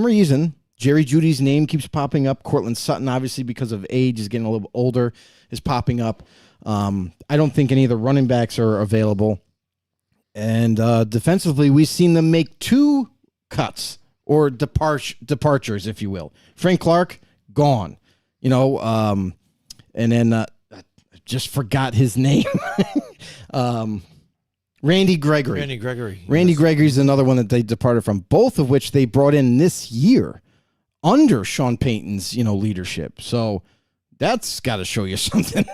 some reason, Jerry Jeudy's name keeps popping up. Cortland Sutton, obviously, because of age, is getting a little older, is popping up. I don't think any of the running backs are available. And defensively, we've seen them make 2 cuts or departures, if you will. Frank Clark, gone. And then I just forgot his name. Randy Gregory. Randy Gregory's another one that they departed from, both of which they brought in this year under Sean Payton's, leadership. So that's got to show you something.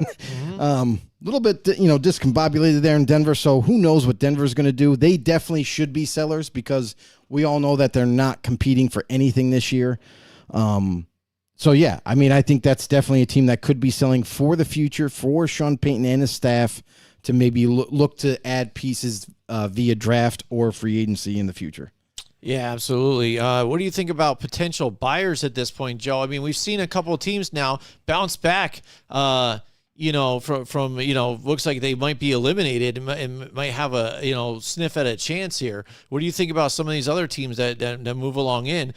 A little bit, discombobulated there in Denver. So who knows what Denver's going to do? They definitely should be sellers because we all know that they're not competing for anything this year. So, yeah, I think that's definitely a team that could be selling for the future for Sean Payton and his staff to maybe look to add pieces via draft or free agency in the future. Yeah, absolutely. What do you think about potential buyers at this point, Joe? We've seen a couple of teams now bounce back, from looks like they might be eliminated and might have a, sniff at a chance here. What do you think about some of these other teams that move along in?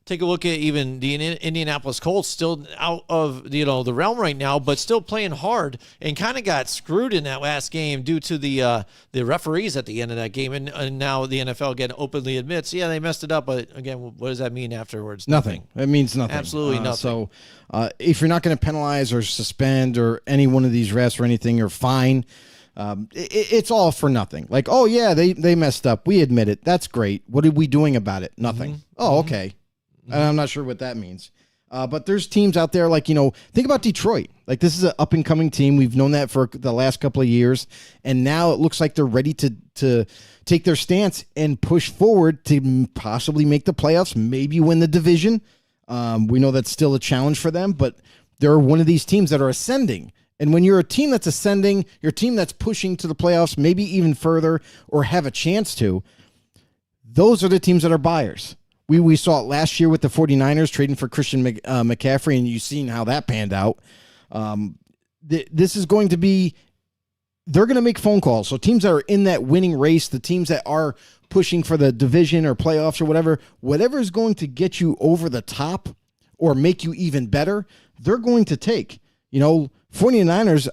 Take a look at even the Indianapolis Colts, still out of the realm right now, but still playing hard and kind of got screwed in that last game due to the referees at the end of that game. And now the NFL again openly admits, yeah, they messed it up. But again, what does that mean afterwards? Nothing. It means nothing. Absolutely nothing. So if you're not going to penalize or suspend or any one of these refs or anything, or fine. It's all for nothing. Like, oh yeah, they messed up. We admit it. That's great. What are we doing about it? Nothing. Mm-hmm. Oh, okay. And I'm not sure what that means. But there's teams out there like, think about Detroit. Like, this is an up-and-coming team. We've known that for the last couple of years. And now it looks like they're ready to take their stance and push forward to possibly make the playoffs, maybe win the division. We know that's still a challenge for them, but they're one of these teams that are ascending. And when you're a team that's ascending, you're a team that's pushing to the playoffs, maybe even further, or have a chance to, those are the teams that are buyers. We saw it last year with the 49ers trading for Christian McCaffrey, and you've seen how that panned out. This is going to be, they're going to make phone calls. So teams that are in that winning race, the teams that are pushing for the division or playoffs or whatever is going to get you over the top or make you even better, they're going to take. 49ers,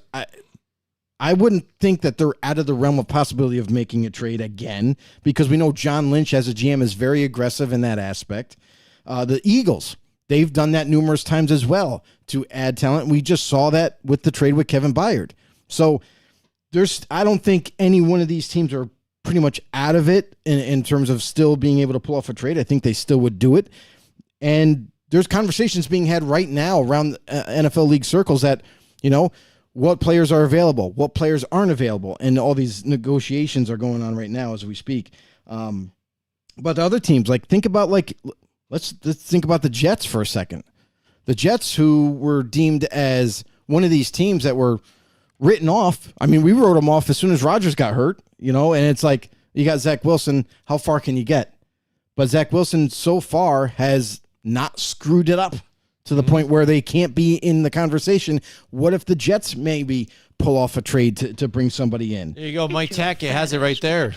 I wouldn't think that they're out of the realm of possibility of making a trade again, because we know John Lynch as a GM is very aggressive in that aspect. The Eagles, they've done that numerous times as well to add talent. We just saw that with the trade with Kevin Byard. So I don't think any one of these teams are pretty much out of it in terms of still being able to pull off a trade. I think they still would do it. And there's conversations being had right now around NFL league circles that, what players are available, what players aren't available, and all these negotiations are going on right now as we speak. But the other teams, think about let's think about the Jets for a second. The Jets, who were deemed as one of these teams that were written off. We wrote them off as soon as Rodgers got hurt, and it's like, you got Zach Wilson. How far can you get? But Zach Wilson so far has not screwed it up to the point where they can't be in the conversation. What if the Jets maybe pull off a trade to bring somebody in? There you go. Mike Tackett has it right there.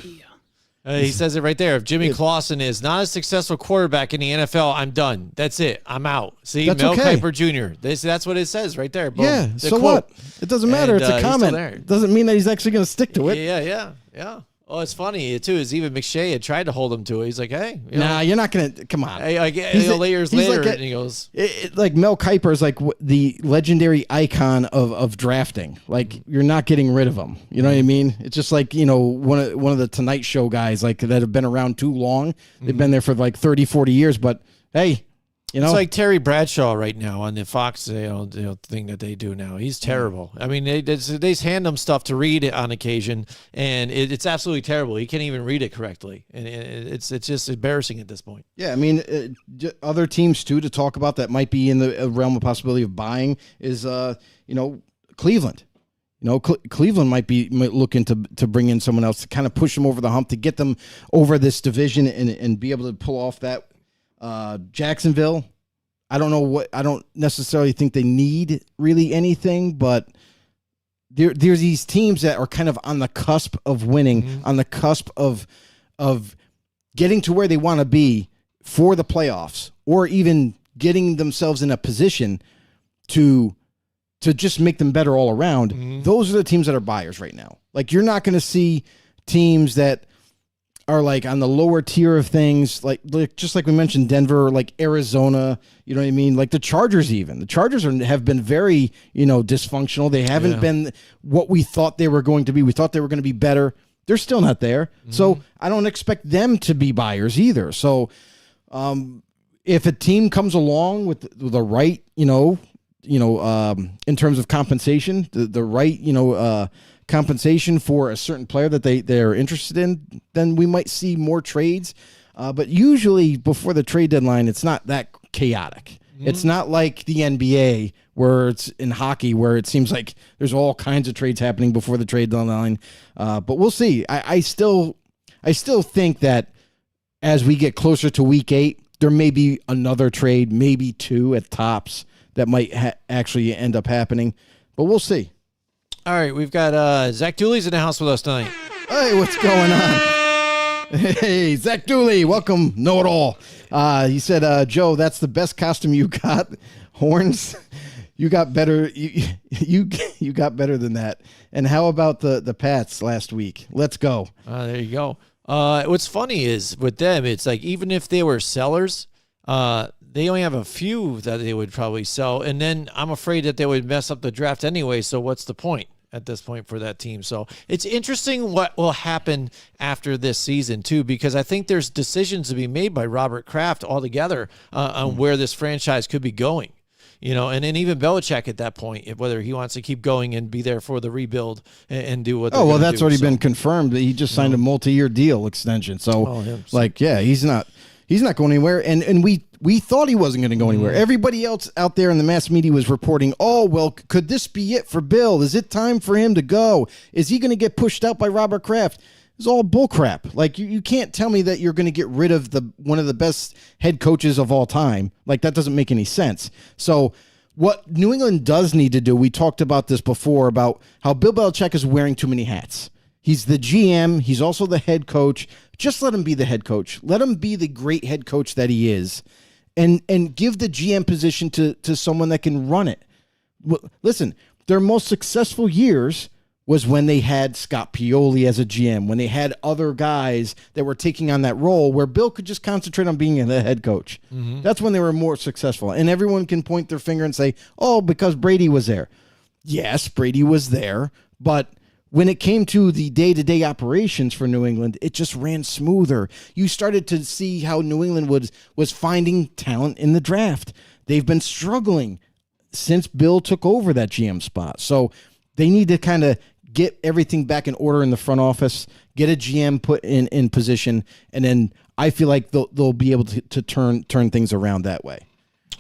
He says it right there. If Jimmy Clausen is not a successful quarterback in the NFL, I'm done. That's it. I'm out. See, that's Mel okay. Kiper Jr. That's what it says right there. Boom. Yeah, the so quote. what? It doesn't matter. It's a comment. It doesn't mean that he's actually going to stick to it. Yeah. Oh, it's funny, too, is even McShay had tried to hold him to it. He's like, hey. Nah, you're not going to. Come on. Years later, and he goes. Like Mel Kiper is like the legendary icon of drafting. Like, you're not getting rid of him. You know what I mean? It's just like, one of the Tonight Show guys that have been around too long. They've been there for 30, 40 years. But, hey. It's like Terry Bradshaw right now on the Fox thing that they do now. He's terrible. They just hand him stuff to read on occasion, and it's absolutely terrible. He can't even read it correctly, and it's just embarrassing at this point. Yeah, other teams too to talk about that might be in the realm of possibility of buying is Cleveland. Cleveland might looking to bring in someone else to kind of push them over the hump to get them over this division and be able to pull off that. Jacksonville, I don't necessarily think they need really anything, but there's these teams that are kind of on the cusp of winning, on the cusp of getting to where they want to be for the playoffs or even getting themselves in a position to just make them better all around, those are the teams that are buyers right now. Like, you're not going to see teams that are like on the lower tier of things, like just like we mentioned, Denver, like Arizona, you know what I mean? Like the Chargers even. The Chargers have been very, dysfunctional. They haven't been what we thought they were going to be. We thought they were going to be better. They're still not there. So I don't expect them to be buyers either. So if a team comes along with the right, in terms of compensation, the right, compensation for a certain player that they're interested in, then we might see more trades. But usually before the trade deadline, it's not that chaotic. It's not like the NBA where it's in hockey, where it seems like there's all kinds of trades happening before the trade deadline. But we'll see. I still think that as we get closer to week 8, there may be another trade, maybe 2 at tops, that might actually end up happening. But we'll see. All right, we've got Zach Dooley's in the house with us tonight. Hey, what's going on? Hey, Zach Dooley, welcome, know-it-all. He said, Joe, that's the best costume you got. Horns, you got better. You got better than that. And how about the Pats last week? Let's go. There you go. What's funny is with them, it's like even if they were sellers, they only have a few that they would probably sell. And then I'm afraid that they would mess up the draft anyway. So what's the point at this point for that team? So it's interesting what will happen after this season too, because I think there's decisions to be made by Robert Kraft altogether on where this franchise could be going. And then even Belichick at that point, whether he wants to keep going and be there for the rebuild and do what. Oh, well, that's already been confirmed. He just signed a multi-year deal extension. So, he's not going anywhere. And we thought he wasn't going to go anywhere. Everybody else out there in the mass media was reporting, oh, well, could this be it for Bill? Is it time for him to go? Is he going to get pushed out by Robert Kraft? It's all bullcrap. Like, you can't tell me that you're going to get rid of one of the best head coaches of all time. Like, that doesn't make any sense. So what New England does need to do, we talked about this before, about how Bill Belichick is wearing too many hats. He's the GM. He's also the head coach. Just let him be the head coach. Let him be the great head coach that he is, and give the GM position to someone that can run it. Listen, their most successful years was when they had Scott Pioli as a GM, when they had other guys that were taking on that role where Bill could just concentrate on being the head coach. That's when they were more successful. And everyone can point their finger and say, oh, because Brady was there. Yes, Brady was there, but when it came to the day-to-day operations for New England, it just ran smoother. You started to see how New England was finding talent in the draft. They've been struggling since Bill took over that GM spot. So they need to kind of get everything back in order in the front office, get a GM put in position, and then I feel like they'll be able to turn things around that way.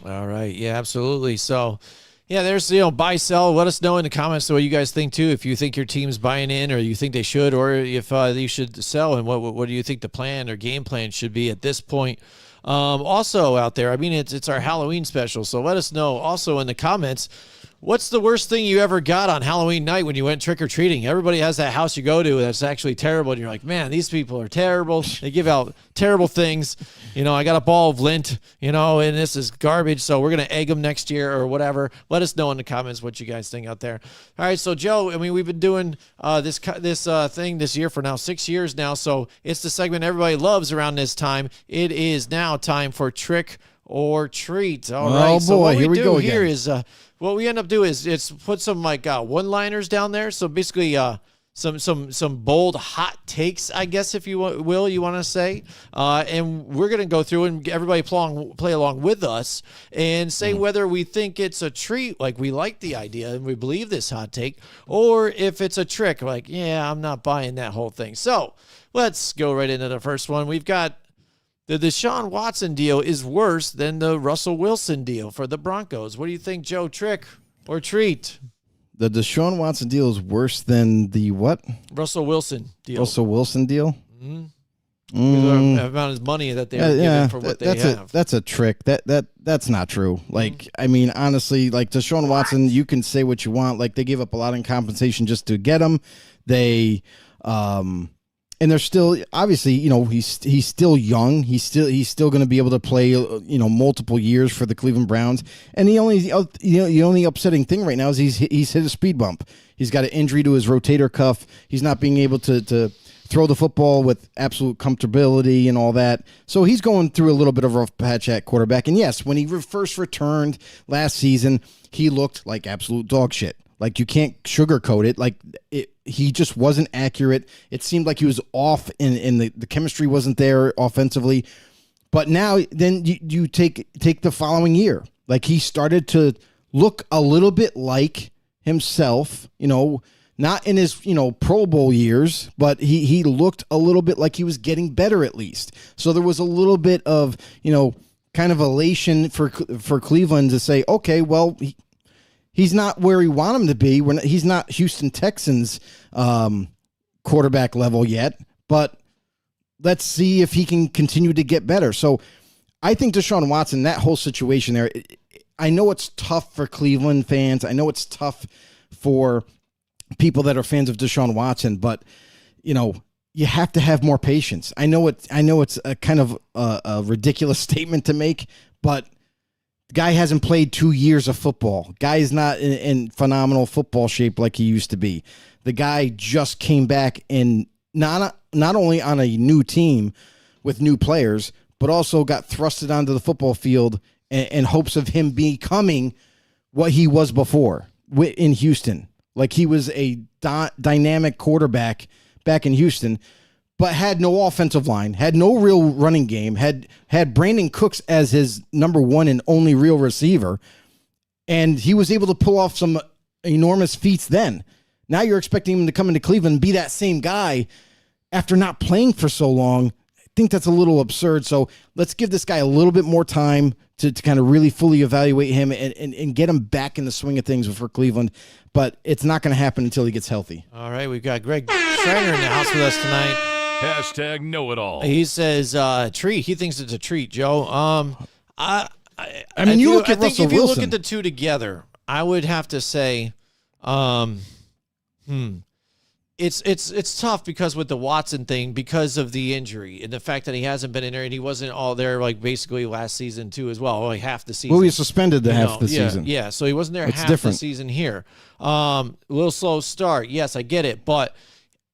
All right. Yeah, absolutely. So, yeah, there's, buy, sell. Let us know in the comments what you guys think, too, if you think your team's buying in or you think they should, or if you should sell, and what do you think the plan or game plan should be at this point. Also out there, I mean, it's our Halloween special, so let us know also in the comments, what's the worst thing you ever got on Halloween night when you went trick-or-treating? Everybody has that house you go to that's actually terrible, and you're like, man, these people are terrible. They give out terrible things. I got a ball of lint, and this is garbage, so we're going to egg them next year or whatever. Let us know in the comments what you guys think out there. All right, so, Joe, I mean, we've been doing this thing this year for now 6 years now, so it's the segment everybody loves around this time. It is now time for Trick or Treat. All right, so what we do here is what we end up doing is it's put some one-liners down there. So basically some bold hot takes, I guess, if you will, you want to say. And we're going to go through and everybody play along with us and say whether we think it's a treat, like we like the idea and we believe this hot take, or if it's a trick, like, yeah, I'm not buying that whole thing. So let's go right into the first one. We've got the Deshaun Watson deal is worse than the Russell Wilson deal for the Broncos. What do you think, Joe? Trick or treat? The Deshaun Watson deal is worse than the what? Russell Wilson deal. Russell Wilson deal? The amount of money that they're giving for what they have. That's a trick. That's not true. Like, I mean, honestly, like Deshaun Watson, you can say what you want. Like, they gave up a lot in compensation just to get him. They and they're still obviously, he's still young. He's still going to be able to play, multiple years for the Cleveland Browns. And the only upsetting thing right now is he's hit a speed bump. He's got an injury to his rotator cuff. He's not being able to throw the football with absolute comfortability and all that. So he's going through a little bit of a rough patch at quarterback. And yes, when he first returned last season, he looked like absolute dog shit. Like, you can't sugarcoat it. Like, he just wasn't accurate. It seemed like he was off, and the chemistry wasn't there offensively. But now, then you take the following year. Like, he started to look a little bit like himself, not in his, Pro Bowl years, but he looked a little bit like he was getting better at least. So there was a little bit of, kind of elation for Cleveland to say, okay, well, he's not where we want him to be. He's not Houston Texans quarterback level yet, but let's see if he can continue to get better. So I think Deshaun Watson, that whole situation there, I know it's tough for Cleveland fans. I know it's tough for people that are fans of Deshaun Watson, but you have to have more patience. I know it's a kind of a ridiculous statement to make, but guy hasn't played 2 years of football. Guy is not in phenomenal football shape like he used to be. The guy just came back and not only on a new team with new players, but also got thrusted onto the football field in hopes of him becoming what he was before in Houston. Like, he was a dynamic quarterback back in Houston, but had no offensive line, had no real running game, had Brandon Cooks as his number one and only real receiver, and he was able to pull off some enormous feats then. Now you're expecting him to come into Cleveland and be that same guy after not playing for so long. I think that's a little absurd. So let's give this guy a little bit more time to kind of really fully evaluate him and get him back in the swing of things for Cleveland. But it's not going to happen until he gets healthy. All right, we've got Greg Schreiner in the house with us tonight. Hashtag know it all. He says treat. He thinks it's a treat, Joe. I mean, you look at Russell if you Wilson. look at the two together, I would have to say, it's tough because with the Watson thing, because of the injury and the fact that he hasn't been in there and he wasn't all there like basically last season too as well, only half the season. Well, he was suspended half the season. Yeah, so he wasn't there It's half different. the season here. A little slow start. Yes, I get it, but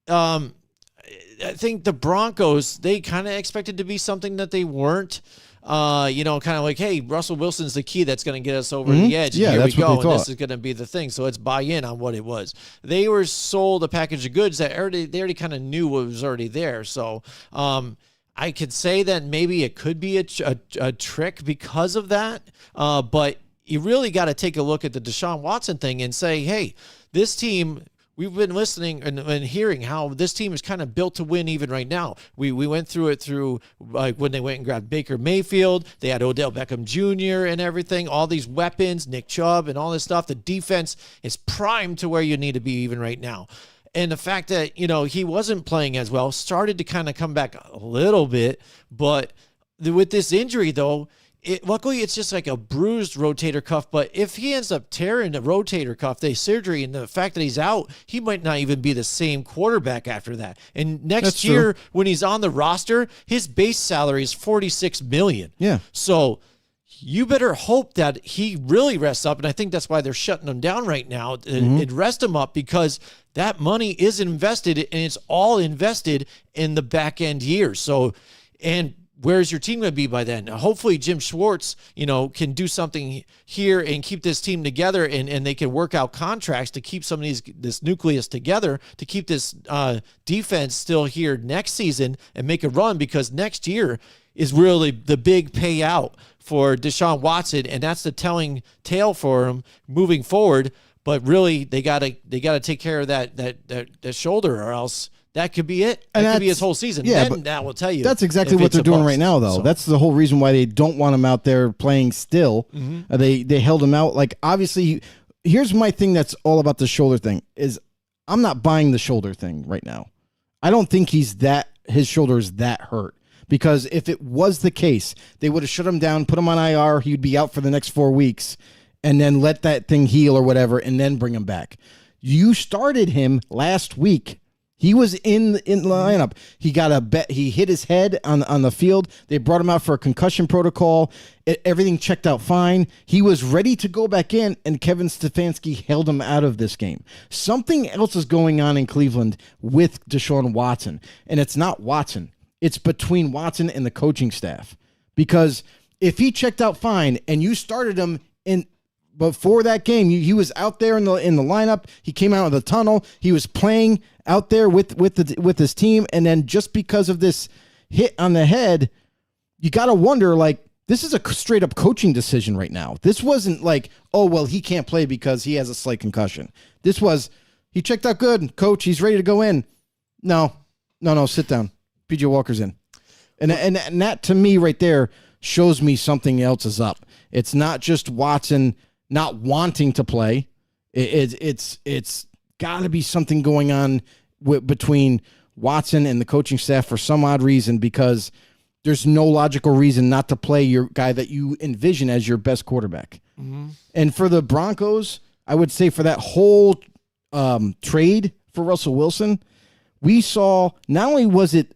I think the Broncos, they kind of expected to be something that they weren't. Kind of like, hey, Russell Wilson's the key that's going to get us over the edge. Yeah, Here that's we go, what they and this thought. is going to be the thing. So let's buy in on what it was. They were sold a package of goods that they already kind of knew what was already there. So I could say that maybe it could be a trick because of that. But you really got to take a look at the Deshaun Watson thing and say, hey, this team. We've been listening and hearing how this team is kind of built to win even right now. We went through it like when they went and grabbed Baker Mayfield. They had Odell Beckham Jr. and everything, all these weapons, Nick Chubb and all this stuff. The defense is primed to where you need to be even right now. And the fact that, he wasn't playing as well started to kind of come back a little bit. But with this injury, though, luckily, it's just like a bruised rotator cuff, but if he ends up tearing the rotator cuff, the surgery, and the fact that he's out, he might not even be the same quarterback after that. And next year, when he's on the roster, his base salary is $46 million. Yeah. So you better hope that he really rests up, and I think that's why they're shutting him down right now, and rest him up, because that money is invested, and it's all invested in the back-end years. So, and where's your team going to be by then? Hopefully Jim Schwartz, can do something here and keep this team together, and they can work out contracts to keep some of this nucleus together, to keep this defense still here next season and make a run, because next year is really the big payout for Deshaun Watson, and that's the telling tale for him moving forward. But really, they gotta take care of that shoulder, or else that could be it. That could be his whole season. Yeah, then but that will tell you. That's exactly if what it's they're a doing bust. right now, though. So, That's the whole reason why they don't want him out there playing still. They held him out. Like, obviously, here's my thing that's all about the shoulder thing is I'm not buying the shoulder thing right now. I don't think his shoulder is that hurt. Because if it was the case, they would have shut him down, put him on IR, he'd be out for the next 4 weeks, and then let that thing heal or whatever, and then bring him back. You started him last week. He was in the lineup. He got a bet. He hit his head on the field. They brought him out for a concussion protocol. Everything checked out fine. He was ready to go back in, and Kevin Stefanski held him out of this game. Something else is going on in Cleveland with Deshaun Watson, and it's not Watson. It's between Watson and the coaching staff. Because if he checked out fine and you started him in before that game, he was out there in the lineup. He came out of the tunnel. He was playing out there with his team, and then just because of this hit on the head, you got to wonder, like, this is a straight up coaching decision right now. This wasn't like, oh well, he can't play because he has a slight concussion. This was, he checked out good, coach. He's ready to go in. No, sit down. PJ Walker's in, and that to me right there shows me something else is up. It's not just Watson not wanting to play. It's got to be something going on between Watson and the coaching staff for some odd reason, because there's no logical reason not to play your guy that you envision as your best quarterback. Mm-hmm. And for the Broncos, I would say for that whole trade for Russell Wilson, we saw not only was it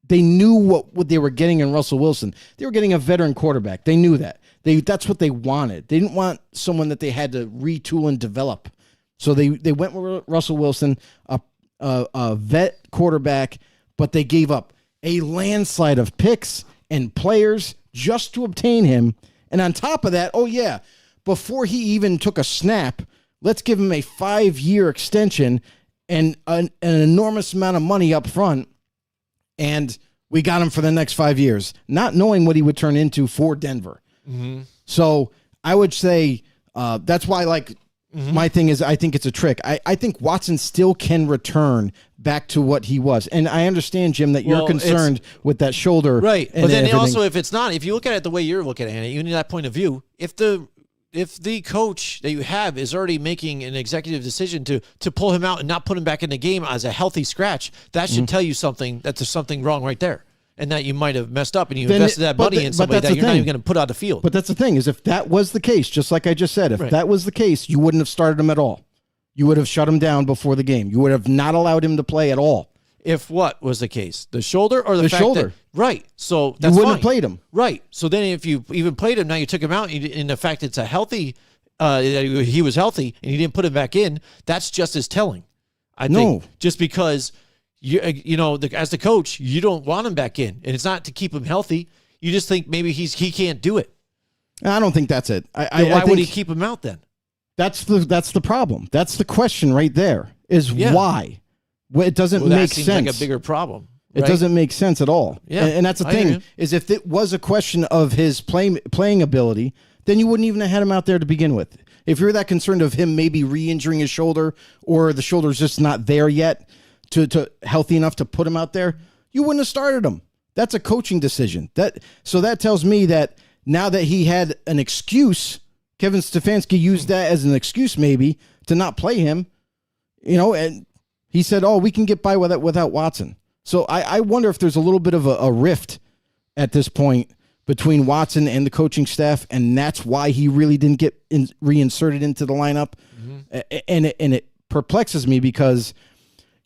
they knew what they were getting in Russell Wilson. They were getting a veteran quarterback. They knew that. That's what they wanted. They didn't want someone that they had to retool and develop. So they went with Russell Wilson, a vet quarterback, but they gave up a landslide of picks and players just to obtain him. And on top of that, oh yeah, before he even took a snap, let's give him a 5-year extension and an enormous amount of money up front. And we got him for the next 5 years, not knowing what he would turn into for Denver. Mm-hmm. So I would say that's why, like, my thing is I think it's a trick. I think Watson still can return back to what he was. And I understand, Jim, that you're concerned with that shoulder. Right. But then also, if you look at it the way you're looking at it, even in that point of view, if the coach that you have is already making an executive decision to pull him out and not put him back in the game as a healthy scratch, that should tell you something, that there's something wrong right there. And that you might have messed up and you invested that money in somebody that you're not even going to put on the field. But that's the thing, is if that was the case, just like I just said, if that was the case, you wouldn't have started him at all. You would have shut him down before the game. You would have not allowed him to play at all. If what was the case? The shoulder or the fact shoulder? That, right. So that's you wouldn't fine. have played him. Right. So then if you even played him, now you took him out, and the fact it's a healthy, he was healthy, and you didn't put him back in, that's just as telling. I think just because as the coach, you don't want him back in, and it's not to keep him healthy. You just think maybe he can't do it. I don't think that's it. Why would he keep him out then? That's the problem. That's the question right there. Is why? Well, it doesn't make sense. That seems like a bigger problem. Right? It doesn't make sense at all. Yeah, and that's the thing, is if it was a question of his playing ability, then you wouldn't even have had him out there to begin with. If you're that concerned of him maybe re-injuring his shoulder, or the shoulder's just not there yet to healthy enough to put him out there, you wouldn't have started him. That's a coaching decision. So that tells me that now that he had an excuse, Kevin Stefanski used that as an excuse maybe to not play him, and he said, oh, we can get by without Watson. So I wonder if there's a little bit of a rift at this point between Watson and the coaching staff, and that's why he really didn't get reinserted into the lineup. Mm-hmm. And it perplexes me, because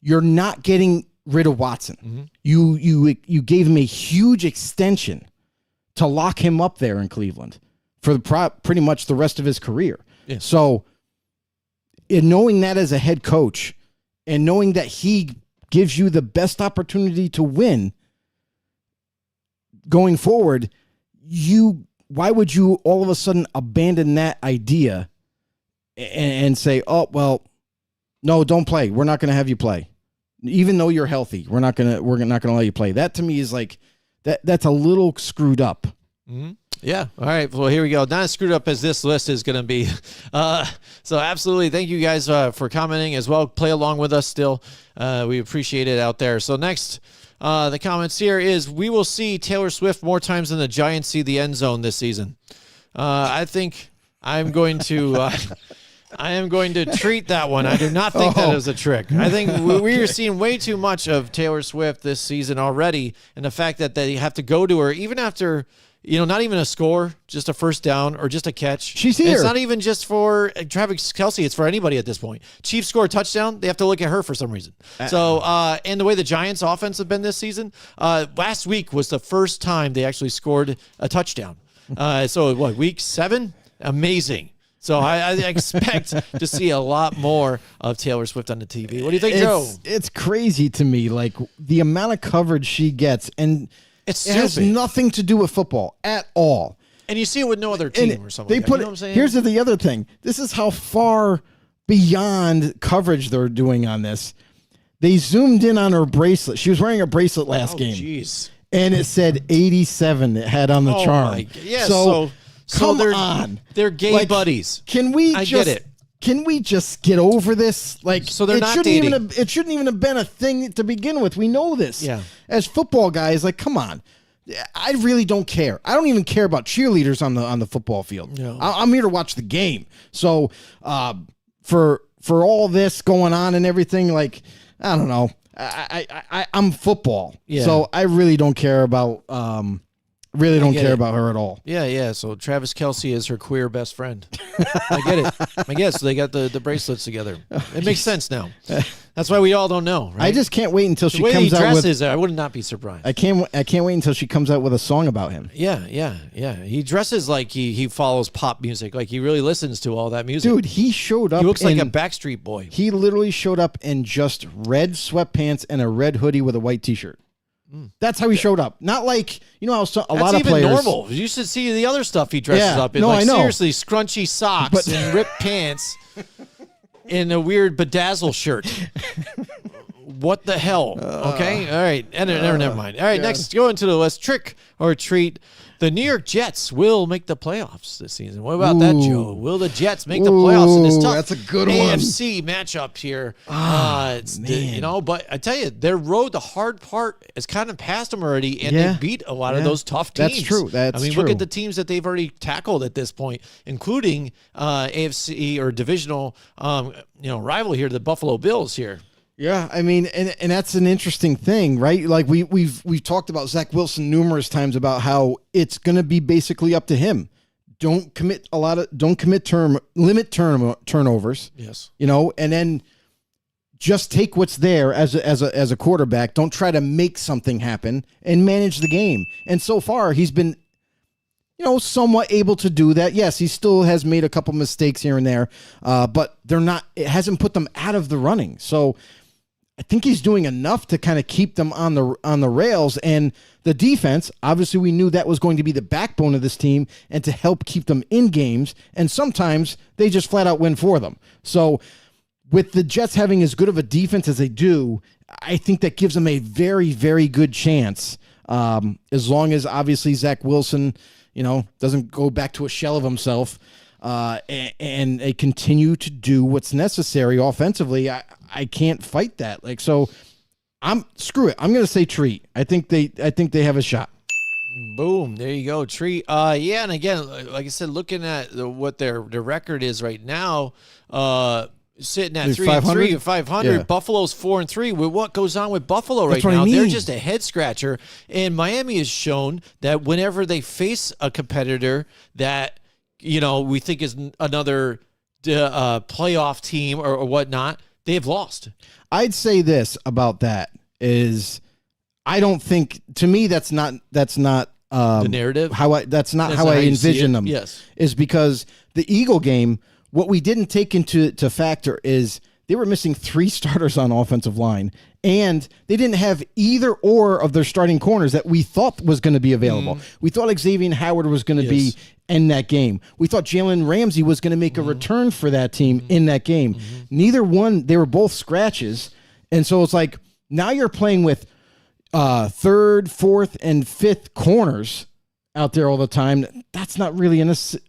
you're not getting rid of Watson. Mm-hmm. You gave him a huge extension to lock him up there in Cleveland for pretty much the rest of his career. Yeah. So in knowing that as a head coach, and knowing that he gives you the best opportunity to win going forward, why would you all of a sudden abandon that idea and say, oh, well, no, don't play. We're not going to have you play. Even though you're healthy, we're not going to let you play. That to me is like, that's a little screwed up. Mm-hmm. Yeah. All right. Well, here we go. Not as screwed up as this list is going to be. So absolutely. Thank you guys for commenting as well. Play along with us still. We appreciate it out there. So next, the comments here is, we will see Taylor Swift more times than the Giants see the end zone this season. I think I'm going to, I am going to treat that one. I do not think that is a trick. I think we are seeing way too much of Taylor Swift this season already. And the fact that they have to go to her, even after, not even a score, just a first down or just a catch. She's And here. it's not even just for Travis Kelce. It's for anybody at this point. Chiefs score a touchdown. They have to look at her for some reason. So, and the way the Giants offense have been this season, last week was the first time they actually scored a touchdown. So what, week 7? Amazing. So I expect to see a lot more of Taylor Swift on the TV. What do you think, Joe? It's crazy to me, like the amount of coverage she gets, and It's it has stupid. nothing to do with football at all. And you see it with no other team or something. They like that. put You know what I'm saying? Here's the other thing. This is how far beyond coverage they're doing on this. They zoomed in on her bracelet. She was wearing a bracelet last game, Jeez. and it said 87. It had on the charm. My, yeah. So come they're, on. They're gay Like, buddies. Can we I just get it. Can we just get over this? Like, So they're it not shouldn't dating. it shouldn't even have been a thing to begin with. We know this. Yeah. As football guys, like, come on. I really don't care. I don't even care about cheerleaders on the football field. No. I'm here to watch the game. So, for all this going on and everything, like, I don't know. I'm football. Yeah. So I really don't care about get it. about her at all. Yeah. So Travis Kelce is her queer best friend. I get it. I guess so they got the bracelets together. It makes sense now. That's why we all don't know, right? I just can't wait until the she way he comes out with. dresses, I would not be surprised. I can't wait until she comes out with a song about him. Yeah. He dresses like he follows pop music, like he really listens to all that music. Dude, he showed up. he looks like a in- Backstreet Boy. He literally showed up in just red sweatpants and a red hoodie with a white t-shirt. That's how he showed up. Not like, how a That's lot of even players. normal. You should see the other stuff he dresses Yeah, up in. no, Like, I know. seriously, scrunchy socks But- and ripped pants and a weird bedazzle shirt. What the hell? Okay. All right. Never mind. All right. Next, go into the list. Trick or treat. The New York Jets will make the playoffs this season. What about that, Joe? Will the Jets make the playoffs in this Ooh, tough that's a good one. AFC matchup here? But I tell you, their road, the hard part has kind of passed them already, and Yeah. they beat a lot of Yeah. those tough teams. That's true. That's look true. at the teams that they've already tackled at this point, including AFC or divisional, rival here, the Buffalo Bills here. Yeah, I mean, and that's an interesting thing, right? Like we've talked about Zach Wilson numerous times about how it's going to be basically up to him. Limit turnovers. Yes. And then just take what's there as a quarterback. Don't try to make something happen and manage the game. And so far, he's been, somewhat able to do that. Yes, he still has made a couple mistakes here and there, but it hasn't put them out of the running. So I think he's doing enough to kind of keep them on the rails. And the defense, obviously we knew that was going to be the backbone of this team and to help keep them in games. And sometimes they just flat out win for them. So with the Jets having as good of a defense as they do, I think that gives them a very, very good chance. As long as obviously Zach Wilson, doesn't go back to a shell of himself, and they continue to do what's necessary offensively. I can't fight that. Screw it. I'm going to say treat. I think they have a shot. Boom. There you go. Treat. And again, like I said, looking at what their record is right now, sitting at 3-3 or 500. Yeah. Buffalo's 4-3. With what goes on with Buffalo right what I now, they're mean. just a head scratcher. And Miami has shown that whenever they face a competitor that we think is another playoff team or whatnot, they have lost. I'd say this about that is I don't think, to me, that's not The narrative. that's not That's how not I how you see envision it. them. Yes. Is because the Eagle game, what we didn't take into factor is they were missing 3 starters on offensive line, and they didn't have either or of their starting corners that we thought was going to be available. We thought Xavier Howard was going to be in that game. We thought Jalen Ramsey was going to make a return for that team in that game. Neither one, they were both scratches. And so it's like, now you're playing with 3rd, 4th, and 5th corners out there all the time. That's not really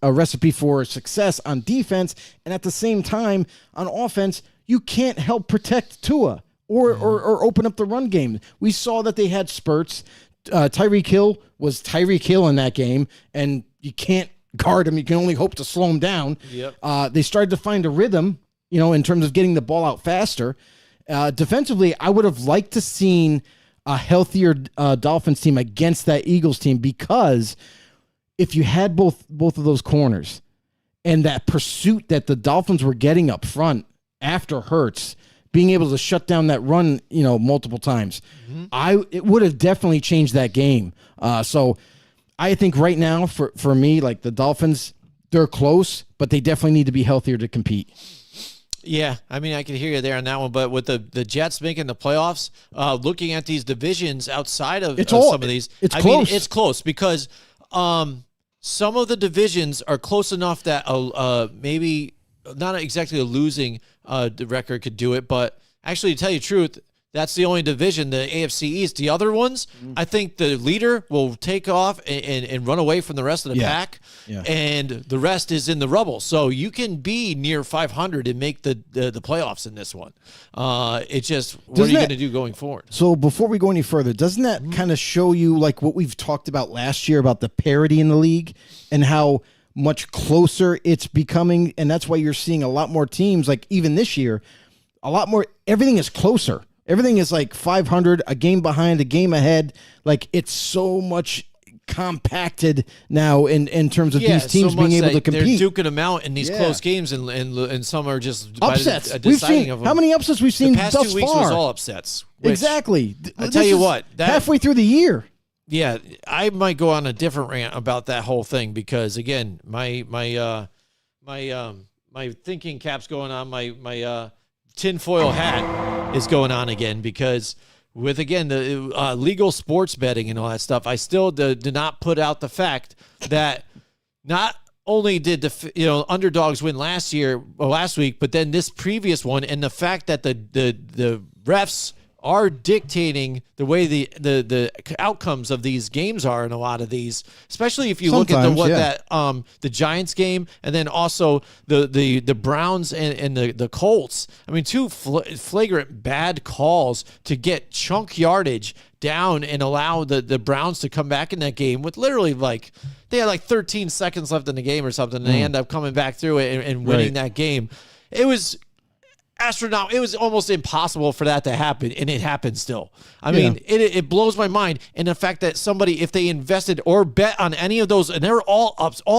a recipe for success on defense. And at the same time, on offense, you can't help protect Tua or open up the run game. We saw that they had spurts. Tyreek Hill was Tyreek Hill in that game, and you can't guard him. You can only hope to slow him down. Yep. They started to find a rhythm, in terms of getting the ball out faster. Defensively, I would have liked to seen a healthier Dolphins team against that Eagles team, because if you had both of those corners and that pursuit that the Dolphins were getting up front after Hurts being able to shut down that run, multiple times, it would have definitely changed that game. So I think right now for me, like the Dolphins, they're close, but they definitely need to be healthier to compete. Yeah, I mean, I can hear you there on that one, but with the Jets making the playoffs, looking at these divisions outside of some of these, it's close. It's close because some of the divisions are close enough that maybe not exactly a losing record could do it, but actually, to tell you the truth, that's the only division, the AFC East. The other ones, I think the leader will take off and run away from the rest of the pack, and the rest is in the rubble. So you can be near 500 and make the playoffs in this one. It's just, what are you going to do going forward? So before we go any further, doesn't that kind of show you like what we've talked about last year about the parity in the league and how much closer it's becoming? And that's why you're seeing a lot more teams, like even this year, a lot more, everything is closer. Everything is like 500, a game behind, a game ahead. Like it's so much compacted now in terms of these teams so being able to compete. They're duking them out in these close games, and some are just upsets. By the We've deciding seen of them. how many upsets we've seen the past thus 2 weeks far. was all upsets. Exactly. I tell you what, halfway through the year. Yeah, I might go on a different rant about that whole thing because again, my thinking cap's going on, my tinfoil hat is going on again because with, again, the legal sports betting and all that stuff, I still do not put out the fact that not only did the underdogs win last week, but then this previous one, and the fact that the refs are dictating the way the outcomes of these games are in a lot of these, especially if you look at the Giants game and then also the Browns and the Colts. I mean, two flagrant bad calls to get chunk yardage down and allow the Browns to come back in that game with literally they had 13 seconds left in the game or something, and they end up coming back through it and winning that game. It was astronaut. It was almost impossible for that to happen, and it happened still. I mean, it blows my mind. And the fact that somebody, if they invested or bet on any of those, and they were all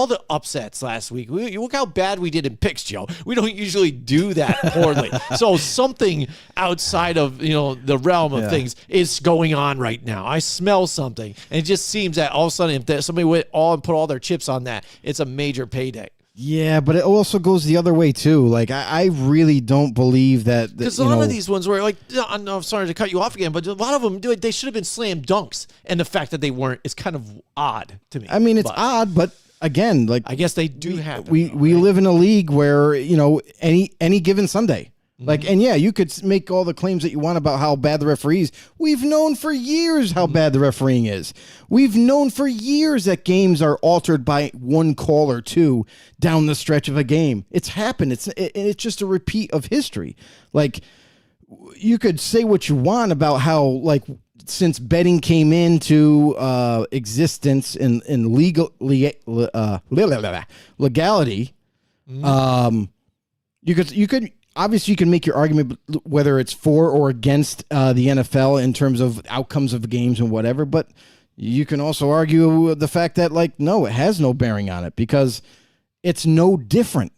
the upsets last week. Look how bad we did in picks, Joe. We don't usually do that poorly. So something outside of the realm of things is going on right now. I smell something, and it just seems that all of a sudden, if somebody went all and put all their chips on that, it's a major payday. Yeah, but it also goes the other way too. Like I really don't believe that because a lot of these ones were I'm sorry to cut you off again, but a lot of them they should have been slam dunks, and the fact that they weren't is kind of odd to me. I mean, it's odd, but again, I guess they do have them. We live in a league where any given Sunday. And you could make all the claims that you want about how bad the referees. We've known for years how bad the refereeing is. We've known for years that games are altered by one call or two down the stretch of a game. It's happened. It's just a repeat of history. You could say what you want about how since betting came into existence in legality, you could. Obviously, you can make your argument whether it's for or against the NFL in terms of outcomes of games and whatever, but you can also argue the fact that, no, it has no bearing on it because it's no different.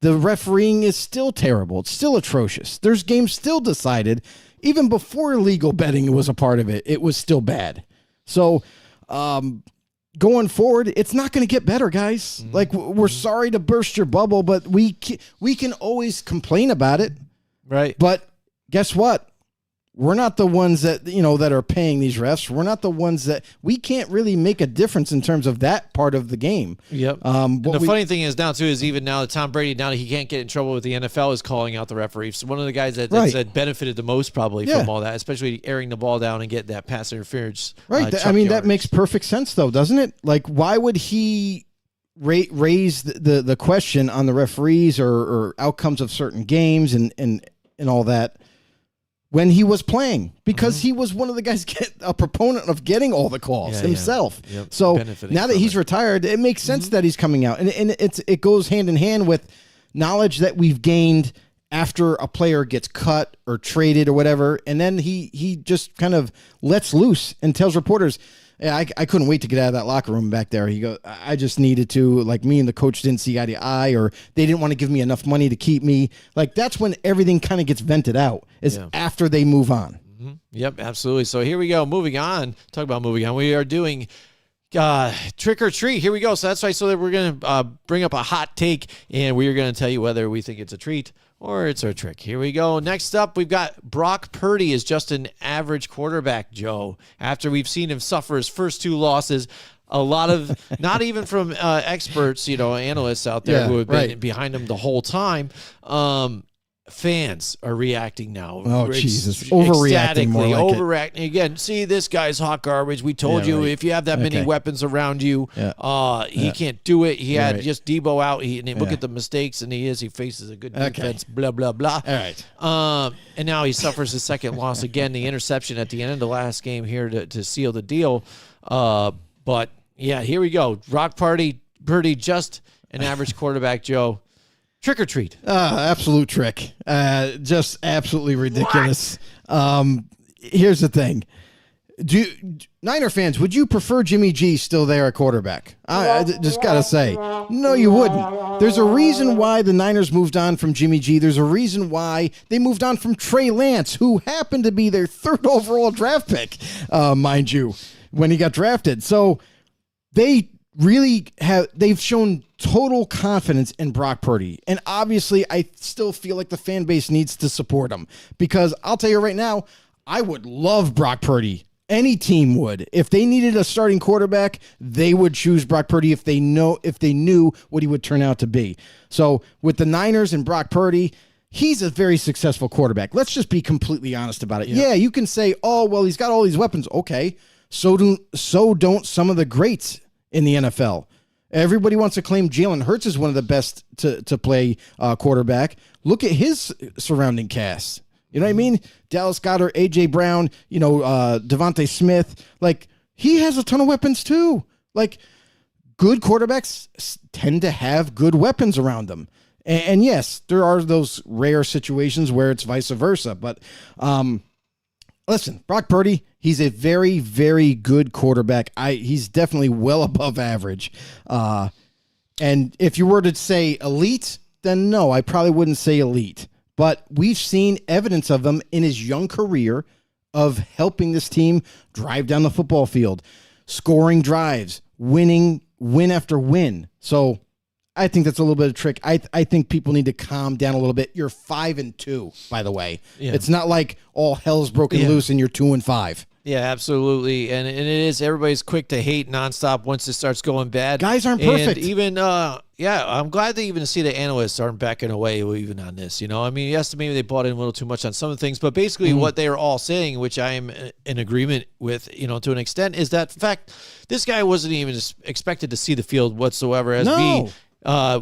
The refereeing is still terrible. It's still atrocious. There's games still decided. Even before legal betting was a part of it, it was still bad. So, going forward, it's not going to get better, guys. We're sorry to burst your bubble, but we can always complain about it. Right. But guess what? We're not the ones that, that are paying these refs. We're not the ones that we can't really make a difference in terms of that part of the game. Yep. The funny thing is now, too, is even now that Tom Brady, now that he can't get in trouble with the NFL, is calling out the referees. So one of the guys that benefited the most probably from all that, especially airing the ball down and getting that pass interference. Right. That makes perfect sense, though, doesn't it? Why would he raise the question on the referees or outcomes of certain games and all that when he was playing? Because he was one of the guys, a proponent of getting all the calls himself. Yeah. Yep. So Benefiting now that he's retired, it makes sense that he's coming out. And it goes hand in hand with knowledge that we've gained after a player gets cut or traded or whatever. And then he just kind of lets loose and tells reporters, Yeah, I couldn't wait to get out of that locker room back there. He goes, I just needed to, like, me and the coach didn't see eye to eye, or they didn't want to give me enough money to keep me. Like, that's when everything kind of gets vented out, is after they move on. Mm-hmm. Yep, absolutely. So here we go. Moving on. Talk about moving on. We are doing trick or treat. Here we go. So that's right. So that we're going to bring up a hot take, and we are going to tell you whether we think it's a treat or it's a trick. Here we go. Next up, we've got Brock Purdy is just an average quarterback, Joe. After we've seen him suffer his first 2 losses, a lot of, not even from experts, analysts out there who have been behind him the whole time, fans are reacting now. Oh, Jesus. Overreacting more like overreacting. Again, see, this guy's hot garbage. We told you if you have that many weapons around you, he can't do it. He had just Debo out. And look at the mistakes, and he faces a good defense, blah, blah, blah. All right. And now he suffers his second loss again, the interception at the end of the last game here to seal the deal. But, yeah, here we go. Brock Purdy, just an average quarterback, Joe. Trick or treat? Absolute trick. Just absolutely ridiculous. Here's the thing. Niner fans, would you prefer Jimmy G still there at quarterback? I just got to say, no, you wouldn't. There's a reason why the Niners moved on from Jimmy G. There's a reason why they moved on from Trey Lance, who happened to be their 3rd overall draft pick, mind you, when he got drafted. So they've shown total confidence in Brock Purdy. And obviously, I still feel like the fan base needs to support him, because I'll tell you right now, I would love Brock Purdy. Any team would. If they needed a starting quarterback, they would choose Brock Purdy if they knew what he would turn out to be. So with the Niners and Brock Purdy, he's a very successful quarterback. Let's just be completely honest about it. Yeah, you can say, oh, well, he's got all these weapons. Okay, so don't some of the greats in the NFL. Everybody wants to claim Jalen Hurts is one of the best to play quarterback. Look at his surrounding cast. You know what I mean? Dallas Goedert, A.J. Brown, Devontae Smith. Like, he has a ton of weapons too. Like, good quarterbacks tend to have good weapons around them. And yes, there are those rare situations where it's vice versa. But listen, Brock Purdy, he's a very, very good quarterback. He's definitely well above average. And if you were to say elite, then no, I probably wouldn't say elite. But we've seen evidence of him in his young career of helping this team drive down the football field, scoring drives, win after win. So I think that's a little bit of a trick. I think people need to calm down a little bit. You're 5-2, by the way. Yeah. It's not like all hell's broken loose and you're 2-5. Yeah, absolutely. And it is, everybody's quick to hate nonstop once it starts going bad. Guys aren't perfect. And even, I'm glad to even see the analysts aren't backing away even on this. I mean, yes, maybe they bought in a little too much on some of the things, but basically what they are all saying, which I am in agreement with, to an extent, is that, in fact, this guy wasn't even expected to see the field whatsoever as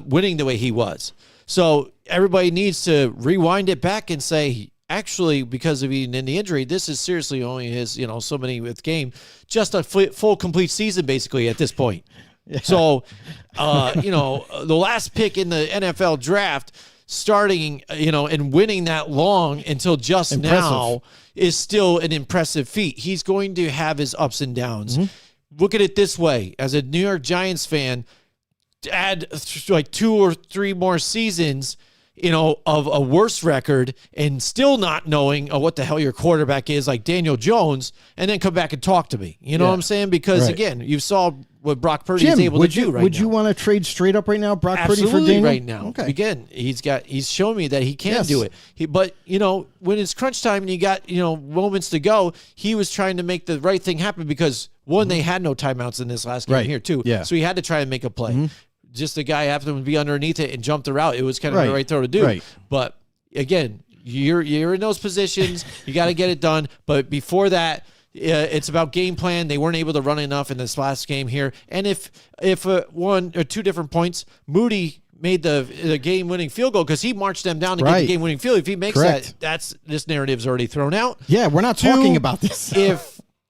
winning the way he was. So everybody needs to rewind it back and say, actually, because of even in the injury, this is seriously only his, so many with game, just a full complete season basically at this point. Yeah. So, the last pick in the NFL draft, starting, and winning that long until just now is still an impressive feat. He's going to have his ups and downs. Mm-hmm. Look at it this way. As a New York Giants fan, add like 2 or 3 more seasons of a worse record and still not knowing what the hell your quarterback is, like Daniel Jones, and then come back and talk to me. You know what I'm saying? Because, again, you saw what Brock Purdy is able to do right now. Would you want to trade straight up right now, Brock Purdy for Daniel? Right now. Okay. Again, he's shown me that he can do it. But, when it's crunch time and you got, moments to go, he was trying to make the right thing happen because, one, they had no timeouts in this last game here, too. Yeah. So he had to try and make a play. Mm-hmm. Just the guy happened to be underneath it and jump the route. It was kind of the right throw to do. Right. But again, you're in those positions. You got to get it done. But before that, it's about game plan. They weren't able to run enough in this last game here. And if 1 or 2 different points, Moody made the game-winning field goal because he marched them down to get the game-winning field. If he makes that, this narrative's already thrown out. Yeah, we're not talking about this.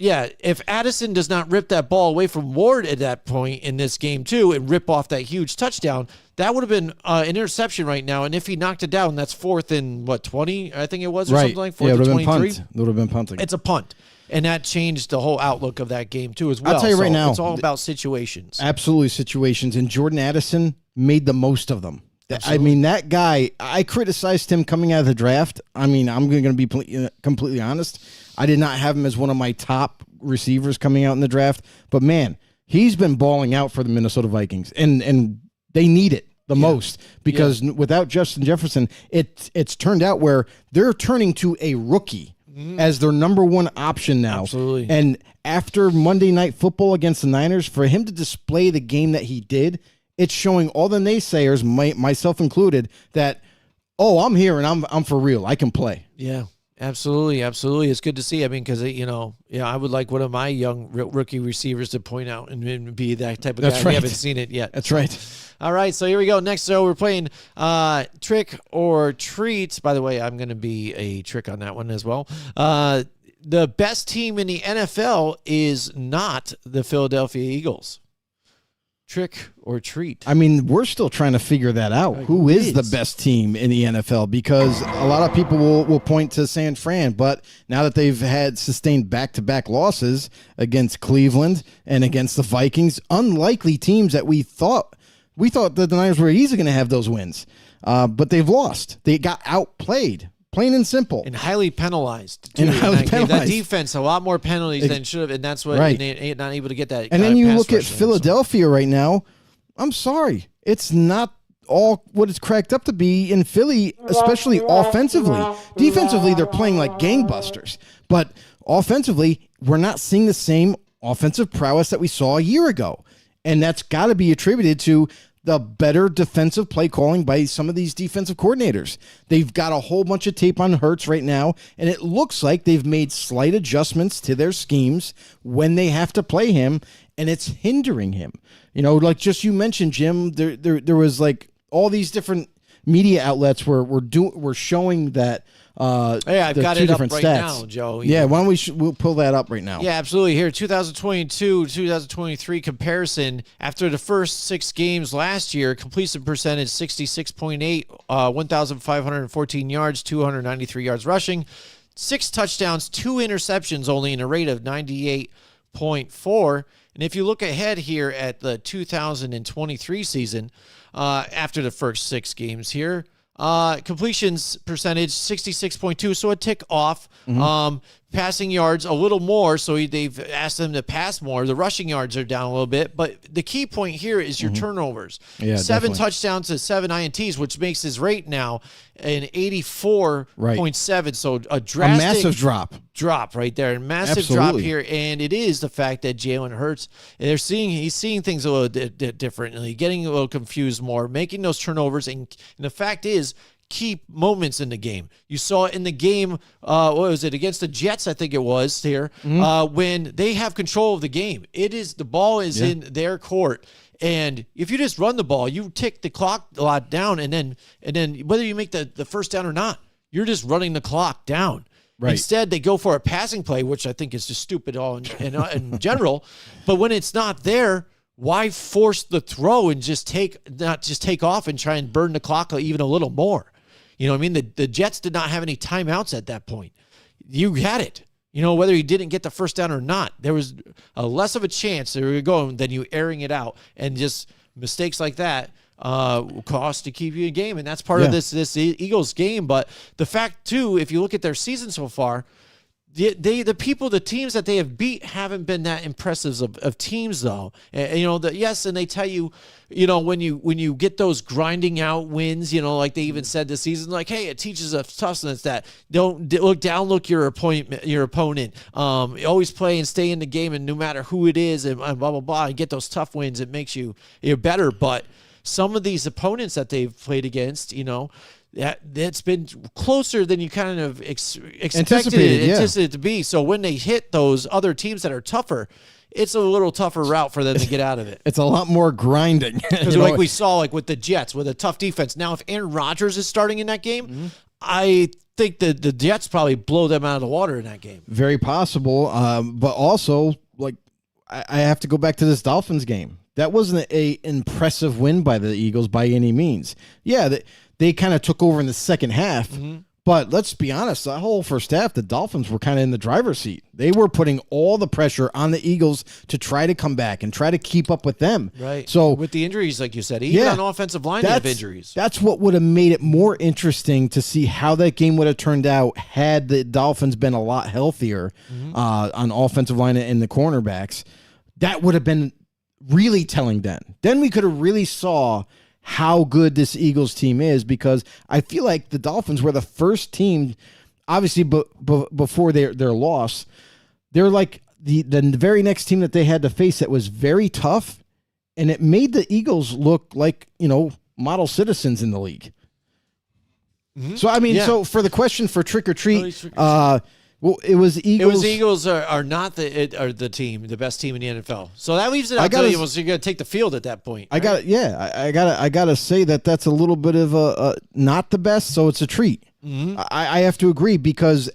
If Addison does not rip that ball away from Ward at that point in this game too and rip off that huge touchdown, that would have been an interception right now. And if he knocked it down, that's 4th and 20, I think it was, or something like 4th and 23. It would have been punting. It's a punt. And that changed the whole outlook of that game, too, as well. I'll tell you right now, it's all about situations. Absolutely situations. And Jordan Addison made the most of them. Absolutely. I mean, that guy, I criticized him coming out of the draft. I mean, I'm going to be completely honest. I did not have him as one of my top receivers coming out in the draft. But, man, he's been balling out for the Minnesota Vikings. And they need it the most because without Justin Jefferson, it's turned out where they're turning to a rookie as their number one option now. Absolutely. And after Monday Night Football against the Niners, for him to display the game that he did, it's showing all the naysayers, myself included, that, oh, I'm here and I'm for real. I can play. Yeah, absolutely. Absolutely. It's good to see. I mean, because, I would like one of my young rookie receivers to point out and be that type of guy. That's right. We haven't seen it yet. That's right. All right, so here we go. Next, so we're playing Trick or Treat. By the way, I'm going to be a trick on that one as well. The best team in the NFL is not the Philadelphia Eagles. Trick or treat? I mean, we're still trying to figure that out. Who is the best team in the NFL? Because a lot of people will point to San Fran, but now that they've had sustained back-to-back losses against Cleveland and against the Vikings, unlikely teams that we thought that the Niners were easily going to have those wins, but they've lost. They got outplayed. Plain and simple. And highly penalized. Too, That defense, a lot more penalties than should have, and that's what they're not able to get that. And then you look at Philadelphia right now. I'm sorry. It's not all what it's cracked up to be in Philly, especially offensively. Defensively, they're playing like gangbusters. But offensively, we're not seeing the same offensive prowess that we saw a year ago. And that's got to be attributed to the better defensive play calling by some of these defensive coordinators. They've got a whole bunch of tape on Hurts right now, and it looks like they've made slight adjustments to their schemes when they have to play him, and it's hindering him. Like just you mentioned, Jim, there was like all these different media outlets were showing that I've got it up right now, Joe. Yeah, why don't we'll pull that up right now? Yeah, absolutely. Here, 2022-2023 comparison. After the first 6 games last year, completion percentage 66.8, 1,514 yards, 293 yards rushing, 6 touchdowns, 2 interceptions, only in a rate of 98.4. And if you look ahead here at the 2023 season, after the first 6 games here, completions percentage 66.2, so a tick off. Passing yards a little more, so they've asked them to pass more. The rushing yards are down a little bit, but the key point here is your turnovers. 7 definitely. touchdowns to 7 INTs, which makes his rate now an 84.7. So a drastic drop right there, a massive drop here, and it is the fact that Jalen Hurts, he's seeing things a little differently, getting a little confused more, making those turnovers, and the fact is, key moments in the game. You saw it in the game, what was it, against the Jets, I think it was here, when they have control of the game. The ball is in their court. And if you just run the ball, you tick the clock a lot down, and then whether you make the first down or not, you're just running the clock down. Right. Instead, they go for a passing play, which I think is just stupid all in general. But when it's not there, why force the throw and not just take off and try and burn the clock even a little more? You know what I mean? The Jets did not have any timeouts at that point. You had it. Whether you didn't get the first down or not, there was less of a chance they were going than you airing it out. And just mistakes like that cost to keep you in game. And that's part of this Eagles game. But the fact, too, if you look at their season so far, the teams that they have beat haven't been that impressive of teams, though. And they tell you, when you get those grinding out wins, like they even said this season, like, hey, it teaches us toughness that don't look your opponent. Always play and stay in the game, and no matter who it is, and blah blah blah, and get those tough wins. It makes you're better. But some of these opponents that they've played against, that's been closer than you kind of expected it to be. So when they hit those other teams that are tougher, it's a little tougher route for them to get out of it. It's a lot more grinding. Because we saw with the Jets, with a tough defense. Now, if Aaron Rodgers is starting in that game, I think the Jets probably blow them out of the water in that game. Very possible. But also, I have to go back to this Dolphins game. That wasn't an impressive win by the Eagles by any means. Yeah, they kind of took over in the second half, But let's be honest, that whole first half, the Dolphins were kind of in the driver's seat. They were putting all the pressure on the Eagles to try to come back and try to keep up with them. Right. So with the injuries, like you said, even on offensive line, they have injuries. That's what would have made it more interesting to see how that game would have turned out had the Dolphins been a lot healthier on offensive line and the cornerbacks. That would have been really telling then. Then we could have really saw how good this Eagles team is, because I feel like the Dolphins were the first team, obviously before their loss, they're like the very next team that they had to face that was very tough, and it made the Eagles look like, model citizens in the league. So, I mean, so for the question for trick or treat, well, it was Eagles. It was Eagles are not the team, the best team in the NFL. So that leaves it up to you. You're going to take the field at that point. Right? I got to say that's a little bit of a not the best, so it's a treat. I have to agree, because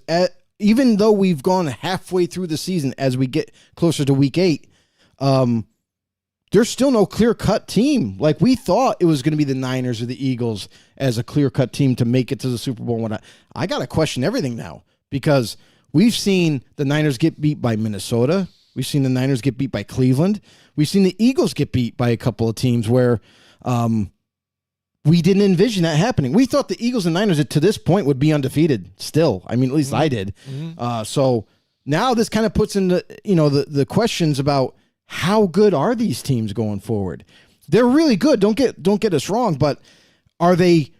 even though we've gone halfway through the season as we get closer to week 8, there's still no clear-cut team. Like, we thought it was going to be the Niners or the Eagles as a clear-cut team to make it to the Super Bowl and whatnot. I got to question everything now, because we've seen the Niners get beat by Minnesota. We've seen the Niners get beat by Cleveland. We've seen the Eagles get beat by a couple of teams where we didn't envision that happening. We thought the Eagles and Niners to this point would be undefeated still. I mean, at least I did. So now this kind of puts into, the questions about how good are these teams going forward? They're really good. Don't get us wrong, but are they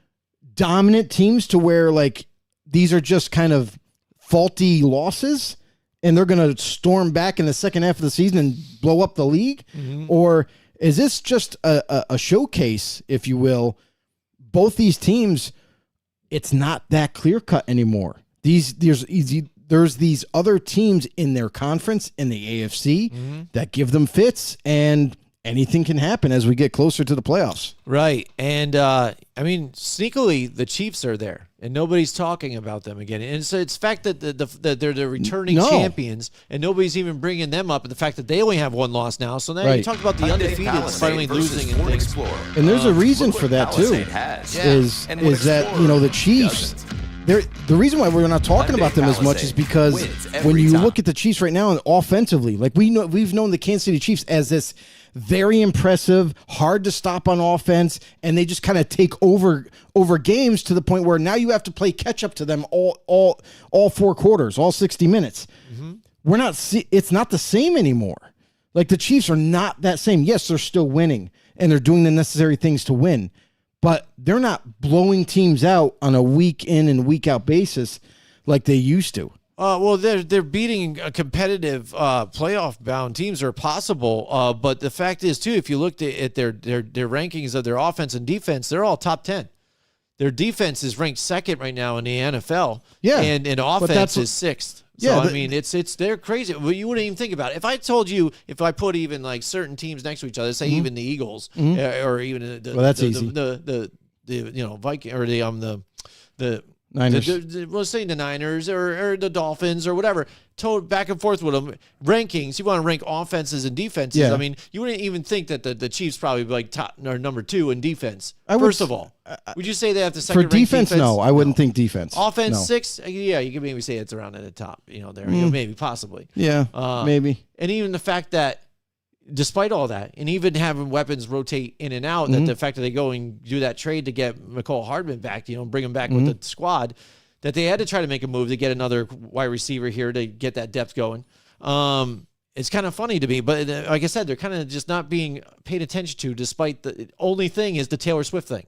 dominant teams to where, like, these are just kind of faulty losses and they're going to storm back in the second half of the season and blow up the league? Or is this just a showcase, if you will? Both these teams, it's not that clear cut anymore. There's these other teams in their conference in the AFC that give them fits, and anything can happen as we get closer to the playoffs. Right. And, I mean, sneakily, the Chiefs are there, and nobody's talking about them again. And so it's the fact that they're the returning champions, and nobody's even bringing them up, and the fact that they only have one loss now. So now you talk about the undefeated finally losing and things. And there's a reason for that, too, is that, the Chiefs... The reason why we're not talking about them as much is because when you look at the Chiefs right now, offensively, like we've known the Kansas City Chiefs as this very impressive, hard to stop on offense, and they just kind of take over games to the point where now you have to play catch up to them all 4 quarters, all 60 minutes. It's not the same anymore. Like, the Chiefs are not that same. Yes, they're still winning, and they're doing the necessary things to win, but they're not blowing teams out on a week in and week out basis like they used to. Well, they're beating competitive playoff bound teams are possible. But the fact is, too, if you looked at their rankings of their offense and defense, they're all top 10. Their defense is ranked second right now in the NFL. Yeah, and offense is 6th. So, I mean, they're crazy. Well, you wouldn't even think about it. If I told you, if I put even like certain teams next to each other, say even the Eagles or even the Viking or the Niners. Let's say the Niners or the Dolphins or whatever. Back and forth with them. Rankings, you want to rank offenses and defenses. Yeah. I mean, you wouldn't even think that the Chiefs probably be like top or number 2 in defense. First of all, would you say they have the second for defense? No, I wouldn't think defense. Offense 6, yeah, you could maybe say it's around at the top. There, maybe possibly. Yeah, maybe. And even the fact that, despite all that, and even having weapons rotate in and out, that the fact that they go and do that trade to get McCall Hardman back, bring him back with the squad, that they had to try to make a move to get another wide receiver here to get that depth going. It's kind of funny to me, but like I said, they're kind of just not being paid attention to, despite the only thing is the Taylor Swift thing.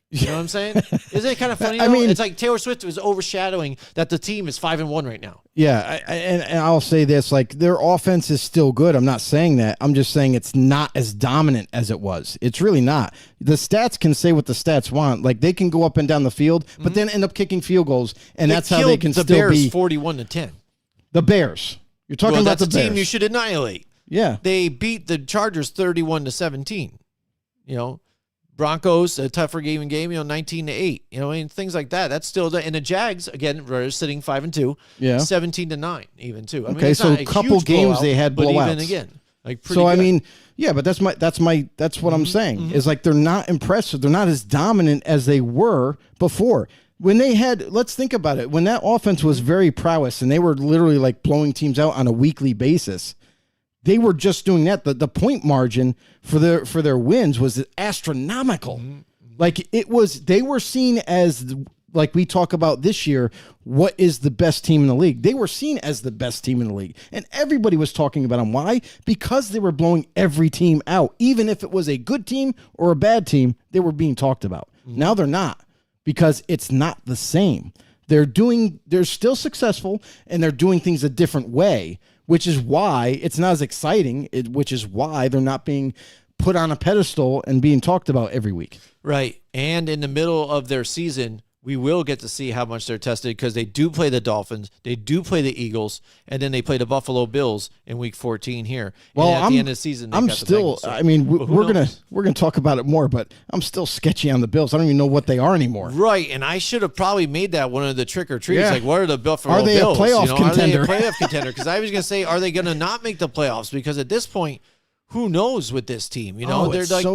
You know what I'm saying? Isn't it kind of funny? I mean, it's like Taylor Swift was overshadowing that the team is 5-1 right now. Yeah, and I'll say this: like, their offense is still good. I'm not saying that. I'm just saying it's not as dominant as it was. It's really not. The stats can say what the stats want. Like, they can go up and down the field, but then end up kicking field goals, and that's how they can still be. The Bears 41-10. The Bears. You're talking about the Bears. That's a team you should annihilate. Yeah, they beat the Chargers 31-17. Broncos, a tougher game, 19-8. And things like that. That's still and the Jags again are sitting 5-2. Yeah, 17-9 even too. I mean, okay, so a couple games they had blowouts. But even again, like pretty so good. I mean, yeah, but that's what I'm saying is like they're not impressive. They're not as dominant as they were before. when they had, let's think about it. When that offense was very prowess and they were literally like blowing teams out on a weekly basis, they were just doing that. The point margin for their wins was astronomical. Like they were seen as, like we talk about this year, what is the best team in the league? They were seen as the best team in the league. And everybody was talking about them. Why? Because they were blowing every team out. Even if it was a good team or a bad team, they were being talked about. Now they're not, because it's not the same. They're still successful, and they're doing things a different way, which is why it's not as exciting, which is why they're not being put on a pedestal and being talked about every week. Right. And in the middle of their season, we will get to see how much they're tested, because they do play the Dolphins, they do play the Eagles, and then they play the Buffalo Bills in Week 14 here. Well, and at the end of the season, I'm still. I mean, we're gonna talk about it more, but I'm still sketchy on the Bills. I don't even know what they are anymore. Right, and I should have probably made that one of the trick or treats. Yeah. Like, what are the Buffalo Are they Bills? a playoff contender? Are they a playoff contender? Because I was gonna say, are they gonna not make the playoffs? Because at this point, who knows with this team? You know, they're like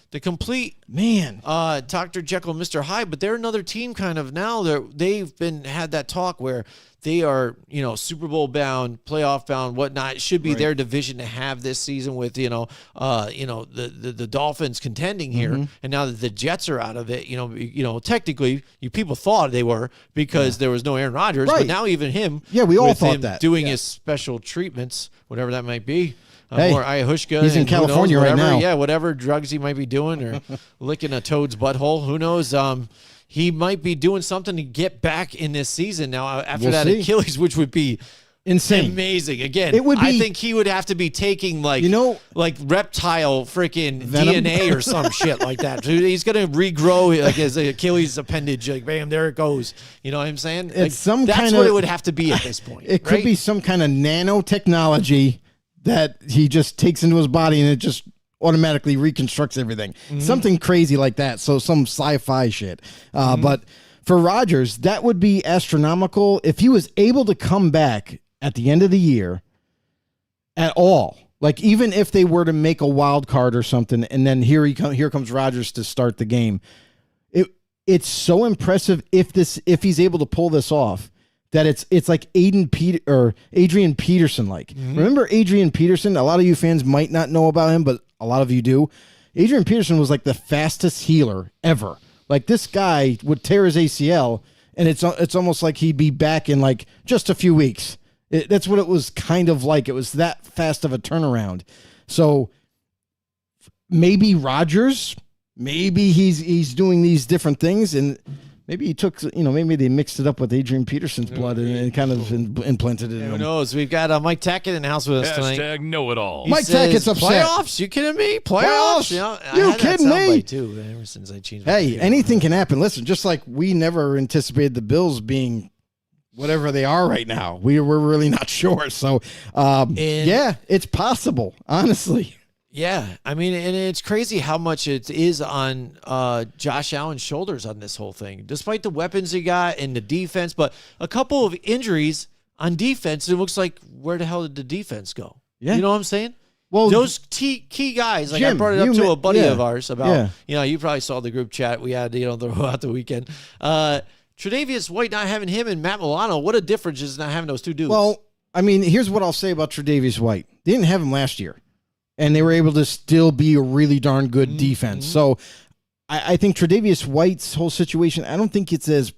the complete Dr. Jekyll, Mr. Hyde, but they're another team kind of now. They've had that talk where they are, Super Bowl bound, playoff bound, whatnot. It should be their division to have this season with, the Dolphins contending here. And now that the Jets are out of it, technically people thought they were, because there was no Aaron Rodgers, but now even him, we all thought him that doing his special treatments, whatever that might be. Hey, or ayahuasca. He's in California right now. Yeah, whatever drugs he might be doing, or licking a toad's butthole. Who knows? He might be doing something to get back in this season now after that Achilles, which would be insane, amazing. Again, it would be, I think he would have to be taking like reptile freaking venom? DNA or some shit like that. Dude, he's gonna regrow like his Achilles appendage. Like, bam, there it goes. You know what I'm saying? It's like, that's what it would have to be at this point. It could be some kind of nanotechnology that he just takes into his body, and it just automatically reconstructs everything. Something crazy like that. So some sci-fi shit. But for Rodgers, that would be astronomical if he was able to come back at the end of the year at all. Like, even if they were to make a wild card or something, and then here comes Rodgers to start the game. It's so impressive if he's able to pull this off, that it's like Adrian Peterson. Like, remember Adrian Peterson? A lot of you fans might not know about him, but a lot of you do. Adrian Peterson was like the fastest healer ever. Like, this guy would tear his ACL, and it's almost like he'd be back in like just a few weeks. That's what it was kind of like. It was that fast of a turnaround. So maybe Rodgers, maybe he's doing these different things, and maybe he took, maybe they mixed it up with Adrian Peterson's blood and kind of implanted it in him. Who knows? We've got Mike Tackett in the house with us tonight. Hashtag know it all. Mike Tackett's upset. Playoffs? You kidding me? Playoffs? You kidding me? Too, ever since I changed. Hey, anything can happen. Listen, just like we never anticipated the Bills being whatever they are right now. We're really not sure. So, yeah, it's possible, honestly. Yeah, I mean, and it's crazy how much it is on Josh Allen's shoulders on this whole thing, despite the weapons he got and the defense. But a couple of injuries on defense, it looks like, where the hell did the defense go? Yeah. You know what I'm saying? Well, those key guys, like Jim, I brought it up to a buddy of ours about, Yeah. You probably saw the group chat we had, throughout the weekend. Tre'Davious White, not having him, and Matt Milano, what a difference is not having those two dudes. Well, I mean, here's what I'll say about Tre'Davious White. They didn't have him last year, and they were able to still be a really darn good defense. So I think Tre'Davious White's whole situation, I don't think it's as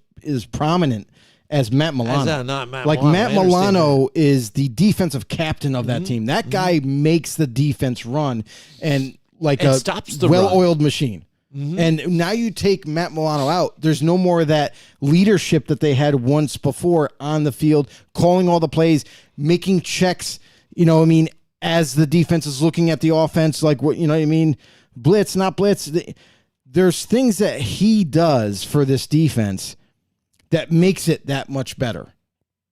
prominent as Matt Milano. Not Matt like, Milano. Matt Milano is the defensive captain of that team. That guy makes the defense run and stops the well-oiled machine. And now you take Matt Milano out. There's no more of that leadership that they had once before on the field, calling all the plays, making checks, as the defense is looking at the offense, like, what, blitz, not blitz. There's things that he does for this defense that makes it that much better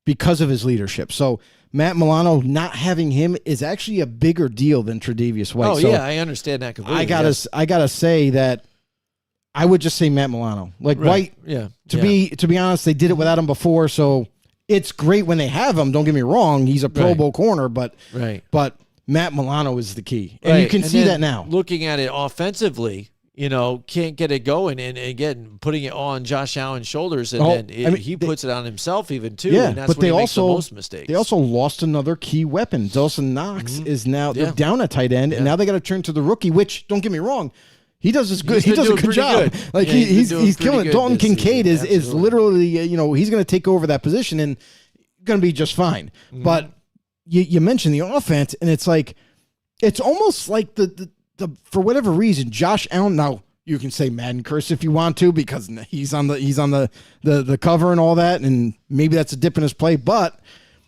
because of his leadership. So Matt Milano, not having him is actually a bigger deal than Tre'Davious White. Oh, so yeah, I understand that completely. I gotta say that I would just say Matt Milano. Like, White, to be honest, they did it without him before, so it's great when they have him. Don't get me wrong; he's a Pro Bowl corner, but Matt Milano is the key, and you can see that now. Looking at it offensively, can't get it going, and again, putting it on Josh Allen's shoulders, and then he puts it on himself even too. Yeah, and that's but when they he makes the also most mistakes. They also lost another key weapon. Dawson Knox is now they're down a tight end, and now they got to turn to the rookie. Which, don't get me wrong, he does this good. He does a good job. Good. Like he's killing it. Dalton Kincaid is literally he's going to take over that position and going to be just fine. But you mentioned the offense, and it's like it's almost like the for whatever reason, Josh Allen. Now you can say Madden curse if you want to, because he's on the cover and all that, and maybe that's a dip in his play. But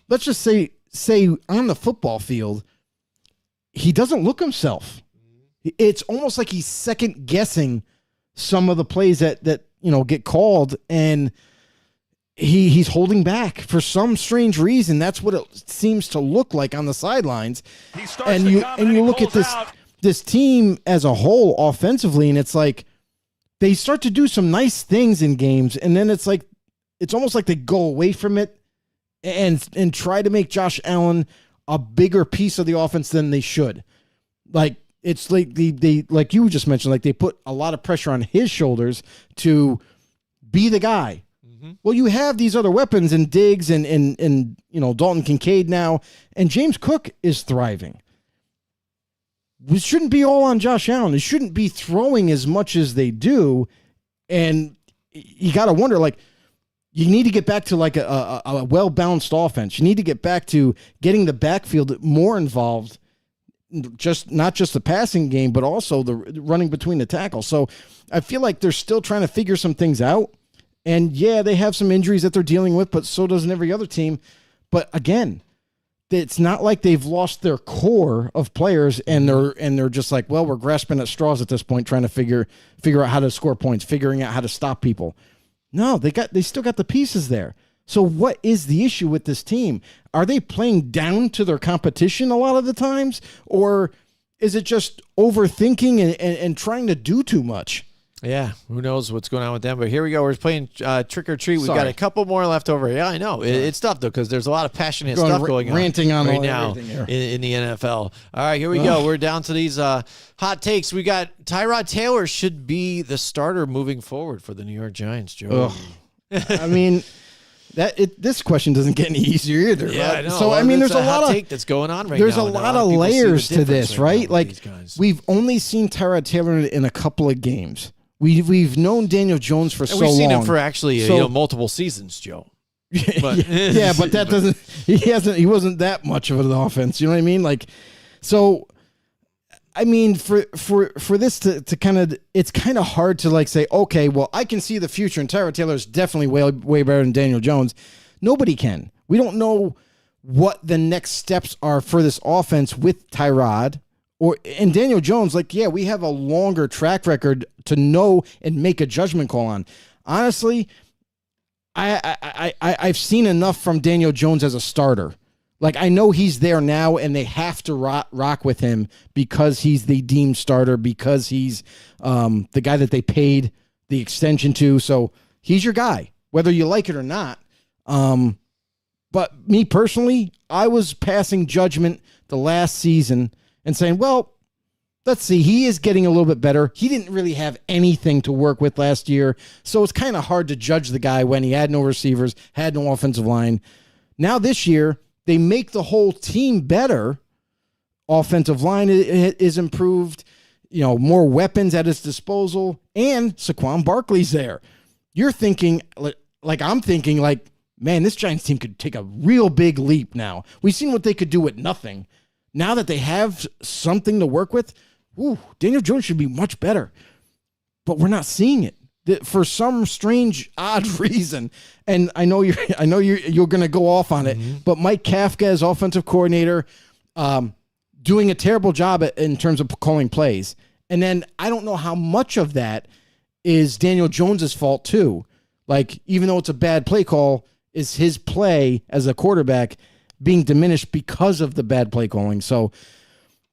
let's just say on the football field, he doesn't look himself. It's almost like he's second guessing some of the plays that get called, and he's holding back for some strange reason. That's what it seems to look like on the sidelines. And you look at this team as a whole offensively, and it's like they start to do some nice things in games, and then it's almost like they go away from it and try to make Josh Allen a bigger piece of the offense than they should. Like it's like they like you just mentioned, like they put a lot of pressure on his shoulders to be the guy. Well, you have these other weapons in Diggs and Dalton Kincaid now, and James Cook is thriving. It shouldn't be all on Josh Allen. It shouldn't be throwing as much as they do, and you got to wonder, like, you need to get back to like a well-balanced offense. You need to get back to getting the backfield more involved, not just the passing game, but also the running between the tackles. So I feel like they're still trying to figure some things out. And yeah, they have some injuries that they're dealing with, but so doesn't every other team. But again, it's not like they've lost their core of players and they're just like, well, we're grasping at straws at this point, trying to figure out how to score points, figuring out how to stop people. No, they still got the pieces there. So what is the issue with this team? Are they playing down to their competition a lot of the times? Or is it just overthinking and trying to do too much? Yeah, who knows what's going on with them. But here we go. We're playing Trick or Treat. We've got a couple more left over. Yeah, I know. It's tough, though, because there's a lot of passionate stuff going on ranting on right now in the NFL. All right, here we go. We're down to these hot takes. We got Tyrod Taylor should be the starter moving forward for the New York Giants, Joe. I mean, this question doesn't get any easier either. Yeah, right? I know. So, I mean, there's a lot of take that's going on right there's now. There's a lot of layers to this, right? Like, we've only seen Tyrod Taylor in a couple of games. We've known Daniel Jones for so long. We've seen him for actually multiple seasons, Joe. But, yeah, but that doesn't. He wasn't that much of an offense. You know what I mean? Like, so. I mean, for this to kind of, it's kind of hard to like say, okay, well, I can see the future, and Tyrod Taylor is definitely way better than Daniel Jones. Nobody can. We don't know what the next steps are for this offense with Tyrod and Daniel Jones. Like, yeah, we have a longer track record to know and make a judgment call on. Honestly, I've seen enough from Daniel Jones as a starter. Like, I know he's there now, and they have to rock with him because he's the deemed starter, because he's the guy that they paid the extension to. So he's your guy, whether you like it or not. But me personally, I was passing judgment the last season and saying, well, let's see, he is getting a little bit better. He didn't really have anything to work with last year, so it's kind of hard to judge the guy when he had no receivers, had no offensive line. Now this year, they make the whole team better. Offensive line is improved, more weapons at his disposal, and Saquon Barkley's there. You're thinking, like I'm thinking, like, man, this Giants team could take a real big leap now. We've seen what they could do with nothing. Now that they have something to work with, Daniel Jones should be much better. But we're not seeing it. For some strange, odd reason, and I know you're going to go off on it, but Mike Kafka as offensive coordinator, doing a terrible job in terms of calling plays, and then I don't know how much of that is Daniel Jones's fault too. Like, even though it's a bad play call, is his play as a quarterback being diminished because of the bad play calling? So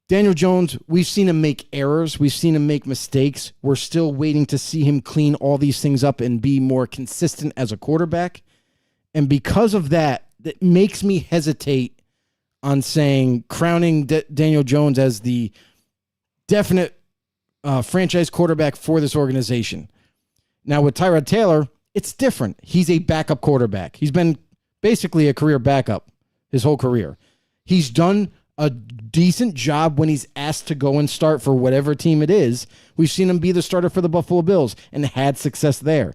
Daniel Jones, we've seen him make errors. We've seen him make mistakes. We're still waiting to see him clean all these things up and be more consistent as a quarterback. And because of that, that makes me hesitate on crowning Daniel Jones as the definite franchise quarterback for this organization. Now with Tyrod Taylor, it's different. He's a backup quarterback. He's been basically a career backup his whole career. He's done a decent job when he's asked to go and start for whatever team it is. We've seen him be the starter for the Buffalo Bills and had success there.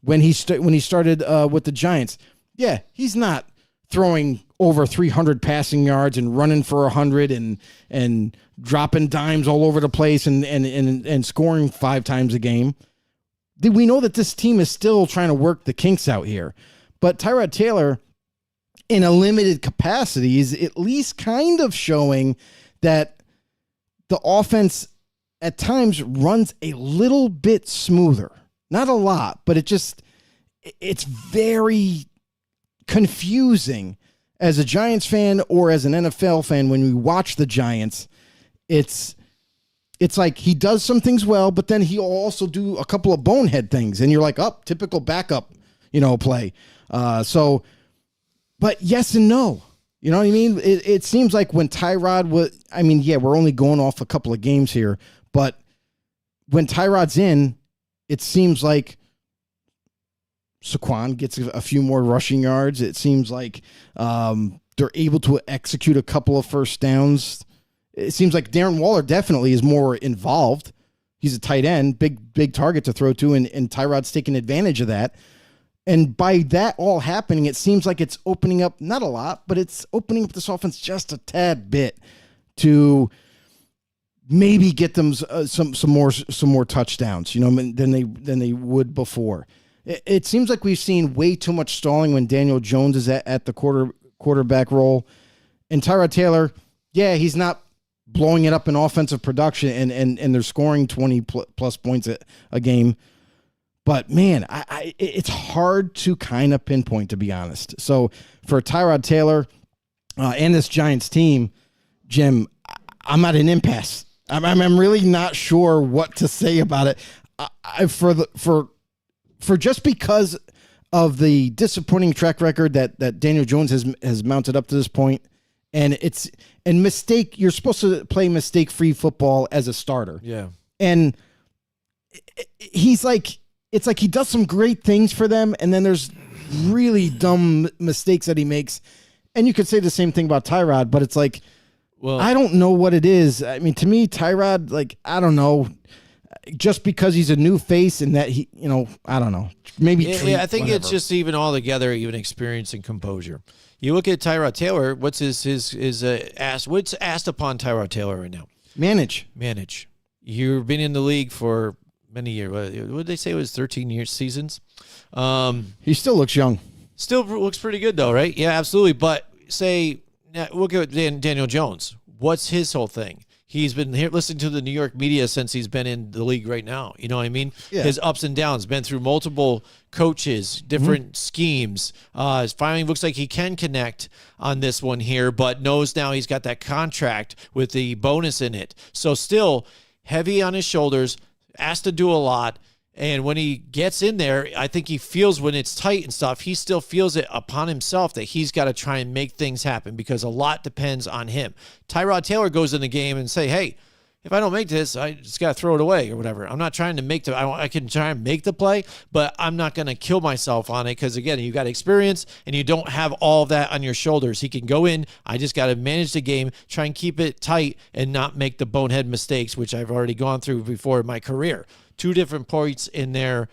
When he started with the Giants, yeah, he's not throwing over 300 passing yards and running for 100 and dropping dimes all over the place and scoring 5 times a game. We know that this team is still trying to work the kinks out here. But Tyrod Taylor, in a limited capacity, is at least kind of showing that the offense at times runs a little bit smoother. Not a lot, but it's very confusing as a Giants fan or as an NFL fan. When we watch the Giants, it's like he does some things well, but then he'll also do a couple of bonehead things, and you're like, oh, typical backup, play. But yes and no. You know what I mean? It seems like when Tyrod was, we're only going off a couple of games here, but when Tyrod's in, it seems like Saquon gets a few more rushing yards. It seems like they're able to execute a couple of first downs. It seems like Darren Waller definitely is more involved. He's a tight end, big target to throw to, and Tyrod's taking advantage of that. And by that all happening, it seems like it's opening up, not a lot, but it's opening up this offense just a tad bit to maybe get them some more touchdowns, than they would before. It seems like we've seen way too much stalling when Daniel Jones is at the quarterback role. And Tyrod Taylor, yeah, he's not blowing it up in offensive production, and they're scoring 20 plus points a game. But, man, it's hard to kind of pinpoint, to be honest. So for Tyrod Taylor and this Giants team, Jim, I'm at an impasse. I'm really not sure what to say about it. For just because of the disappointing track record that Daniel Jones has mounted up to this point, and you're supposed to play mistake-free football as a starter. Yeah. And it's like he does some great things for them, and then there's really dumb mistakes that he makes. And you could say the same thing about Tyrod, but it's like, well, I don't know what it is. I mean, to me, Tyrod, I don't know, just because he's a new face and that he, I don't know, maybe. I think it's just even all together, even experience and composure. You look at Tyrod Taylor. What's what's asked upon Tyrod Taylor right now? Manage. You've been in the league for many years. What did they say it was 13 seasons? He still looks young. Still looks pretty good though, right? Yeah, absolutely. But look at Daniel Jones. What's his whole thing? He's been here listening to the New York media since he's been in the league right now. You know what I mean? Yeah. His ups and downs, been through multiple coaches, different schemes. Finally looks like he can connect on this one here, but knows now he's got that contract with the bonus in it. So still heavy on his shoulders, asked to do a lot. And when he gets in there, I think he feels when it's tight and stuff, he still feels it upon himself that he's got to try and make things happen because a lot depends on him. Tyrod Taylor goes in the game and say, hey, if I don't make this, I just got to throw it away or whatever. I'm not trying to I can try and make the play, but I'm not going to kill myself on it because, again, you got experience and you don't have all of that on your shoulders. He can go in. I just got to manage the game, try and keep it tight and not make the bonehead mistakes, which I've already gone through before in my career. 2 different points in their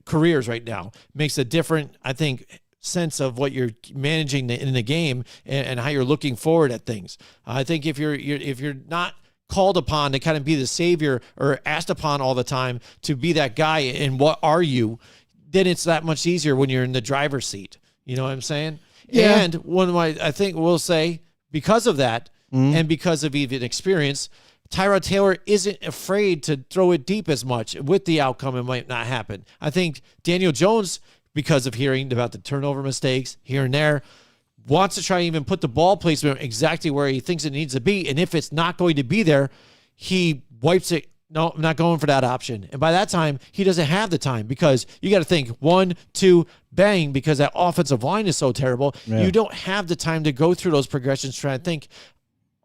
careers right now. Makes a different, I think, sense of what you're managing in the game and how you're looking forward at things. I think if you're not called upon to kind of be the savior or asked upon all the time to be that guy and what are you, then it's that much easier when you're in the driver's seat. You know what I'm saying? Yeah. And I think we'll say because of that and because of even experience, Tyrod Taylor isn't afraid to throw it deep as much with the outcome it might not happen. I think Daniel Jones, because of hearing about the turnover mistakes here and there, wants to try and even put the ball placement exactly where he thinks it needs to be. And if it's not going to be there, he wipes it. No, I'm not going for that option. And by that time, he doesn't have the time because you got to think 1, 2, bang, because that offensive line is so terrible. Yeah. You don't have the time to go through those progressions, trying to think,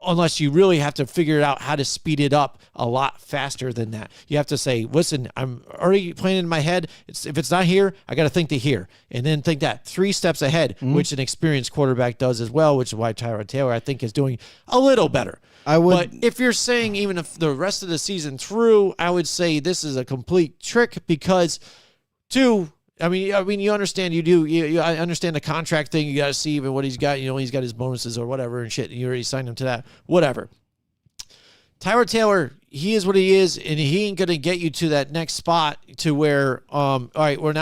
unless you really have to figure out how to speed it up a lot faster than that. You have to say, listen, I'm already playing in my head. If it's not here, I got to think to here, and then think that 3 steps ahead, which an experienced quarterback does as well, which is why Tyrod Taylor, I think, is doing a little better. But if you're saying even if the rest of the season through, I would say this is a complete trick because, I mean, you understand. I understand the contract thing. You got to see even what he's got. He's got his bonuses or whatever and shit. And you already signed him to that. Whatever. Tyrod Taylor, he is what he is, and he ain't gonna get you to that next spot to where, all right, we're a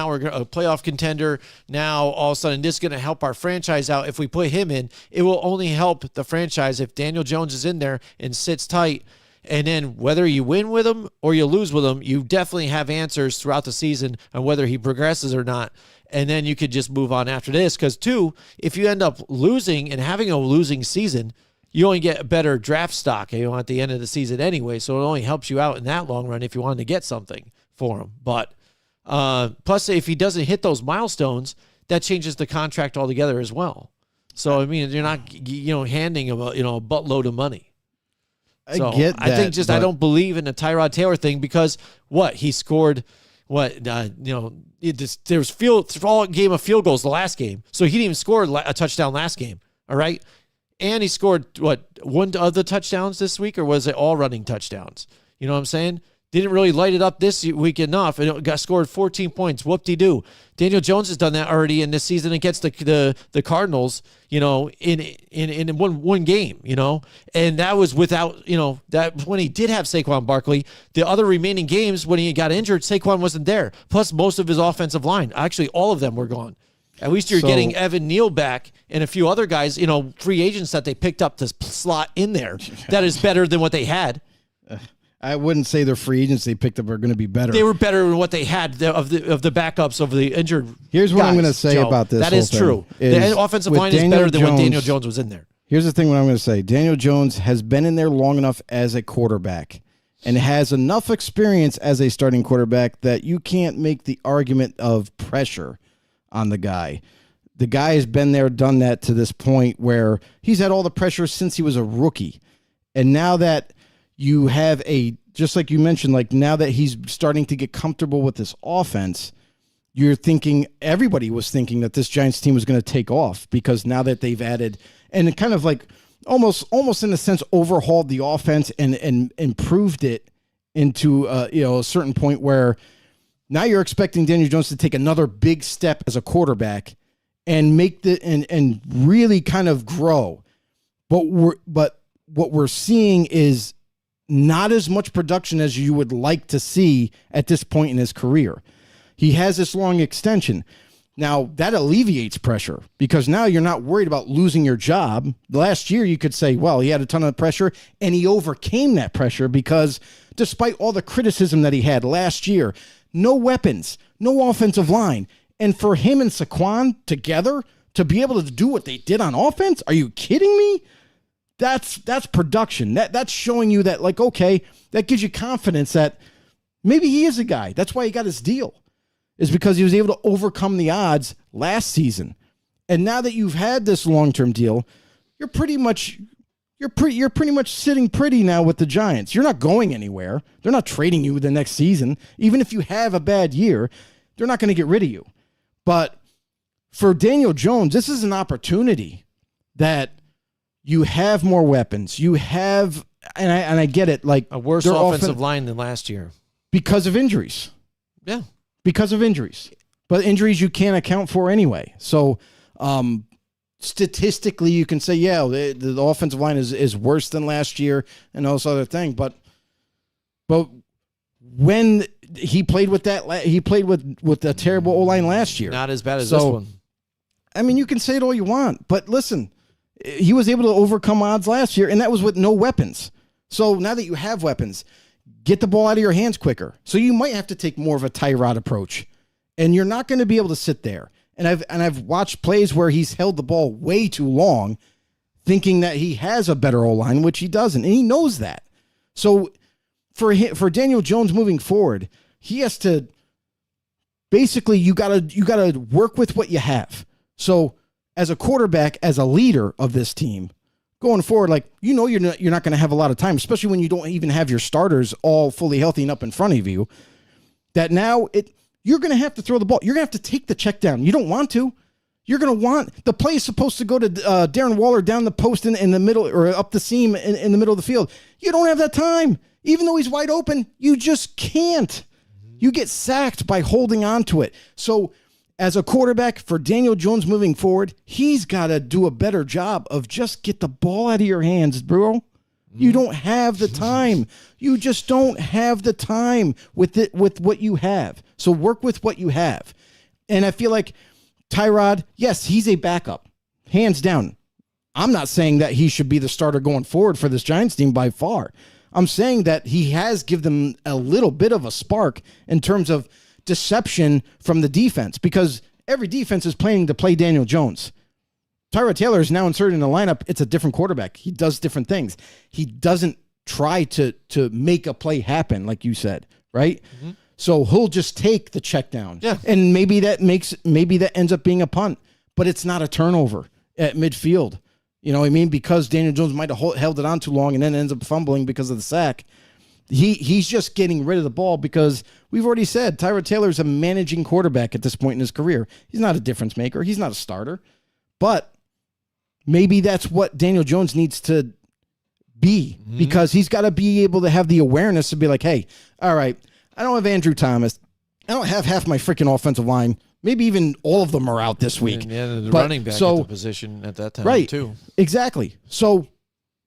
playoff contender. Now all of a sudden, this is gonna help our franchise out. If we put him in, it will only help the franchise if Daniel Jones is in there and sits tight. And then whether you win with him or you lose with him, you definitely have answers throughout the season on whether he progresses or not. And then you could just move on after this. Because, if you end up losing and having a losing season, you only get a better draft stock at the end of the season anyway. So it only helps you out in that long run if you wanted to get something for him. But plus, if he doesn't hit those milestones, that changes the contract altogether as well. So, I mean, you're not handing him a buttload of money. So, I get that. I think I don't believe in the Tyrod Taylor thing because he scored there was all game of field goals the last game, so he didn't even score a touchdown last game. All right, and he scored one of the touchdowns this week, or was it all running touchdowns? You know what I'm saying? Didn't really light it up this week enough. It got scored 14 points. Whoop-de-doo. Daniel Jones has done that already in this season against the Cardinals, in one game, and that was without, that when he did have Saquon Barkley. The other remaining games when he got injured, Saquon wasn't there. Plus most of his offensive line, actually all of them were gone. At least you're getting Evan Neal back and a few other guys, free agents that they picked up to slot in there. That is better than what they had. I wouldn't say their free agents they picked up are going to be better. They were better than what they had of the backups of the injured. Here's what guys, I'm going to say Joe. about this. That is true. The offensive line is better than when Daniel Jones was in there. Here's the thing what I'm going to say. Daniel Jones has been in there long enough as a quarterback and has enough experience as a starting quarterback that you can't make the argument of pressure on the guy. The guy has been there, done that to this point where he's had all the pressure since he was a rookie. And now that you have just like you mentioned, like now that he's starting to get comfortable with this offense, everybody was thinking that this Giants team was going to take off because now that they've added and it kind of like almost in a sense overhauled the offense and improved it into a certain point where now you're expecting Daniel Jones to take another big step as a quarterback and make and really kind of grow. But what we're seeing is not as much production as you would like to see at this point in his career. He has this long extension. Now, that alleviates pressure because now you're not worried about losing your job. Last year, you could say, well, he had a ton of pressure, and he overcame that pressure because despite all the criticism that he had last year, no weapons, no offensive line. And for him and Saquon together to be able to do what they did on offense, are you kidding me? That's production. That's showing you that, like, okay, that gives you confidence that maybe he is a guy. That's why he got his deal, is because he was able to overcome the odds last season. And now that you've had this long-term deal, you're pretty much sitting pretty now with the Giants. You're not going anywhere. They're not trading you the next season. Even if you have a bad year, they're not going to get rid of you. But for Daniel Jones, this is an opportunity that you have more weapons. You have, and I get it, like a worse offensive line than last year because of injuries. Yeah, because of injuries, but injuries you can't account for anyway. So, statistically, you can say, yeah, the offensive line is worse than last year and all this other thing. But when he played with a terrible O-line last year, not as bad as this one. I mean, you can say it all you want, but listen. He was able to overcome odds last year, and that was with no weapons. So now that you have weapons, get the ball out of your hands quicker. So you might have to take more of a Tyrod approach, and you're not going to be able to sit there. And I've watched plays where he's held the ball way too long, thinking that he has a better O-line, which he doesn't, and he knows that. So for Daniel Jones moving forward, he has to basically you gotta work with what you have. So as a quarterback, as a leader of this team, going forward, like, you're not going to have a lot of time, especially when you don't even have your starters all fully healthy and up in front of you, that now you're going to have to throw the ball. You're going to have to take the check down. You don't want to. You're going to want the play is supposed to go to Darren Waller down the post in the middle or up the seam in the middle of the field. You don't have that time. Even though he's wide open, you just can't. You get sacked by holding on to it. So as a quarterback for Daniel Jones moving forward, he's got to do a better job of just get the ball out of your hands, bro. You don't have the time. You just don't have the time with what you have. So work with what you have. And I feel like Tyrod, yes, he's a backup, hands down. I'm not saying that he should be the starter going forward for this Giants team by far. I'm saying that he has given them a little bit of a spark in terms of deception from the defense, because every defense is planning to play Daniel Jones. Tyrod Taylor is now inserted in the lineup. It's a different quarterback. He does different things. He doesn't try to make a play happen, like you said, right? Mm-hmm. So he'll just take the check down. Yeah. And maybe that ends up being a punt, but it's not a turnover at midfield. You know what I mean? Because Daniel Jones might have held it on too long and then ends up fumbling because of the sack. He's just getting rid of the ball because we've already said Tyrod Taylor is a managing quarterback at this point in his career. He's not a difference maker. He's not a starter. But maybe that's what Daniel Jones needs to be, because he's got to be able to have the awareness to be like, hey, all right, I don't have Andrew Thomas. I don't have half my freaking offensive line. Maybe even all of them are out this week. Yeah, the running back at the position at that time, right, too. Exactly. So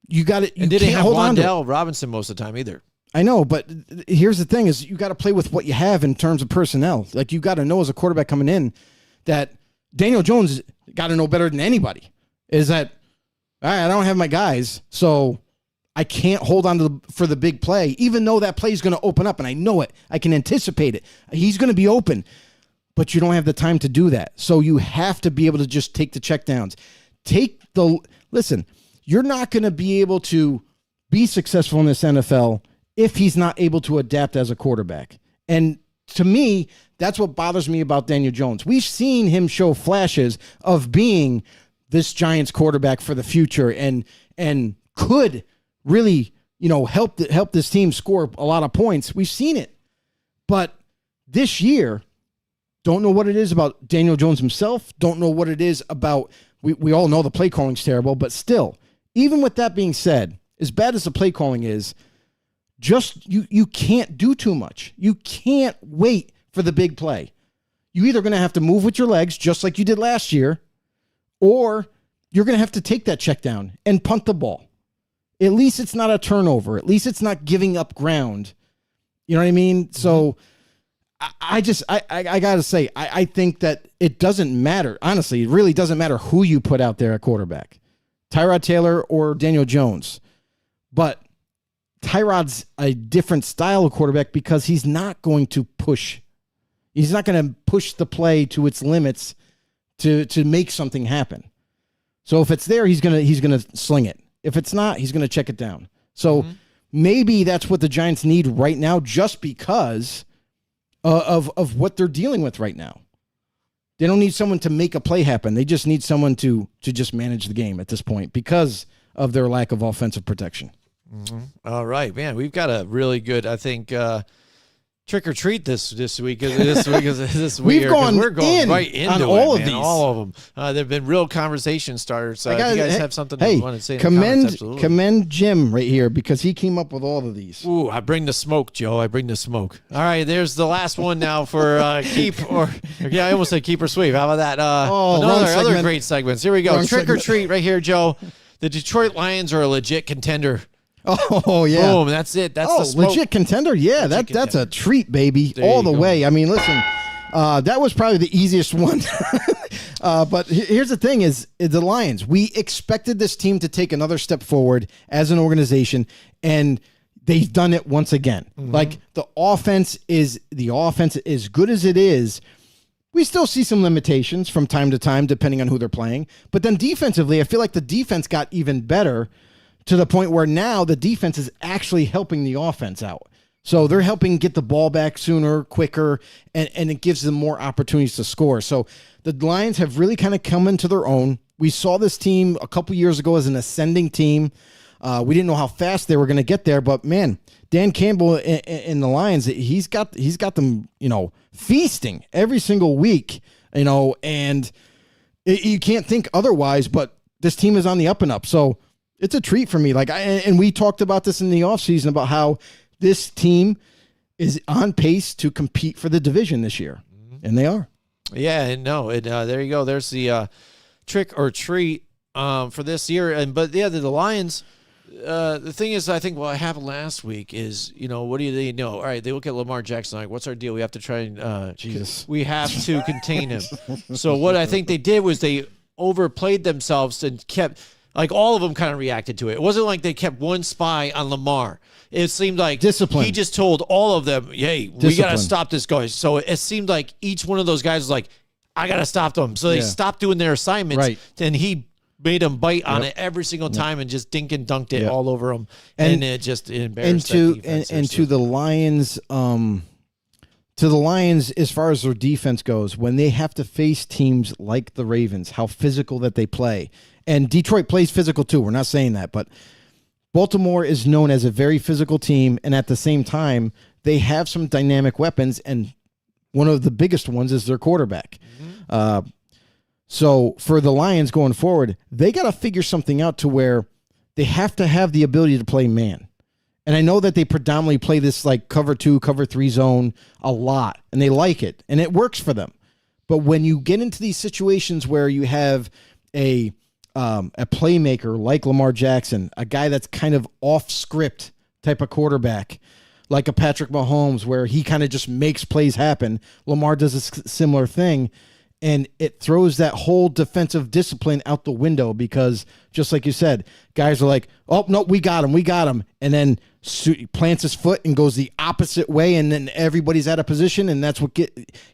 you got it. You didn't can't have hold on to Wan'Dale Robinson most of the time either. I know, but here's the thing: is you got to play with what you have in terms of personnel. Like, you got to know as a quarterback coming in that Daniel Jones got to know better than anybody. Is that, all right, I don't have my guys, so I can't hold on for the big play, even though that play is going to open up, and I know it. I can anticipate it. He's going to be open, but you don't have the time to do that. So you have to be able to just take the checkdowns. Listen, you're not going to be able to be successful in this NFL if he's not able to adapt as a quarterback. And to me, that's what bothers me about Daniel Jones. We've seen him show flashes of being this Giants quarterback for the future and could really, help this team score a lot of points. We've seen it. But this year, don't know what it is about Daniel Jones himself. Don't know what it is about, we all know the play calling's terrible, but still, even with that being said, as bad as the play calling is, just you can't do too much. You can't wait for the big play. You're either going to have to move with your legs, just like you did last year, or you're going to have to take that check down and punt the ball. At least it's not a turnover. At least it's not giving up ground. You know what I mean? Mm-hmm. So I got to say, I think that it doesn't matter. Honestly, it really doesn't matter who you put out there at quarterback, Tyrod Taylor or Daniel Jones. But Tyrod's a different style of quarterback because he's not going to push. He's not going to push the play to its limits to make something happen. So if it's there, he's gonna sling it. If it's not, he's gonna check it down. So maybe that's what the Giants need right now, just because of what they're dealing with right now. They don't need someone to make a play happen. They just need someone to just manage the game at this point because of their lack of offensive protection. Mm-hmm. All right, man. We've got a really good, I think, trick or treat this week. We're going right into on it, all of man. these. All of them. They've been real conversation starters. If you guys have something you want to say, commend Jim right here because he came up with all of these. Ooh, I bring the smoke, Joe. I bring the smoke. All right, there's the last one now for keep I almost said keep or sweep. How about that? Other great segments. Here we go. Wrong trick segment. or treat right here, Joe. The Detroit Lions are a legit contender. Oh, yeah. Boom, that's it. That's the smoke. Legit contender. Yeah, that's a treat, baby. There all you the go. way. I mean, listen, that was probably the easiest one. But here's the thing is the Lions. We expected this team to take another step forward as an organization, and they've done it once again. Mm-hmm. Like, the offense is as good as it is. We still see some limitations from time to time, depending on who they're playing. But then defensively, I feel like the defense got even better to the point where now the defense is actually helping the offense out. So they're helping get the ball back sooner, quicker, and it gives them more opportunities to score. So the Lions have really kind of come into their own. We saw this team a couple years ago as an ascending team. We didn't know how fast they were going to get there, but man, Dan Campbell in the Lions, he's got them, feasting every single week, and you can't think otherwise, but this team is on the up and up. So it's a treat for me. And we talked about this in the offseason about how this team is on pace to compete for the division this year. And they are. Yeah, no, there you go. There's the trick or treat for this year. But the Lions, the thing is, I think what happened last week is, what do they know? All right, they look at Lamar Jackson like, what's our deal? We have to try and we have to contain him. So what I think they did was they overplayed themselves and kept, like, all of them kind of reacted to it. It wasn't like they kept one spy on Lamar. It seemed like discipline. He just told all of them, hey, we got to stop this guy. So it seemed like each one of those guys was like, I got to stop them. So they stopped doing their assignments. Right. And he made them bite on it every single time and just dink and dunked it all over them. And it just embarrassed that defense. And to the Lions, as far as their defense goes, when they have to face teams like the Ravens, how physical that they play. And Detroit plays physical too. We're not saying that, but Baltimore is known as a very physical team, and at the same time, they have some dynamic weapons, and one of the biggest ones is their quarterback. So for the Lions going forward, they got to figure something out to where they have to have the ability to play man. And I know that they predominantly play this like cover 2, cover 3 zone a lot, and they like it, and it works for them. But when you get into these situations where you have a playmaker like Lamar Jackson, a guy that's kind of off script type of quarterback, like a Patrick Mahomes, where he kind of just makes plays happen. Lamar does a similar thing, and it throws that whole defensive discipline out the window because, just like you said, guys are like, oh, no, we got him. And then plants his foot and goes the opposite way, and then everybody's out of position, and that's what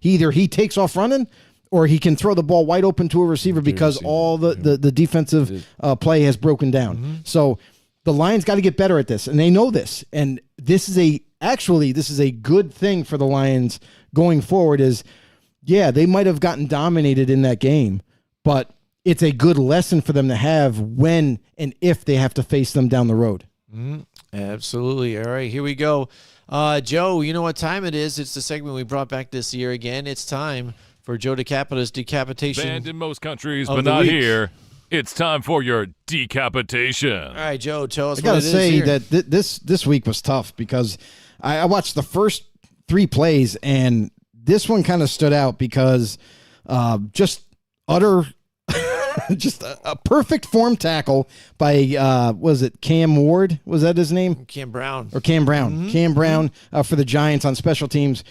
either he takes off running or he can throw the ball wide open to a receiver because all the defensive play has broken down. So the Lions got to get better at this, and they know this. And this is a good thing for the Lions going forward is, yeah, they might have gotten dominated in that game, but it's a good lesson for them to have when and if they have to face them down the road. Absolutely. All right, here we go. Joe, you know what time it is. It's the segment we brought back this year again. It's time for Joe DeCapita's decapitation. Banned in most countries, but not here. It's time for your decapitation. All right, Joe, tell us what it is. I got to say that this week was tough because I watched the first 3 plays, and this one kind of stood out because just a perfect form tackle by, was it Cam Ward? Was that his name? Cam Brown. Cam Brown. Cam Brown for the Giants on special teams.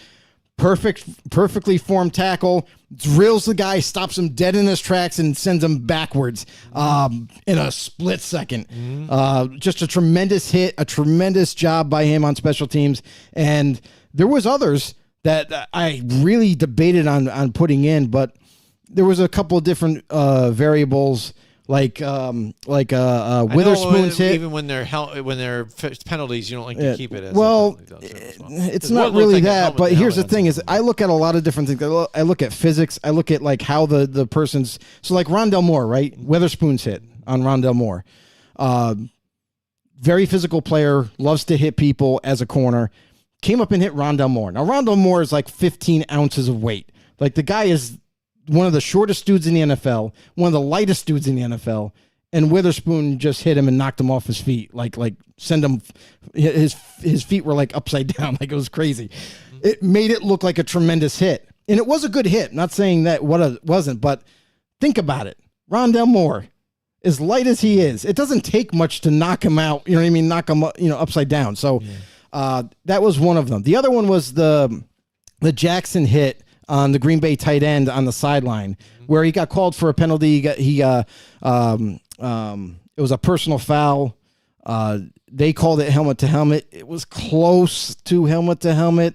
Perfectly formed tackle, drills the guy, stops him dead in his tracks, and sends him backwards in a split second. Just a tremendous hit, a tremendous job by him on special teams. And there was others that I really debated on putting in, but there was a couple of different variables. Like Witherspoon's hit. Even when they're penalties, you don't like to keep it. It's not really that. But here's the thing: is I look at a lot of different things. I look at physics. I look at like how the person's. So like Rondell Moore, right? Witherspoon's hit on Rondell Moore. Very physical player, loves to hit people as a corner. Came up and hit Rondell Moore. Now Rondell Moore is like 15 ounces of weight. Like the guy is one of the shortest dudes in the NFL, one of the lightest dudes in the NFL, and Witherspoon just hit him and knocked him off his feet. Like send him, his feet were like upside down. Like it was crazy. It made it look like a tremendous hit. And it was a good hit. Not saying that it wasn't, but think about it. Rondell Moore, as light as he is, it doesn't take much to knock him out. You know what I mean? Knock him, upside down. So that was one of them. The other one was the Jackson hit on the Green Bay tight end on the sideline, where he got called for a penalty. It was a personal foul. They called it helmet to helmet. It was close to helmet to helmet,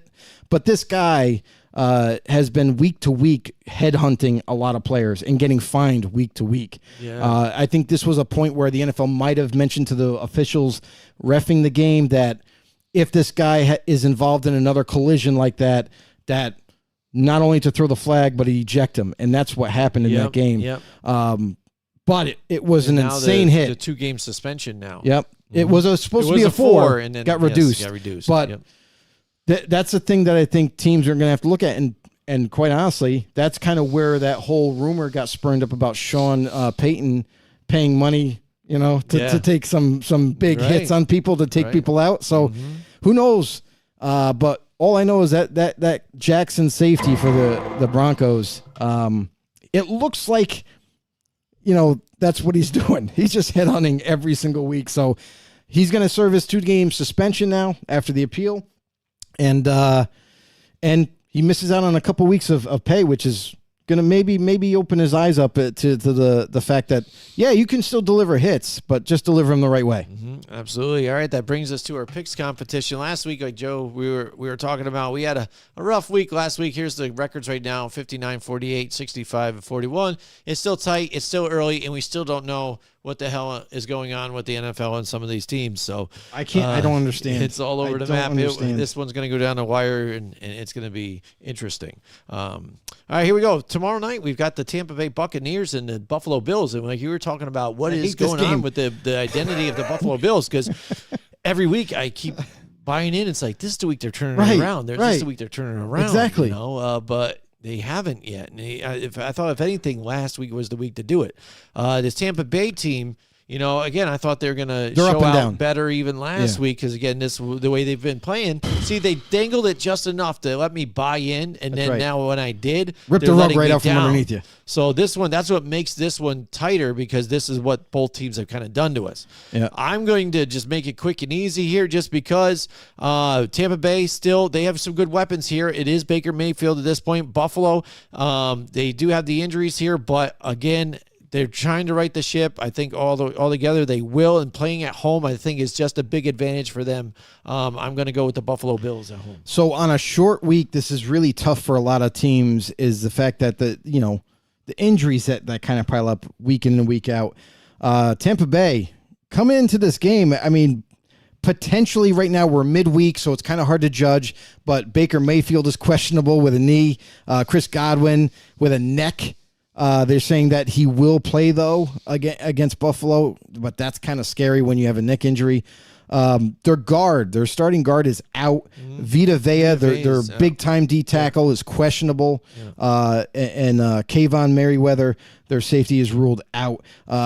but this guy has been week to week headhunting a lot of players and getting fined week to week. Yeah. I think this was a point where the NFL might have mentioned to the officials reffing the game that if this guy is involved in another collision like that not only to throw the flag, but to eject him. And that's what happened in that game. but it was an Now insane the hit. 2-game suspension now. Yep. It was supposed It to be was a 4, and then got yes, reduced. got reduced. But Yep. that's the thing that I think teams are going to have to look at. And quite honestly, that's kind of where that whole rumor got spurned up about Sean Payton paying money, to take some big hits on people, to take people out. So who knows? But all I know is that Jackson safety for the Broncos, it looks like, that's what he's doing. He's just headhunting every single week. So he's going to serve his 2-game suspension now after the appeal. And he misses out on a couple weeks of pay, which is going to maybe open his eyes up to the fact that, yeah, you can still deliver hits, but just deliver them the right way. Absolutely. All right, that brings us to our picks competition. Last week, like Joe, we were talking about, we had a rough week last week. Here's the records right now: 59-48, 65-41. It's still tight. It's still early, and we still don't know what the hell is going on with the NFL and some of these teams. So I don't understand. It's all over the map. This one's going to go down the wire, and it's going to be interesting. All right, here we go. Tomorrow night, we've got the Tampa Bay Buccaneers and the Buffalo Bills. And like you were talking about, what is going on with the identity of the Buffalo Bills? Because every week I keep buying in. It's like, this is the week they're turning it around. This is the week they're turning it around. Exactly. But they haven't yet. And I thought, if anything, last week was the week to do it. This Tampa Bay team, again, I thought they were going to show out better even last week because, again, the way they've been playing. See, they dangled it just enough to let me buy in, and then now when I did, ripped the rug right out from underneath you. So this one, that's what makes this one tighter, because this is what both teams have kind of done to us. Yeah. I'm going to just make it quick and easy here, just because Tampa Bay still, they have some good weapons here. It is Baker Mayfield at this point. Buffalo, they do have the injuries here, but again, they're trying to right the ship. I think all together they will, and playing at home, I think, is just a big advantage for them. I'm going to go with the Buffalo Bills at home. So on a short week, this is really tough for a lot of teams, is the fact that the injuries that kind of pile up week in and week out. Tampa Bay coming into this game, I mean, potentially right now we're midweek, so it's kind of hard to judge, but Baker Mayfield is questionable with a knee. Chris Godwin with a neck. They're saying that he will play, though, against Buffalo, but that's kind of scary when you have a neck injury. Their starting guard is out. Vita Vea, their big-time D tackle, is questionable. And Kayvon Merriweather, their safety, is ruled out.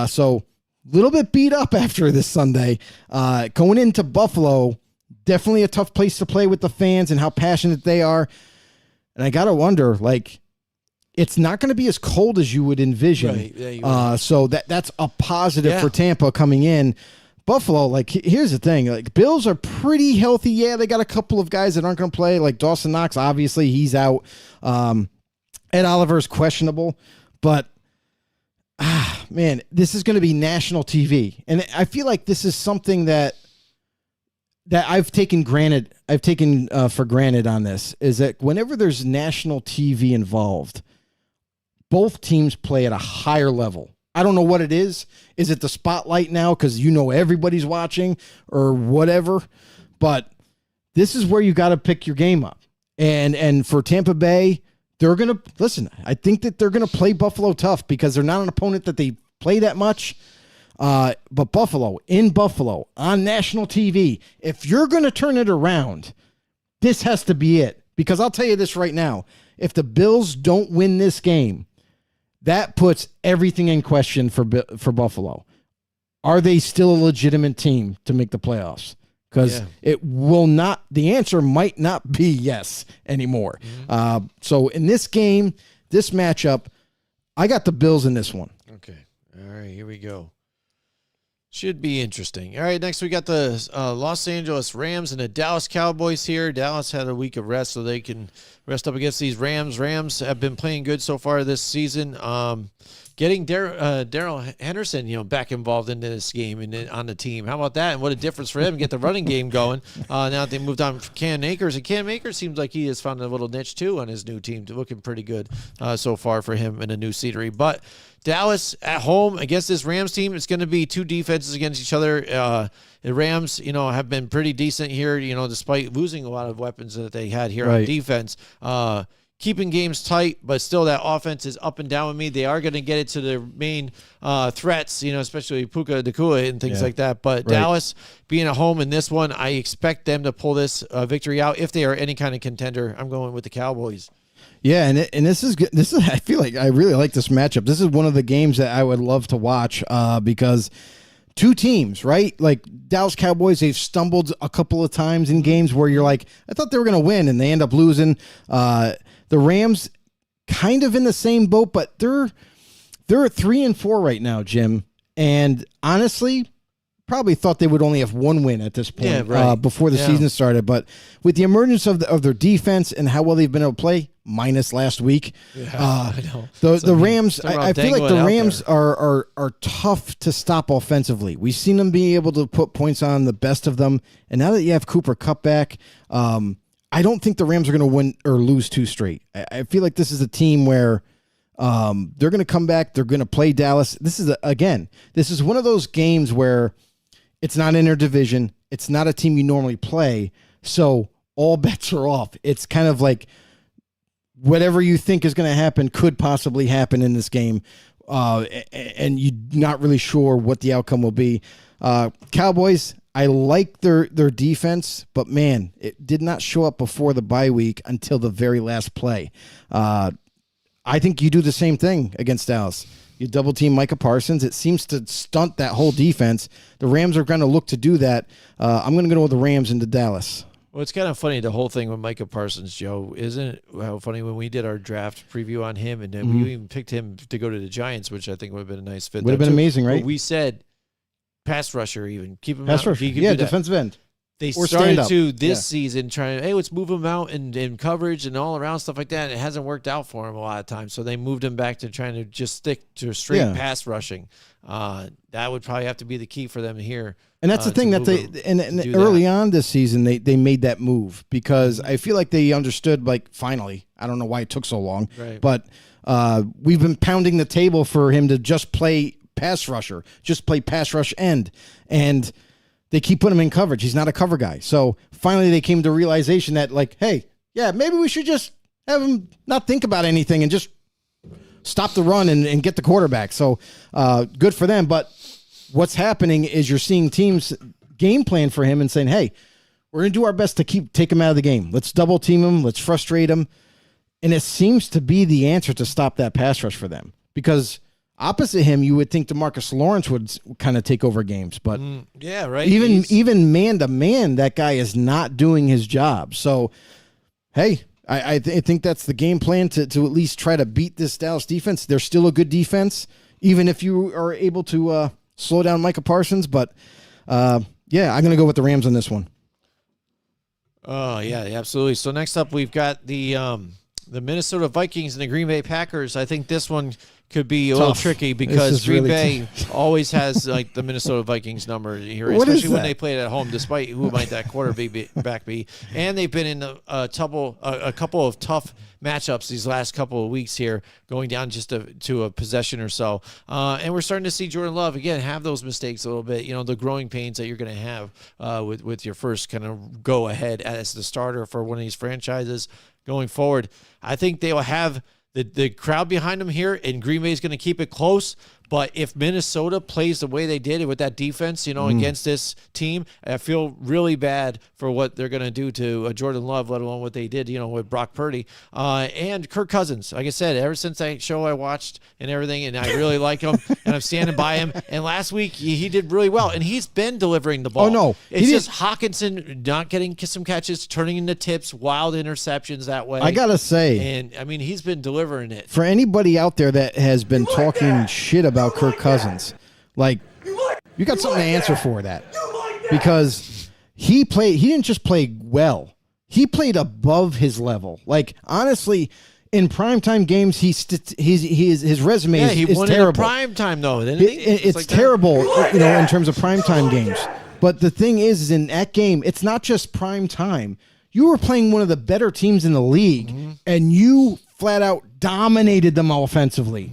So a little bit beat up after this Sunday. Going into Buffalo, definitely a tough place to play with the fans and how passionate they are. And I got to wonder, it's not going to be as cold as you would envision. Right. Yeah, so that's a positive for Tampa coming in. Buffalo, here's the thing. Bills are pretty healthy. Yeah, they got a couple of guys that aren't going to play. Like Dawson Knox, obviously, he's out. Ed Oliver's questionable. But, man, this is going to be national TV. And I feel like this is something that I've taken for granted on this, is that whenever there's national TV involved, both teams play at a higher level. I don't know what it is. Is it the spotlight now because everybody's watching or whatever? But this is where you got to pick your game up. And for Tampa Bay, they're going to – listen, I think that they're going to play Buffalo tough because they're not an opponent that they play that much. But Buffalo, on national TV, if you're going to turn it around, this has to be it. Because I'll tell you this right now. If the Bills don't win this game, that puts everything in question for Buffalo. Are they still a legitimate team to make the playoffs? Because it will not. The answer might not be yes anymore. So in this game, this matchup, I got the Bills in this one. Okay. All right, here we go. Should be interesting. All right, next we got the Los Angeles Rams and the Dallas Cowboys here. Dallas had a week of rest, so they can rest up against these Rams. Rams have been playing good so far this season. Getting Darrell Henderson, back involved into this game and on the team. How about that? And what a difference for him to get the running game going. Now that they moved on from Cam Akers. And Cam Akers seems like he has found a little niche, too, on his new team. Looking pretty good so far for him in a new scenery. But Dallas at home against this Rams team, it's going to be two defenses against each other. The Rams, have been pretty decent here, despite losing a lot of weapons that they had here on defense. keeping games tight, but still that offense is up and down with me. They are going to get it to their main threats, especially Puka Nacua and things like that. But Dallas being at home in this one, I expect them to pull this victory out. If they are any kind of contender, I'm going with the Cowboys. Yeah, and this is good. I feel like I really like this matchup. This is one of the games that I would love to watch because two teams, right? Like Dallas Cowboys, they've stumbled a couple of times in games where you're like, I thought they were going to win, and they end up losing. The Rams, kind of in the same boat, but they're at 3-4 right now, Jim. And honestly, probably thought they would only have one win at this point before the season started. But with the emergence of their defense and how well they've been able to play, minus last week, I know. The Rams, I feel like the Rams are tough to stop offensively. We've seen them be able to put points on the best of them. And now that you have Cooper Kupp back, I don't think the Rams are going to win or lose two straight. I feel like this is a team where they're going to come back. They're going to play Dallas. This is one of those games where it's not interdivision. It's not a team you normally play. So all bets are off. It's kind of like whatever you think is going to happen could possibly happen in this game. And you're not really sure what the outcome will be. Cowboys, I like their defense, but man, it did not show up before the bye week until the very last play. I think you do the same thing against Dallas. You double team Micah Parsons. It seems to stunt that whole defense. The Rams are going to look to do that. I'm going to go with the Rams into Dallas. Well, it's kind of funny, the whole thing with Micah Parsons, Joe. Isn't it how funny when we did our draft preview on him, and then we even picked him to go to the Giants, which I think would have been a nice fit. Would have been amazing, right? But we said pass rusher even. Keep him pass out. rusher. Yeah, defensive end. They started to this season trying, hey, let's move him out in coverage and all around stuff like that. And it hasn't worked out for him a lot of times. So they moved him back to trying to just stick to straight pass rushing. That would probably have to be the key for them here. And that's the thing that and early on this season, they made that move because I feel like they understood, like, finally, I don't know why it took so long, but we've been pounding the table for him to just play pass rusher, just play pass rush end. And they keep putting him in coverage. He's not a cover guy. So finally they came to realization that, like, hey, yeah, maybe we should just have him not think about anything and just stop the run and get the quarterback. So good for them. But what's happening is you're seeing teams game plan for him and saying, hey, we're going to do our best to take him out of the game. Let's double team him. Let's frustrate him. And it seems to be the answer to stop that pass rush for them because opposite him, you would think DeMarcus Lawrence would kind of take over games, but even man to man, that guy is not doing his job. So, hey, I think that's the game plan to at least try to beat this Dallas defense. They're still a good defense, even if you are able to slow down Micah Parsons. But I'm going to go with the Rams on this one. Oh yeah, absolutely. So next up, we've got the Minnesota Vikings and the Green Bay Packers. I think this one could be a little tricky because Green Bay always has like the Minnesota Vikings number here, especially when they play it at home, despite who might that quarterback be. And they've been in a couple of tough matchups these last couple of weeks here, going down just to a possession or so. And we're starting to see Jordan Love, again, have those mistakes a little bit, the growing pains that you're going to have with your first kind of go ahead as the starter for one of these franchises going forward. I think they will have the crowd behind them here, and Green Bay is going to keep it close. But if Minnesota plays the way they did with that defense, against this team, I feel really bad for what they're going to do to Jordan Love, let alone what they did, with Brock Purdy and Kirk Cousins. Like I said, ever since that show I watched and everything, and I really like him, and I'm standing by him. And last week he did really well, and he's been delivering the ball. Oh no, it's just Hawkinson not getting some catches, turning into tips, wild interceptions that way. I gotta say, and I mean he's been delivering it. For anybody out there that has been talking shit about Kirk Cousins, like, you got something to answer for that, because he didn't just play well, he played above his level. Like, honestly, in primetime games, his resume is terrible. In primetime though, it's like terrible, in terms of primetime games. But the thing is in that game, it's not just primetime. You were playing one of the better teams in the league, and you flat out dominated them offensively.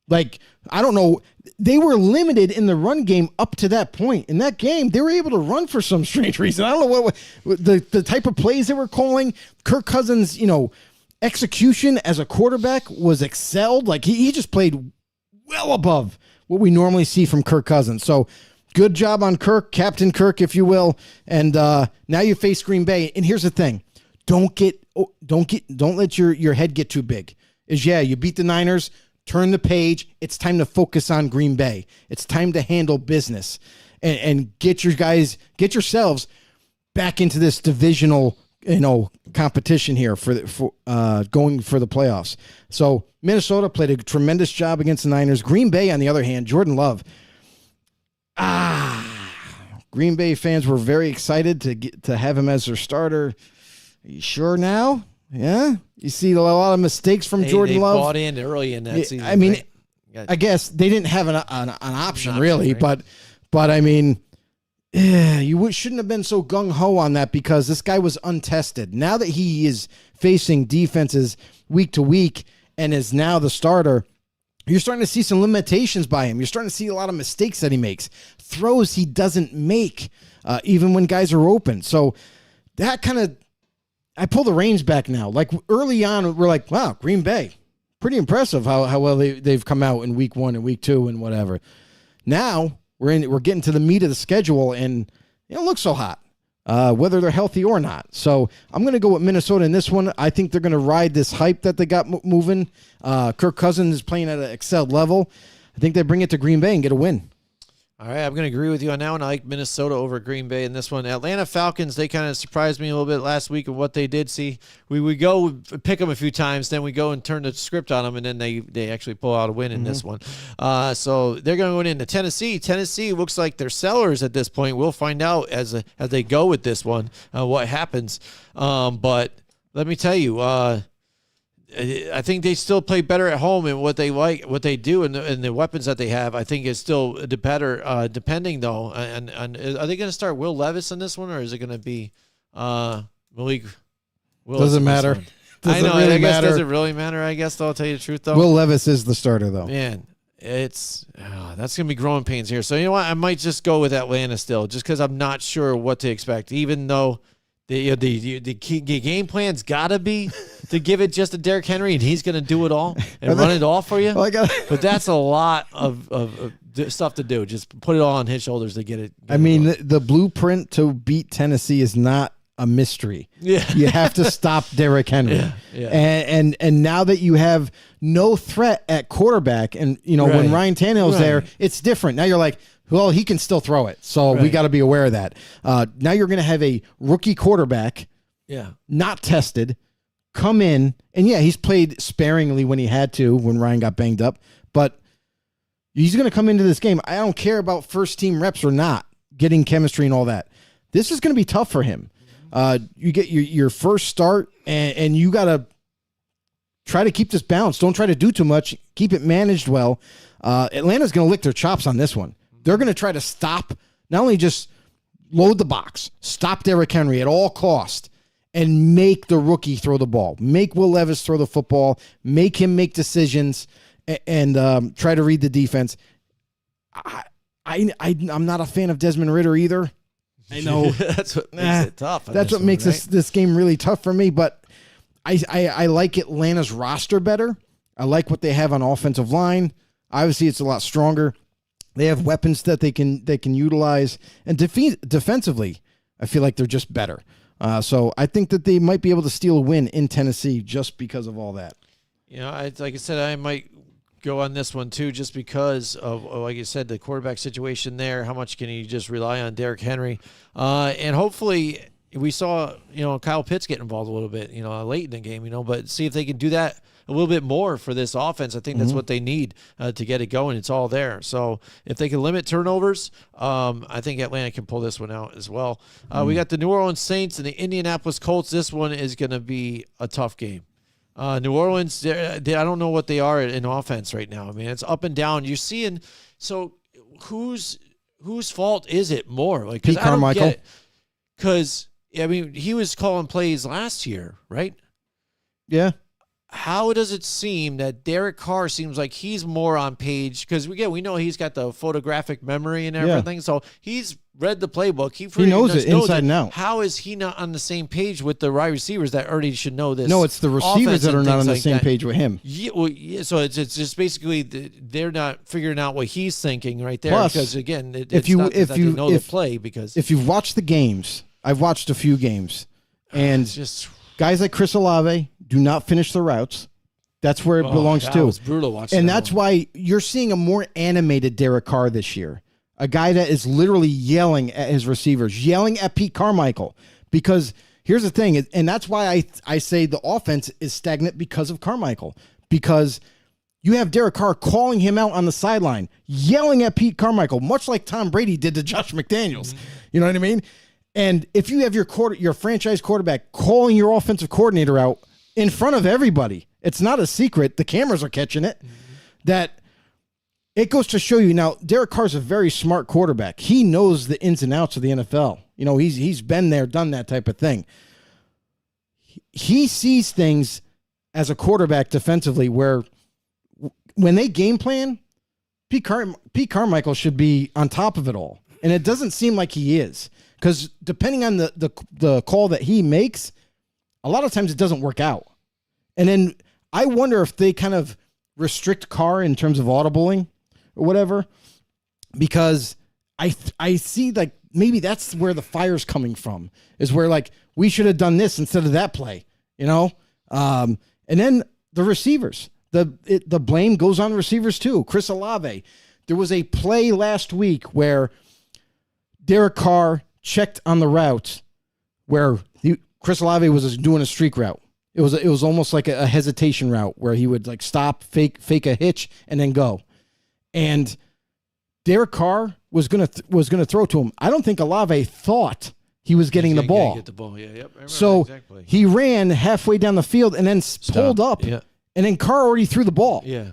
Like, I don't know. They were limited in the run game up to that point. In that game, they were able to run for some strange reason. I don't know what the type of plays they were calling. Kirk Cousins, execution as a quarterback was excelled. Like he just played well above what we normally see from Kirk Cousins. So good job on Kirk, Captain Kirk, if you will. And now you face Green Bay. And here's the thing: don't let your head get too big. You beat the Niners, turn the page. It's time to focus on Green Bay. It's time to handle business and get yourselves back into this divisional competition here for going for the playoffs. So Minnesota played a tremendous job against the Niners. Green Bay, on the other hand, Jordan Love. Green Bay fans were very excited to have him as their starter. Are you sure now? Yeah, you see a lot of mistakes from Jordan Love. Bought in early in that season. I mean, right? I guess they didn't have an option really, right? but I mean, you shouldn't have been so gung ho on that because this guy was untested. Now that he is facing defenses week to week and is now the starter, you're starting to see some limitations by him. You're starting to see a lot of mistakes that he makes, throws he doesn't make, even when guys are open. So that kind of, I pull the reins back now. Like early on, we're like, wow, Green Bay, pretty impressive how well they've come out in week 1 and week 2 and whatever. Now we're getting to the meat of the schedule, and it don't look so hot, whether they're healthy or not. So I'm going to go with Minnesota in this one. I think they're going to ride this hype that they got moving. Kirk Cousins is playing at an excelled level. I think they bring it to Green Bay and get a win. All right, I'm going to agree with you on that one. I like Minnesota over Green Bay in this one. Atlanta Falcons, they kind of surprised me a little bit last week of what they did. See, we go pick them a few times, then we go and turn the script on them, and then they actually pull out a win in this one. So they're going into Tennessee. Tennessee looks like they're sellers at this point. We'll find out as they go with this one what happens. But let me tell you, I think they still play better at home, and what they do, and the weapons that they have, I think is still the better. Depending though, and are they going to start Will Levis in this one, or is it going to be Malik Willis? Doesn't matter. I know. Really I guess does it really matter? I guess I'll tell you the truth though. Will Levis is the starter though. Man, that's going to be growing pains here. So you know what? I might just go with Atlanta still, just because I'm not sure what to expect, even though. The game plan's got to be to give it just to Derrick Henry, and he's going to do it all and run it all for you. But that's a lot of stuff to do. Just put it all on his shoulders to get it. I mean, the blueprint to beat Tennessee is not a mystery. Yeah, you have to stop Derrick Henry. Yeah. And now that you have no threat at quarterback, and when Ryan Tannehill's there, it's different. Now you're like, well, he can still throw it, so we got to be aware of that. Now you're going to have a rookie quarterback, not tested, come in, and he's played sparingly when he had to, when Ryan got banged up, but he's going to come into this game. I don't care about first-team reps or not, getting chemistry and all that. This is going to be tough for him. You get your first start, and you got to try to keep this balanced. Don't try to do too much. Keep it managed well. Atlanta's going to lick their chops on this one. They're going to try to stop, not only just load the box, stop Derrick Henry at all cost, and make the rookie throw the ball. Make Will Levis throw the football. Make him make decisions, and try to read the defense. I'm not a fan of Desmond Ridder either. I know that's what makes it tough. That's what makes this game really tough for me. But I like Atlanta's roster better. I like what they have on offensive line. Obviously, it's a lot stronger. They have weapons that they can utilize, and defensively, I feel like they're just better. So I think that they might be able to steal a win in Tennessee just because of all that. Like I said, I might go on this one too, just because of, like you said, the quarterback situation there. How much can you just rely on Derrick Henry? And hopefully, we saw Kyle Pitts get involved a little bit, late in the game, but see if they can do that a little bit more for this offense. I think that's what they need to get it going. It's all there. So if they can limit turnovers, I think Atlanta can pull this one out as well. We got the New Orleans Saints and the Indianapolis Colts. This one is going to be a tough game. New Orleans, I don't know what they are in offense right now. I mean, it's up and down. You're seeing, so whose fault is it more? Like, Pete Carmichael. Because, he was calling plays last year, right? Yeah. how does it seem that Derek Carr seems like he's more on page? Because we know he's got the photographic memory and everything, so he's read the playbook. He knows it inside and out. How is he not on the same page with the wide receivers that already should know this? No, it's the receivers that are not on the same page with him. Yeah, well, yeah, so it's just basically they're not figuring out what he's thinking right there. Plus, because again, if you know the play, because if you've watched the games, I've watched a few games, and just guys like Chris Olave do not finish the routes. That's where it belongs to. It's brutal watching. And that's why you're seeing a more animated Derek Carr this year. A guy that is literally yelling at his receivers, yelling at Pete Carmichael. Because here's the thing, and that's why I say the offense is stagnant because of Carmichael. Because you have Derek Carr calling him out on the sideline, yelling at Pete Carmichael, much like Tom Brady did to Josh McDaniels. You know what I mean? And if you have your franchise quarterback calling your offensive coordinator out in front of everybody, it's not a secret. The cameras are catching it. That it goes to show you. Now, Derek Carr's a very smart quarterback. He knows the ins and outs of the NFL. You know, he's been there, done that type of thing. He sees things as a quarterback defensively where when they game plan, Pete Carmichael should be on top of it all. And it doesn't seem like he is. Because depending on the call that he makes, a lot of times it doesn't work out. And then I wonder if they kind of restrict Carr in terms of audibling or whatever, because I see like maybe that's where the fire's coming from, is where like we should have done this instead of that play, you know? And then the receivers, the blame goes on receivers too. Chris Olave, there was a play last week where Derek Carr checked on the route where Chris Olave was doing a streak route. It was almost like a hesitation route where he would like stop, fake a hitch, and then go. And Derek Carr was gonna throw to him. I don't think Olave thought he was getting the ball. Get the ball. Yeah, yep. So exactly. He ran halfway down the field and then pulled up. Yeah. And then Carr already threw the ball. Yeah.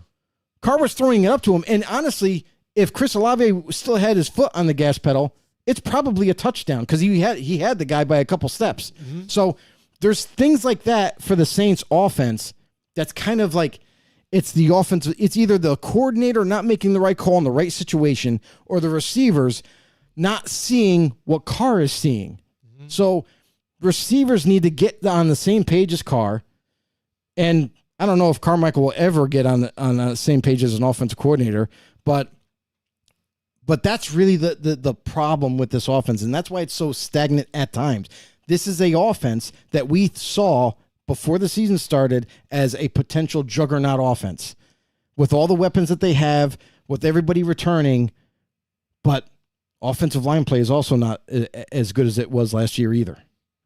Carr was throwing it up to him. And honestly, if Chris Olave still had his foot on the gas pedal, it's probably a touchdown because he had the guy by a couple steps. Mm-hmm. So there's things like that for the Saints offense that's kind of like it's the offense. It's either the coordinator not making the right call in the right situation or the receivers not seeing what Carr is seeing. Mm-hmm. So receivers need to get on the same page as Carr. And I don't know if Carmichael will ever get on the same page as an offensive coordinator, but that's really the problem with this offense, and that's why it's so stagnant at times. This is a offense that we saw before the season started as a potential juggernaut offense with all the weapons that they have, with everybody returning, but offensive line play is also not as good as it was last year either.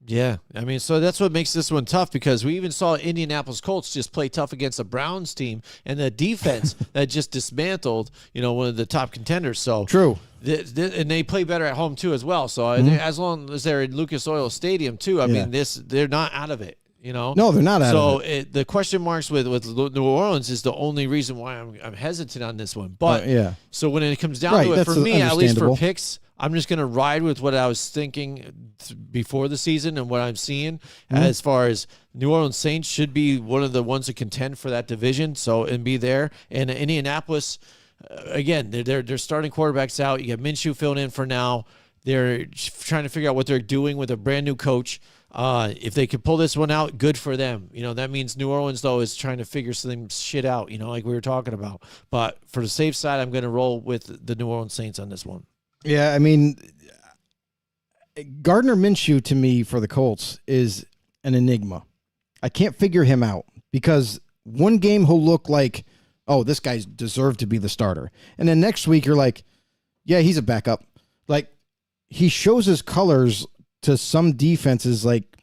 Yeah, I mean, so that's what makes this one tough because we even saw Indianapolis Colts just play tough against a Browns team and the defense that just dismantled, one of the top contenders. So true, and they play better at home too as well. So as long as they're in Lucas Oil Stadium too, I mean, they're not out of it. No, they're not out of it. So the question marks with New Orleans is the only reason why I'm hesitant on this one. But so when it comes down to it, for me, at least for picks, I'm just going to ride with what I was thinking before the season and what I'm seeing as far as New Orleans Saints should be one of the ones to contend for that division. So and be there. And Indianapolis, again, they're starting quarterbacks out. You got Minshew filling in for now. They're trying to figure out what they're doing with a brand new coach. If they could pull this one out, good for them. That means New Orleans, though, is trying to figure some shit out, like we were talking about. But for the safe side, I'm going to roll with the New Orleans Saints on this one. Yeah, I mean, Gardner Minshew, to me, for the Colts, is an enigma. I can't figure him out because one game he'll look like, oh, this guy's deserved to be the starter. And then next week, you're like, yeah, he's a backup. Like, he shows his colors to some defenses, like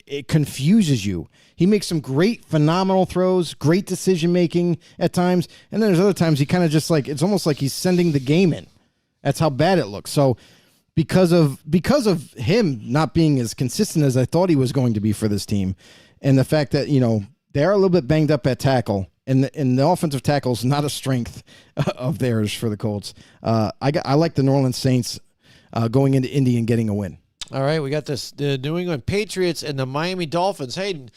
it confuses you. He makes some great, phenomenal throws, great decision making at times, and then there's other times he kind of just like it's almost like he's sending the game in. That's how bad it looks. So because of him not being as consistent as I thought he was going to be for this team, and the fact that they are a little bit banged up at tackle, and the offensive tackle is not a strength of theirs for the Colts. I like the New Orleans Saints going into Indy and getting a win. All right, we got the New England Patriots and the Miami Dolphins. Hayden,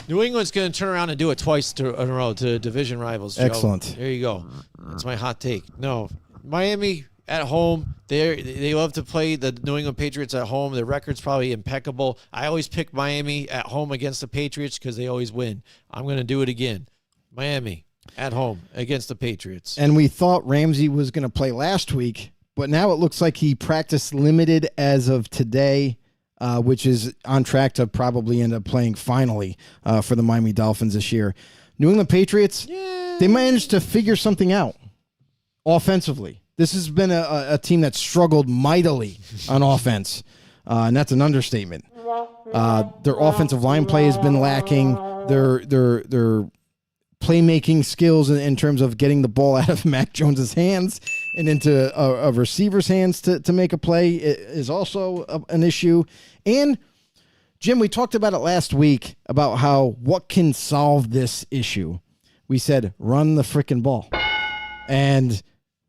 New England's going to turn around and do it twice in a row to division rivals, Joe. Excellent. There you go. That's my hot take. No, Miami at home, they love to play the New England Patriots at home. Their record's probably impeccable. I always pick Miami at home against the Patriots because they always win. I'm going to do it again. Miami at home against the Patriots. And we thought Ramsey was going to play last week, but now it looks like he practiced limited as of today, which is on track to probably end up playing finally for the Miami Dolphins this year. New England Patriots, they managed to figure something out offensively. This has been a team that struggled mightily on offense, and that's an understatement. Their offensive line play has been lacking. Their playmaking skills in terms of getting the ball out of Mac Jones's hands and into a receiver's hands to make a play is also an issue. And Jim, we talked about it last week about what can solve this issue. We said, run the freaking ball. And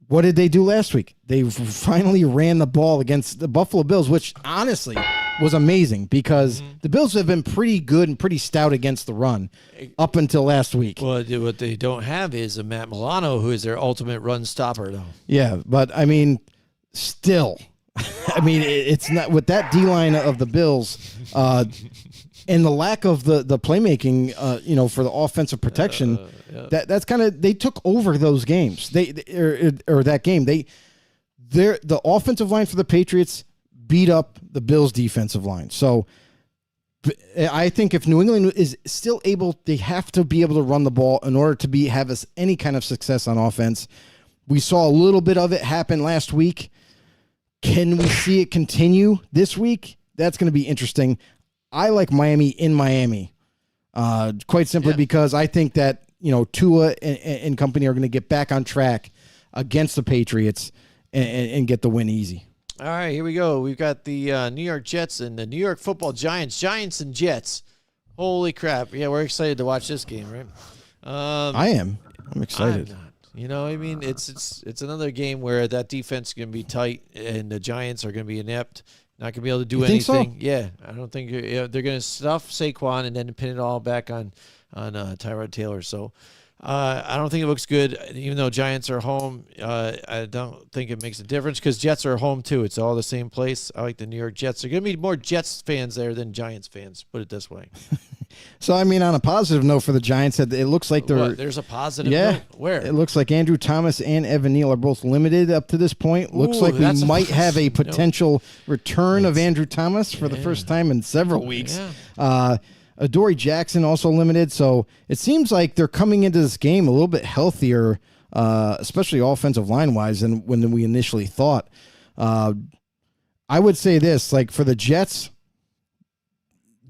what did they do last week? They finally ran the ball against the Buffalo Bills, which honestly was amazing because the Bills have been pretty good and pretty stout against the run up until last week. Well, what they don't have is a Matt Milano, who is their ultimate run stopper, though. Yeah, but I mean, still, I mean, it's not with that D-line of the Bills and the lack of the playmaking, for the offensive protection. That's kind of, they took over those games. Or that game. The offensive line for the Patriots beat up the Bills' defensive line. So I think if New England is still able, they have to be able to run the ball in order to have any kind of success on offense. We saw a little bit of it happen last week. Can we see it continue this week? That's going to be interesting. I like Miami in Miami, quite simply because I think that Tua and company are going to get back on track against the Patriots and get the win easy. All right, here we go. We've got the New York Jets and the New York Football Giants. Giants and Jets. Holy crap! Yeah, we're excited to watch this game, right? I am. I'm excited. I'm not. It's another game where that defense is going to be tight and the Giants are going to be inept. Not going to be able to do anything. Think so? Yeah, I don't think they're going to stuff Saquon and then pin it all back on Tyrod Taylor. So I don't think it looks good. Even though Giants are home, I don't think it makes a difference because Jets are home too. It's all the same place. I like the New York Jets. There are going to be more Jets fans there than Giants fans. Put it this way. So, I mean, on a positive note for the Giants, it looks like there's a positive note? Where? It looks like Andrew Thomas and Evan Neal are both limited up to this point. Looks like we might have a potential return of Andrew Thomas for the first time in several weeks. Yeah. Adoree Jackson also limited. So it seems like they're coming into this game a little bit healthier, especially offensive line-wise than when we initially thought. I would say this, like for the Jets,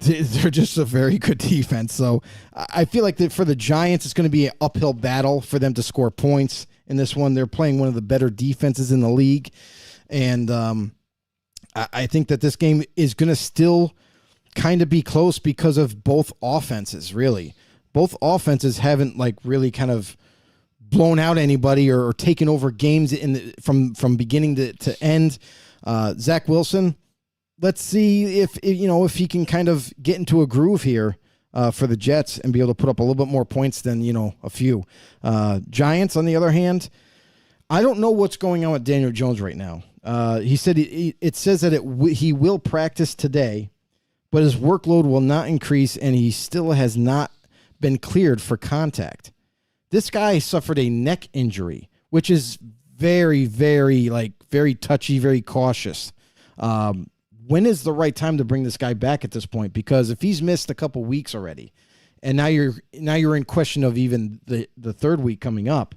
they're just a very good defense. So I feel like that for the Giants, it's going to be an uphill battle for them to score points in this one. They're playing one of the better defenses in the league. And I think that this game is going to still kind of be close because of both offenses, really. Both offenses haven't really kind of blown out anybody or taken over games from beginning to end. Zach Wilson, let's see if he can kind of get into a groove here for the Jets and be able to put up a little bit more points than a few. Giants, on the other hand, I don't know what's going on with Daniel Jones right now. He said it says that he will practice today, but his workload will not increase, and he still has not been cleared for contact. This guy suffered a neck injury, which is very, very, very touchy, very cautious. When is the right time to bring this guy back at this point? Because if he's missed a couple weeks already, and now you're in question of even the third week coming up,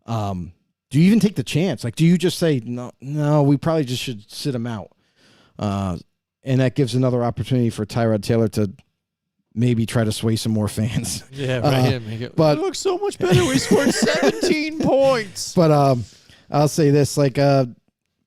do you even take the chance? Do you just say no? We probably just should sit him out, and that gives another opportunity for Tyrod Taylor to maybe try to sway some more fans. Yeah, right. But it looks so much better. We scored 17 points. But I'll say this,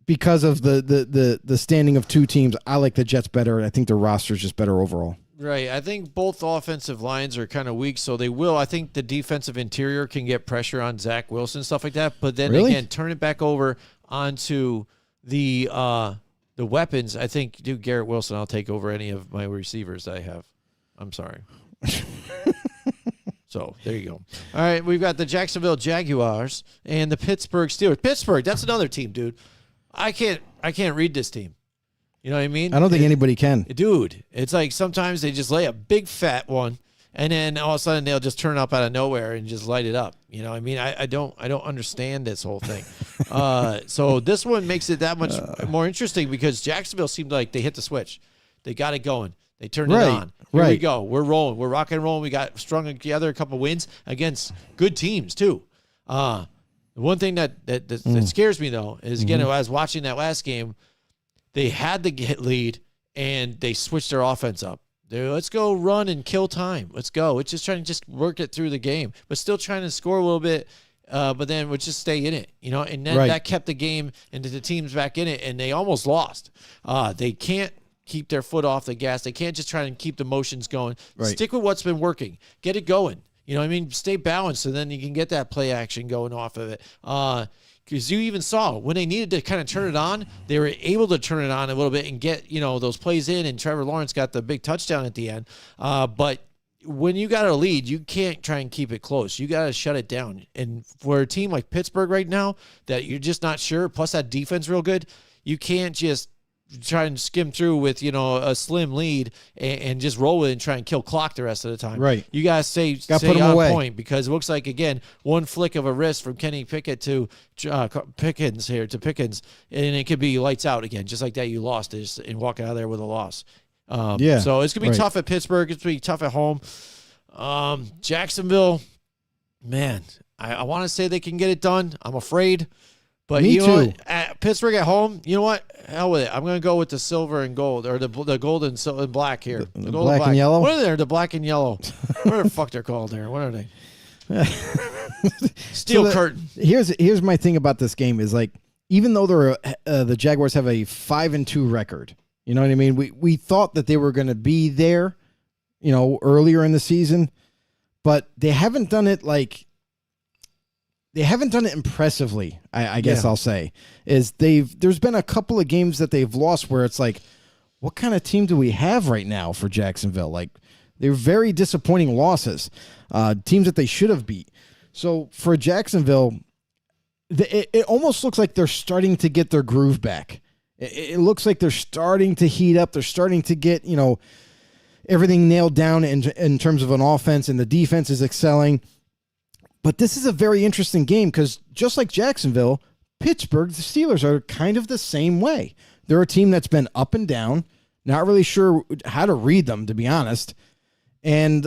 because of the standing of two teams, I like the Jets better. I think their roster is just better overall. Right. I think both offensive lines are kind of weak, so they will. I think the defensive interior can get pressure on Zach Wilson and stuff like that. But then again, turn it back over onto the weapons. I think, Garrett Wilson, I'll take over any of my receivers I have. I'm sorry. So there you go. All right, we've got the Jacksonville Jaguars and the Pittsburgh Steelers. Pittsburgh, that's another team, dude. I can't read this team. You know what I mean? I don't think anybody can. Dude, it's like sometimes they just lay a big fat one, and then all of a sudden they'll just turn up out of nowhere and just light it up. You know what I mean? I don't understand this whole thing. So this one makes it that much more interesting because Jacksonville seemed like they hit the switch. They got it going. They turned it on. Here we go. We're rolling. We're rocking and rolling. We got strung together a couple wins against good teams too. The one thing that scares me though is again, I was watching that last game. They had the lead and they switched their offense up. Let's go run and kill time. Let's go. It's just trying to work it through the game, but still trying to score a little bit. But then we'll just stay in it, you know. And then that kept the game and the teams back in it, and they almost lost. They can't keep their foot off the gas. They can't just try and keep the motions going. Right. Stick with what's been working. Get it going. You know what I mean? Stay balanced, and then you can get that play action going off of it. Because you even saw when they needed to kind of turn it on, they were able to turn it on a little bit and get, you know, those plays in, and Trevor Lawrence got the big touchdown at the end. But when you got a lead, you can't try and keep it close. You got to shut it down. And for a team like Pittsburgh right now that you're just not sure, plus that defense real good, you can't just try and skim through with, you know, a slim lead and just roll with it and try and kill clock the rest of the time. Right. You got to stay on point because it looks like, again, one flick of a wrist from Kenny Pickett to Pickens, and it could be lights out again. Just like that, you lost it and walk out of there with a loss. So it's going to be tough at Pittsburgh. It's going to be tough at home. Jacksonville, man, I want to say they can get it done. I'm afraid. But Me you too. know what? At Pittsburgh at home, you know what? Hell with it. I'm going to go with the silver and gold, or the gold and black here. The gold black and yellow? What are they? The black and yellow. What the fuck they're called there? What are they? Steel curtain. Here's my thing about this game is, like, even though the Jaguars have a 5-2 record, you know what I mean? We thought that they were going to be there, you know, earlier in the season, but they haven't done it impressively, I guess I'll say. There's been a couple of games that they've lost where it's like, what kind of team do we have right now for Jacksonville? Like, they're very disappointing losses, teams that they should have beat. So for Jacksonville, it almost looks like they're starting to get their groove back. It looks like they're starting to heat up. They're starting to get, you know, everything nailed down in terms of an offense, and the defense is excelling. But this is a very interesting game because just like Jacksonville, Pittsburgh, the Steelers are kind of the same way. They're a team that's been up and down, not really sure how to read them, to be honest. And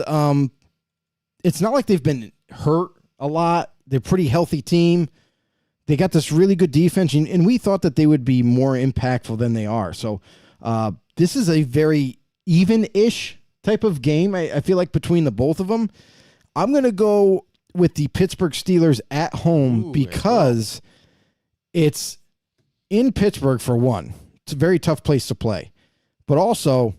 it's not like they've been hurt a lot. They're a pretty healthy team. They got this really good defense, and we thought that they would be more impactful than they are. So this is a very even-ish type of game, I feel like, between the both of them. I'm going to go with the Pittsburgh Steelers at home because it's in Pittsburgh, for one. It's a very tough place to play. But also,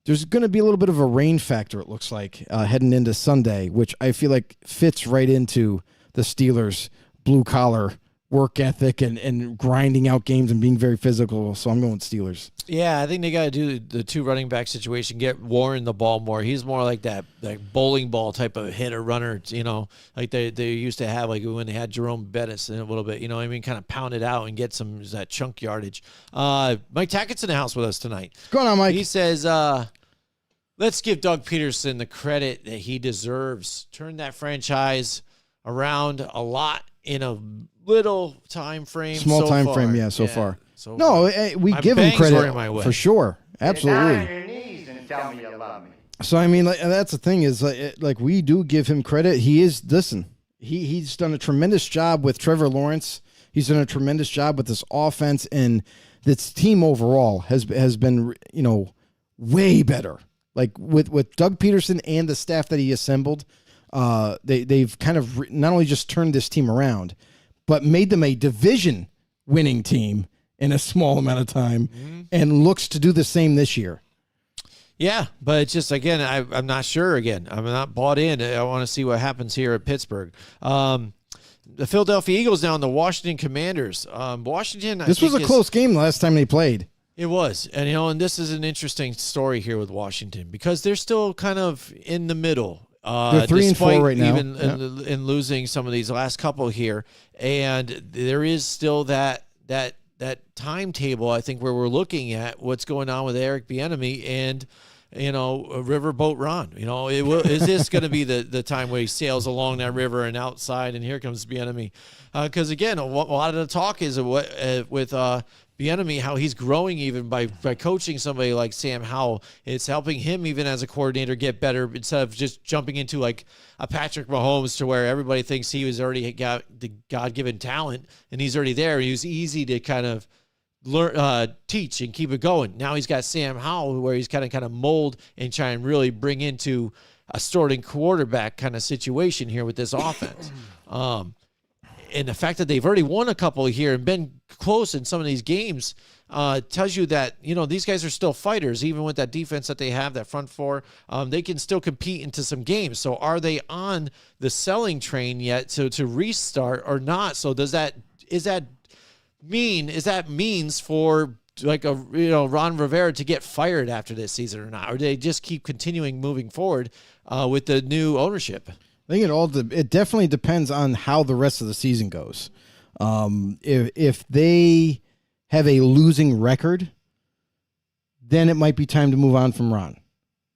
there's going to be a little bit of a rain factor, it looks like, heading into Sunday, which I feel like fits right into the Steelers' blue-collar work ethic and grinding out games and being very physical. So I'm going Steelers. Yeah, I think they got to do the two running back situation, get Warren the ball more. He's more like that bowling ball type of hitter runner, you know, like they used to have, like when they had Jerome Bettis in a little bit, you know what I mean? Kind of pound it out and get some that chunk yardage. Mike Tackett's in the house with us tonight. What's going on, Mike? He says, let's give Doug Peterson the credit that he deserves. Turn that franchise around a lot in a little time frame. Small time frame, yeah, so far. No, we give him credit for sure. Absolutely. Get down on your knees and tell me you love me. So I mean, that's the thing is, like, we do give him credit. He's done a tremendous job with Trevor Lawrence. He's done a tremendous job with this offense, and this team overall has been, you know, way better. Like with Doug Peterson and the staff that he assembled, they've kind of not only just turned this team around, but made them a division-winning team in a small amount of time, and looks to do the same this year. Yeah, but it's just, again, I'm not sure again. I'm not bought in. I want to see what happens here at Pittsburgh. The Philadelphia Eagles now and the Washington Commanders. Washington, This was a close game the last time they played. It was. And, and this is an interesting story here with Washington because they're still kind of in the middle. They're 3-4 right now. Even in losing some of these last couple here. And there is still that timetable, I think, where we're looking at what's going on with Eric Bieniemy and, Riverboat Ron. Is this going to be the time where he sails along that river and outside and here comes Bieniemy? Because, again, a lot of the talk is with Bieniemy, how he's growing even by coaching somebody like Sam Howell. It's helping him even as a coordinator get better instead of just jumping into like a Patrick Mahomes to where everybody thinks he was already got the God-given talent and he's already there. He was easy to kind of learn, teach and keep it going. Now he's got Sam Howell where he's kind of mold and try and really bring into a starting quarterback kind of situation here with this offense. And the fact that they've already won a couple here and been close in some of these games tells you that, these guys are still fighters, even with that defense that they have, that front four. They can still compete into some games. So are they on the selling train yet to restart or not? So is that means for like Ron Rivera to get fired after this season or not? Or do they just keep continuing moving forward with the new ownership? I think it definitely depends on how the rest of the season goes. If they have a losing record, then it might be time to move on from Ron.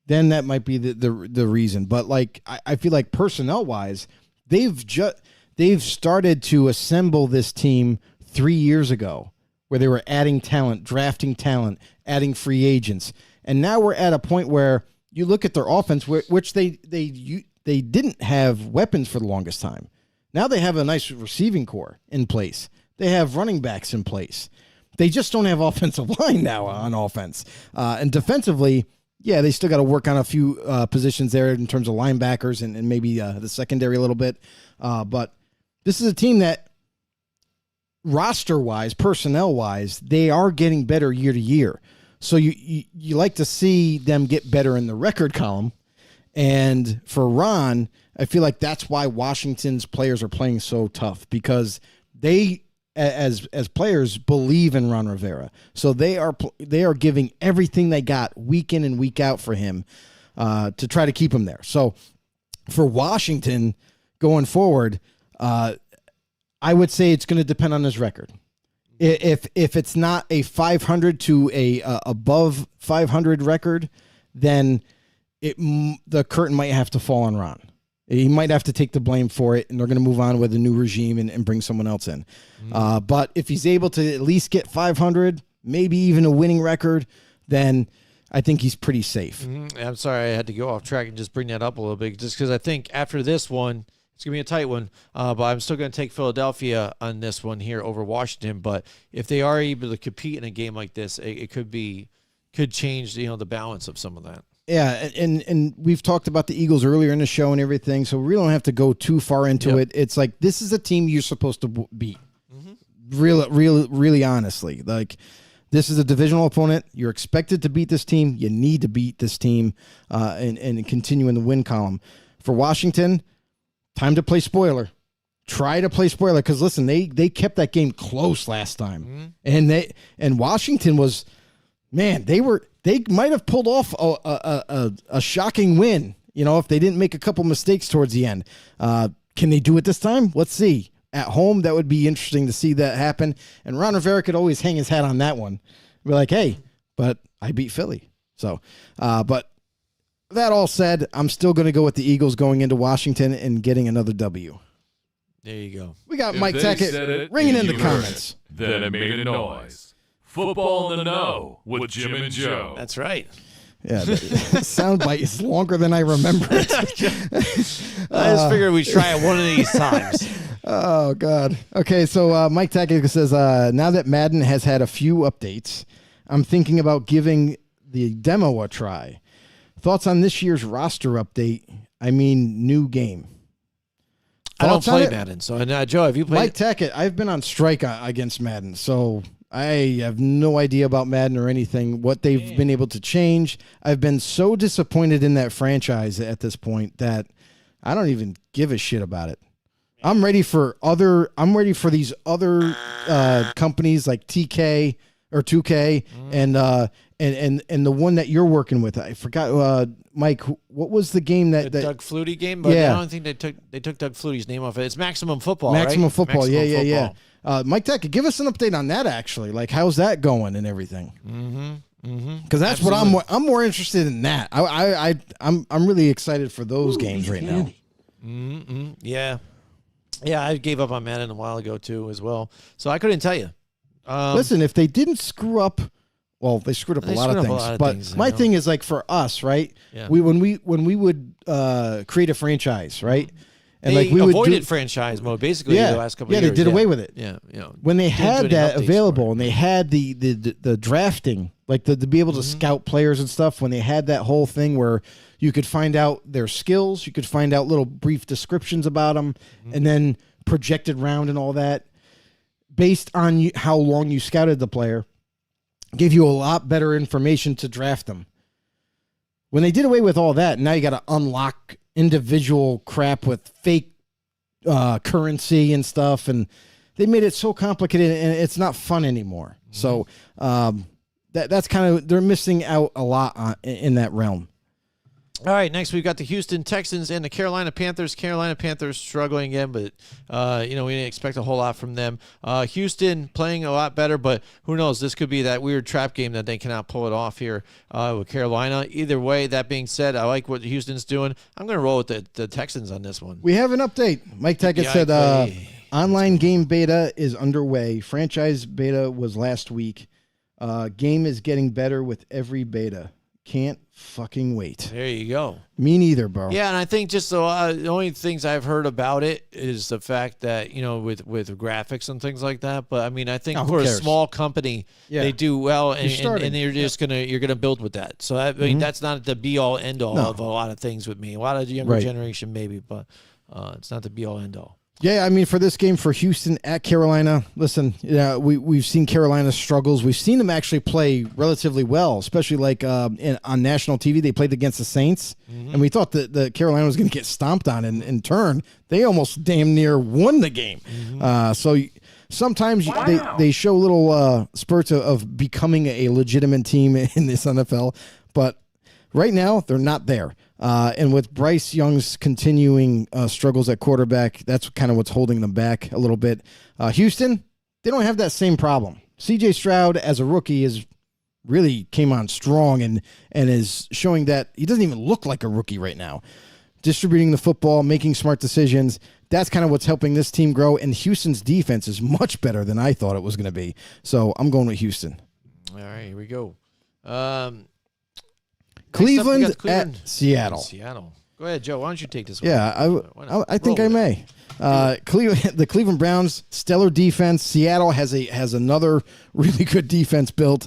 Then that might be the reason. But I feel like personnel wise, they've started to assemble this team 3 years ago, where they were adding talent, drafting talent, adding free agents, and now we're at a point where you look at their offense, which they didn't have weapons for the longest time. Now they have a nice receiving core in place. They have running backs in place. They just don't have offensive line now on offense. And defensively, yeah, they still got to work on a few positions there in terms of linebackers and maybe the secondary a little bit. But this is a team that roster-wise, personnel-wise, they are getting better year to year. So you like to see them get better in the record column. And for Ron, I feel like that's why Washington's players are playing so tough, because they, as players, believe in Ron Rivera. So they are giving everything they got week in and week out for him to try to keep him there. So for Washington going forward, I would say it's going to depend on his record. If it's not a 500 to a above 500 record, then the curtain might have to fall on Ron. He might have to take the blame for it, and they're going to move on with a new regime and bring someone else in. But if he's able to at least get 500, maybe even a winning record, then I think he's pretty safe. I'm sorry I had to go off track and just bring that up a little bit, just because I think after this one, it's going to be a tight one, but I'm still going to take Philadelphia on this one here over Washington. But if they are able to compete in a game like this, it could change the balance of some of that. Yeah, and we've talked about the Eagles earlier in the show and everything, so we don't have to go too far into it. It's like this is a team you're supposed to beat. Really honestly. Like, this is a divisional opponent. You're expected to beat this team. You need to beat this team and continue in the win column. For Washington, time to play spoiler. Try to play spoiler, because listen, they kept that game close last time. And Washington was, man, they might have pulled off a shocking win, if they didn't make a couple mistakes towards the end. Can they do it this time? Let's see. At home, that would be interesting to see that happen. And Ron Rivera could always hang his hat on that one. Be like, hey, but I beat Philly. So, but that all said, I'm still going to go with the Eagles going into Washington and getting another W. There you go. We got Mike Tackett ringing in the comments. Then it made a noise. Football in the Know with Jim and Joe. That's right. Yeah, soundbite is longer than I remember it. I just figured we'd try it one of these times. Oh, God. Okay, so Mike Tackett says, now that Madden has had a few updates, I'm thinking about giving the demo a try. Thoughts on this year's roster update? I mean, new game. I don't play Madden. So, Joe, have you played Mike Tackett, I've been on strike against Madden, so I have no idea about Madden or anything, what they've been able to change. I've been so disappointed in that franchise at this point that I don't even give a shit about it. I'm ready for these other companies like TK, or 2K, and the one that you're working with. I forgot, Mike. What was the game that Doug Flutie game? But Yeah. I don't think they took Doug Flutie's name off it. It's Maximum Football, Maximum right? Football? Maximum Yeah. Football. Mike Tech, give us an update on that. Actually, like how's that going and everything? Because that's what I'm more interested in. That I'm really excited for those games right now. Yeah. Yeah, I gave up on Madden a while ago, too, as well. So I couldn't tell you. Listen, if they didn't screw up, well, they screwed up a They lot of screwed up a things. lot of But things, my I know. thing is like for us, right? Yeah. When we would create a franchise, right? And They like we would avoided do, franchise mode, basically, yeah, the last couple of yeah, years. they did away with it. Yeah, When they Didn't do had any that updates available for it. and they had the drafting, like to be able to scout players and stuff, when they had that whole thing where you could find out their skills, you could find out little brief descriptions about them, and then projected round and all that, based on how long you scouted the player, gave you a lot better information to draft them. When they did away with all that, now you got to unlock individual crap with fake currency and stuff, and they made it so complicated, and it's not fun anymore. So that's kind of, they're missing out a lot in that realm. All right, next we've got the Houston Texans and the Carolina Panthers. Carolina Panthers struggling again, but we didn't expect a whole lot from them. Houston playing a lot better, but who knows? This could be that weird trap game that they cannot pull it off here with Carolina. Either way, that being said, I like what Houston's doing. I'm going to roll with the Texans on this one. We have an update. Mike Tackett said Yikes. online game beta is underway. Franchise beta was last week. Game is getting better with every beta. Can't fucking wait. There you go. Me neither, bro. Yeah, and I think just the only things I've heard about it is the fact that, with graphics and things like that. But I mean, I think Oh, who for a cares? small company, Yeah. they do well, You're starting. and you're just you're gonna build with that. So I mean, that's not the be all end all No. of a lot of things with me. A lot of the younger Right. generation maybe, but it's not the be all end all. Yeah, I mean, for this game for Houston at Carolina, listen, we've seen Carolina's struggles. We've seen them actually play relatively well, especially like on national TV. They played against the Saints, and we thought that the Carolina was going to get stomped on. And in turn, they almost damn near won the game. So sometimes they show little spurts of becoming a legitimate team in this NFL, but right now they're not there. And with Bryce Young's continuing struggles at quarterback, that's kind of what's holding them back a little bit. Houston, they don't have that same problem. C.J. Stroud, as a rookie, is really came on strong and is showing that he doesn't even look like a rookie right now. Distributing the football, making smart decisions, that's kind of what's helping this team grow. And Houston's defense is much better than I thought it was going to be. So I'm going with Houston. All right, here we go. Cleveland, Next up, we got at Seattle. Seattle. Go ahead, Joe. Why don't you take this one? Yeah, Why not? I think I Roll with may. The Cleveland Browns, stellar defense. Seattle has another really good defense built.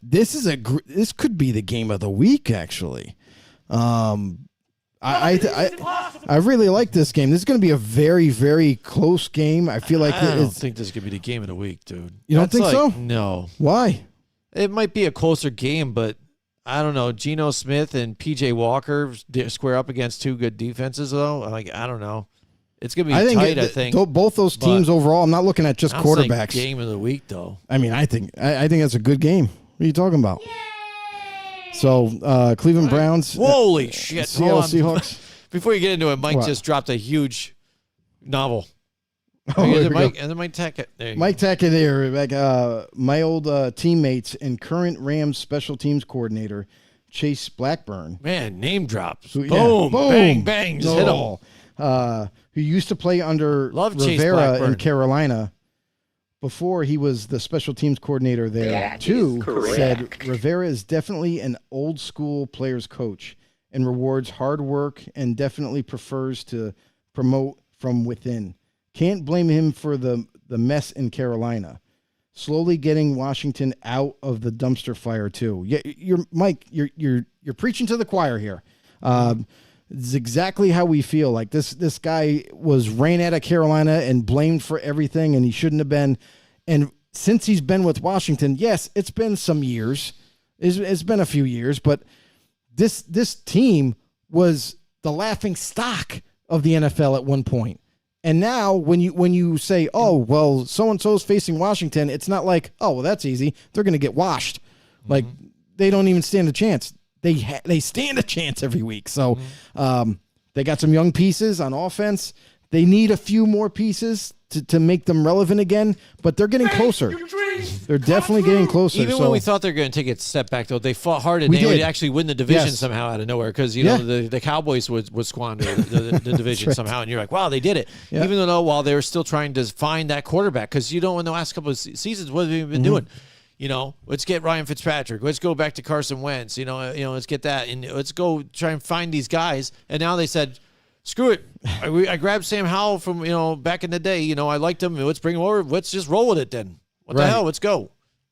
This could be the game of the week, actually. I really like this game. This is going to be a very, very close game. I feel like I don't it's. think this could be the game of the week, dude. You don't That's think so? No. Why? It might be a closer game, but I don't know. Geno Smith and P.J. Walker square up against two good defenses, though. I don't know. It's going to be tight, I think. Both those teams overall, I'm not looking at just I'm saying quarterbacks. Game of the week, though. I mean, I think that's a good game. What are you talking about? So, Cleveland Browns. Holy shit. Seattle Hold on. Seahawks. Before you get into it, Mike What? just dropped a huge novel. Oh, Is here it we Mike? go. And then Mike Tech. There you Mike Tackett here, my old teammates and current Rams special teams coordinator, Chase Blackburn. go. Man, name drops. Who- Boom, yeah, bang, bang. Just hit him. Who used to play under Love Chase Rivera Blackburn. in Carolina before he was the special teams coordinator there, too, said Rivera is definitely an old school players coach and rewards hard work and definitely prefers to promote from within. Can't blame him for the mess in Carolina. Slowly getting Washington out of the dumpster fire too. Yeah, Mike. You're preaching to the choir here. It's exactly how we feel. Like this guy was ran out of Carolina and blamed for everything, and he shouldn't have been. And since he's been with Washington, yes, it's been some years. It's been a few years, but this team was the laughing stock of the NFL at one point. And now when you say, oh, well, so-and-so's facing Washington, it's not like, oh, well, that's easy. They're going to get washed. Like, they don't even stand a chance. They stand a chance every week. So they got some young pieces on offense. They need a few more pieces to make them relevant again, but they're getting closer. They're definitely getting closer. Even when we thought they were going to take a step back, though, they fought hard and they would actually win the division somehow out of nowhere because, you know, the Cowboys would squander the division somehow. And you're like, wow, they did it. Yeah. Even though while they were still trying to find that quarterback, because you know in the last couple of seasons, what have we been doing? You know, let's get Ryan Fitzpatrick. Let's go back to Carson Wentz. You know, let's get that. And let's go try and find these guys. And now they said, screw it. I grabbed Sam Howell from, you know, back in the day. You know, I liked him. Let's bring him over. Let's just roll with it then. What the hell? Let's go.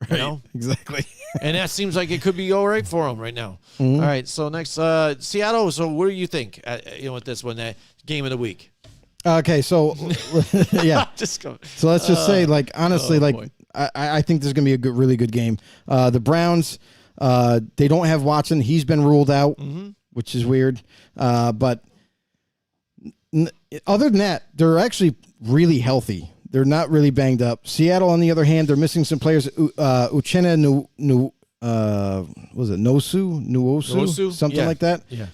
You know? Exactly. And that seems like it could be all right for him right now. All right. So next, Seattle. So what do you think, you know, with this one, that game of the week? Okay. So, yeah. So let's just say, like, honestly, I think this is going to be a really good game. The Browns, they don't have Watson. He's been ruled out, which is weird. But other than that, they're actually really healthy. They're not really banged up. Seattle, on the other hand, they're missing some players. Uchenna Nwosu, something like that. Yeah.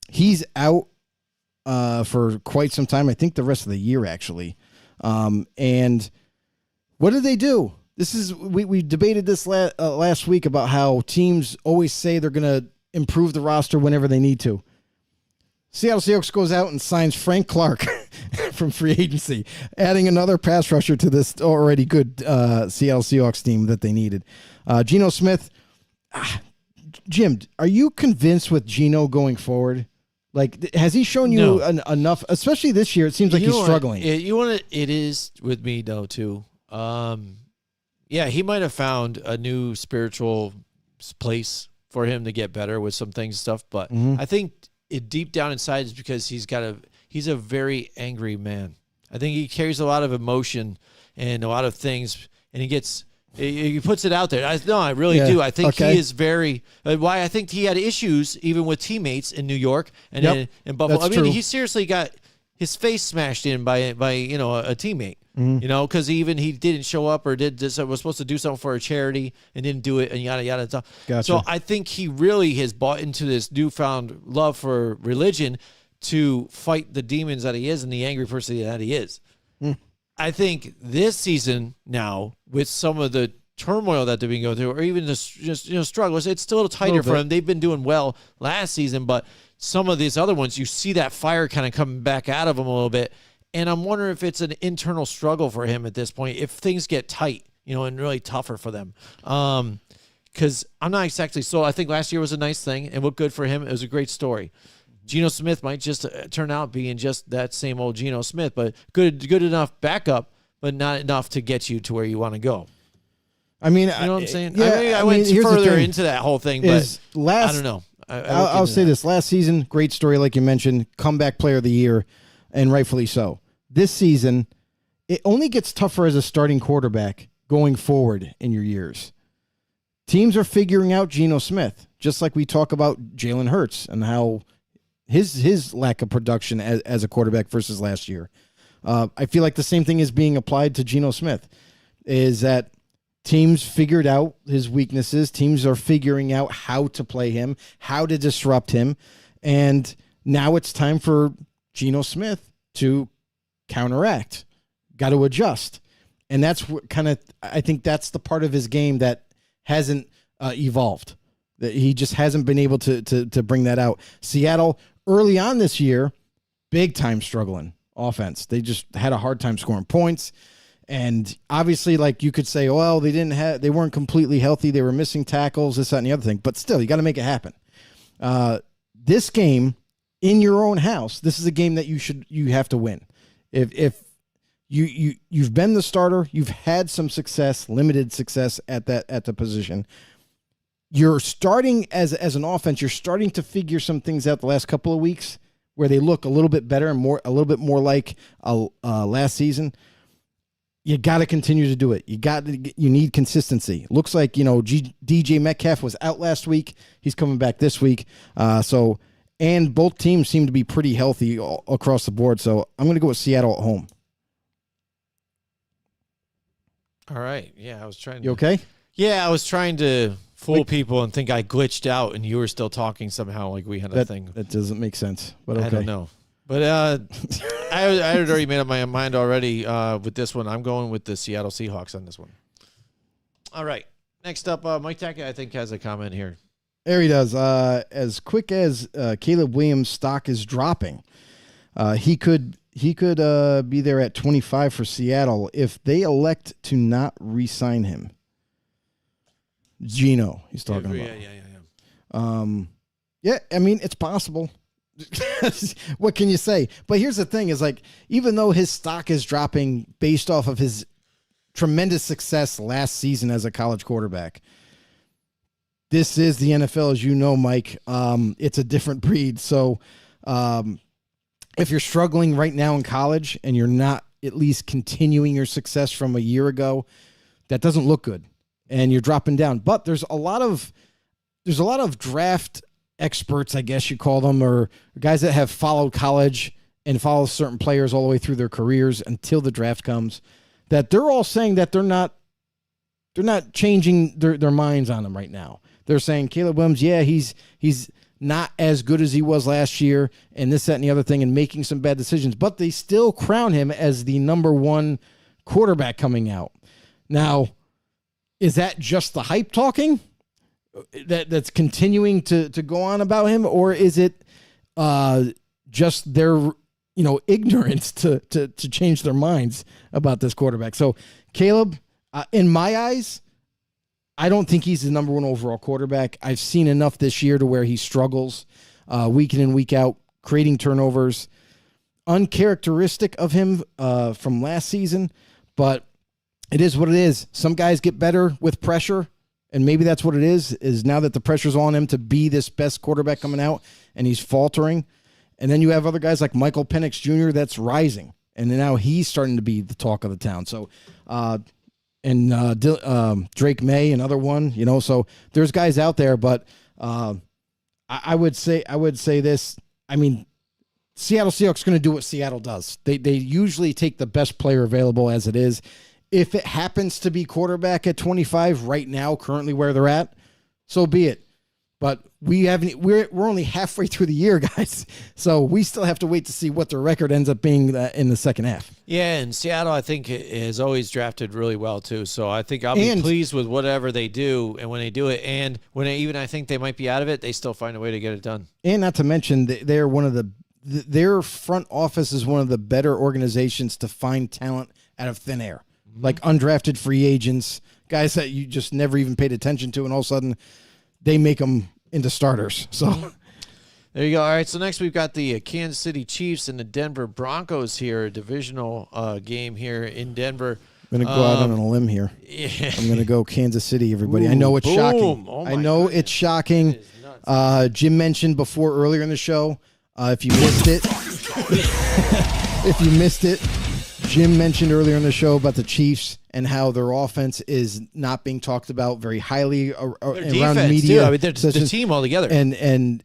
He's out for quite some time. I think the rest of the year, actually. And what did they do? This is we debated this last week about how teams always say they're going to improve the roster whenever they need to. Seattle Seahawks goes out and signs Frank Clark from free agency, adding another pass rusher to this already good Seattle Seahawks team that they needed. Geno Smith. Jim, are you convinced with Geno going forward? Like, has he shown you enough, especially this year? It seems like he's struggling. It is with me, though, too. Yeah, he might have found a new spiritual place for him to get better with some things and stuff, but I think it deep down inside is because he's a very angry man. I think he carries a lot of emotion and a lot of things, and he puts it out there. I really do. I think he is very. Why I think he had issues even with teammates in New York and in Buffalo. That's true. He seriously got his face smashed in by a teammate. You know, because he didn't show up or was supposed to do something for a charity and didn't do it and yada yada. Gotcha. So I think he really has bought into this newfound love for religion to fight the demons that he is and the angry person that he is. I think this season now, with some of the turmoil that they've been going through, or even just struggles, it's still tighter for them. They've been doing well last season, but some of these other ones, you see that fire kind of coming back out of them a little bit. And I'm wondering if it's an internal struggle for him at this point, if things get tight, you know, and really tougher for them. Because I'm not exactly sold. I think last year was a nice thing and looked good for him. It was a great story. Geno Smith might just turn out being just that same old Geno Smith, but good enough backup, but not enough to get you to where you want to go. I mean, you know what I'm saying? Yeah, I went further into that whole thing, but I don't know. I'll say this. Last season, great story, like you mentioned, comeback player of the year, and rightfully so. This season, it only gets tougher as a starting quarterback going forward in your years. Teams are figuring out Geno Smith, just like we talk about Jalen Hurts and how his lack of production as a quarterback versus last year. I feel like the same thing is being applied to Geno Smith, is that teams figured out his weaknesses. Teams are figuring out how to play him, how to disrupt him. And now it's time for Geno Smith to counteract, got to adjust. And that's what I think that's the part of his game that hasn't evolved. That he just hasn't been able to bring that out. Seattle, early on this year, big time struggling offense. They just had a hard time scoring points. And obviously, like, you could say, well, they weren't completely healthy. They were missing tackles, this, that, and the other thing. But still, you got to make it happen. This game, in your own house, this is a game that you have to win. If you've been the starter, you've had some success, limited success at the position. You're starting as an offense. You're starting to figure some things out the last couple of weeks where they look a little bit better and a little bit more like last season. You got to continue to do it. You need consistency. Looks like, DJ Metcalf was out last week. He's coming back this week. and both teams seem to be pretty healthy across the board. So I'm going to go with Seattle at home. All right. Yeah, I was trying to. You okay? Yeah, I was trying to fool people and think I glitched out and you were still talking somehow like we had a thing. That doesn't make sense, but okay. I don't know. But I had already made up my mind already with this one. I'm going with the Seattle Seahawks on this one. All right. Next up, Mike Tackett, I think, has a comment here. There he does. As quick as Caleb Williams' stock is dropping, he could be there at 25 for Seattle if they elect to not re-sign him. Gino, he's talking about. Yeah, I mean, it's possible. What can you say? But here's the thing is, like, even though his stock is dropping based off of his tremendous success last season as a college quarterback, this is the NFL, as you know, Mike. It's a different breed. So if you're struggling right now in college and you're not at least continuing your success from a year ago, that doesn't look good. And you're dropping down. But there's a lot of draft experts, I guess you call them, or guys that have followed college and follow certain players all the way through their careers until the draft comes, that they're all saying that they're not changing their minds on him right now. They're saying Caleb Williams, yeah, he's not as good as he was last year, and this, that, and the other thing, and making some bad decisions. But they still crown him as the number one quarterback coming out. Now, is that just the hype talking that's continuing to go on about him, or is it just their ignorance to change their minds about this quarterback? So Caleb, in my eyes, I don't think he's the number one overall quarterback. I've seen enough this year to where he struggles week in and week out, creating turnovers, uncharacteristic of him from last season, but it is what it is. Some guys get better with pressure, and maybe that's what it is now that the pressure's on him to be this best quarterback coming out, and he's faltering. And then you have other guys like Michael Penix Jr. that's rising, and now he's starting to be the talk of the town. So, Drake May, another one, so there's guys out there, but I would say this. I mean, Seattle Seahawks going to do what Seattle does. They usually take the best player available as it is. If it happens to be quarterback at 25 right now, currently where they're at, so be it. But we're only halfway through the year, guys. So we still have to wait to see what their record ends up being in the second half. Yeah, and Seattle, I think, has always drafted really well, too. So I think I'll be pleased with whatever they do and when they do it. And when I think they might be out of it, they still find a way to get it done. And not to mention, they're one of their front office is one of the better organizations to find talent out of thin air. Like undrafted free agents, guys that you just never even paid attention to, and all of a sudden they make them into starters. So there you go. All right, so next we've got the Kansas City Chiefs and the Denver Broncos here, a divisional game here in Denver. I'm going to go out on a limb here. Yeah. I'm going to go Kansas City, everybody. I know it's shocking. I know it's shocking. Jim mentioned earlier in the show, if you missed it, Jim mentioned earlier in the show about the Chiefs and how their offense is not being talked about very highly around media. Too. I mean, they're the team altogether, and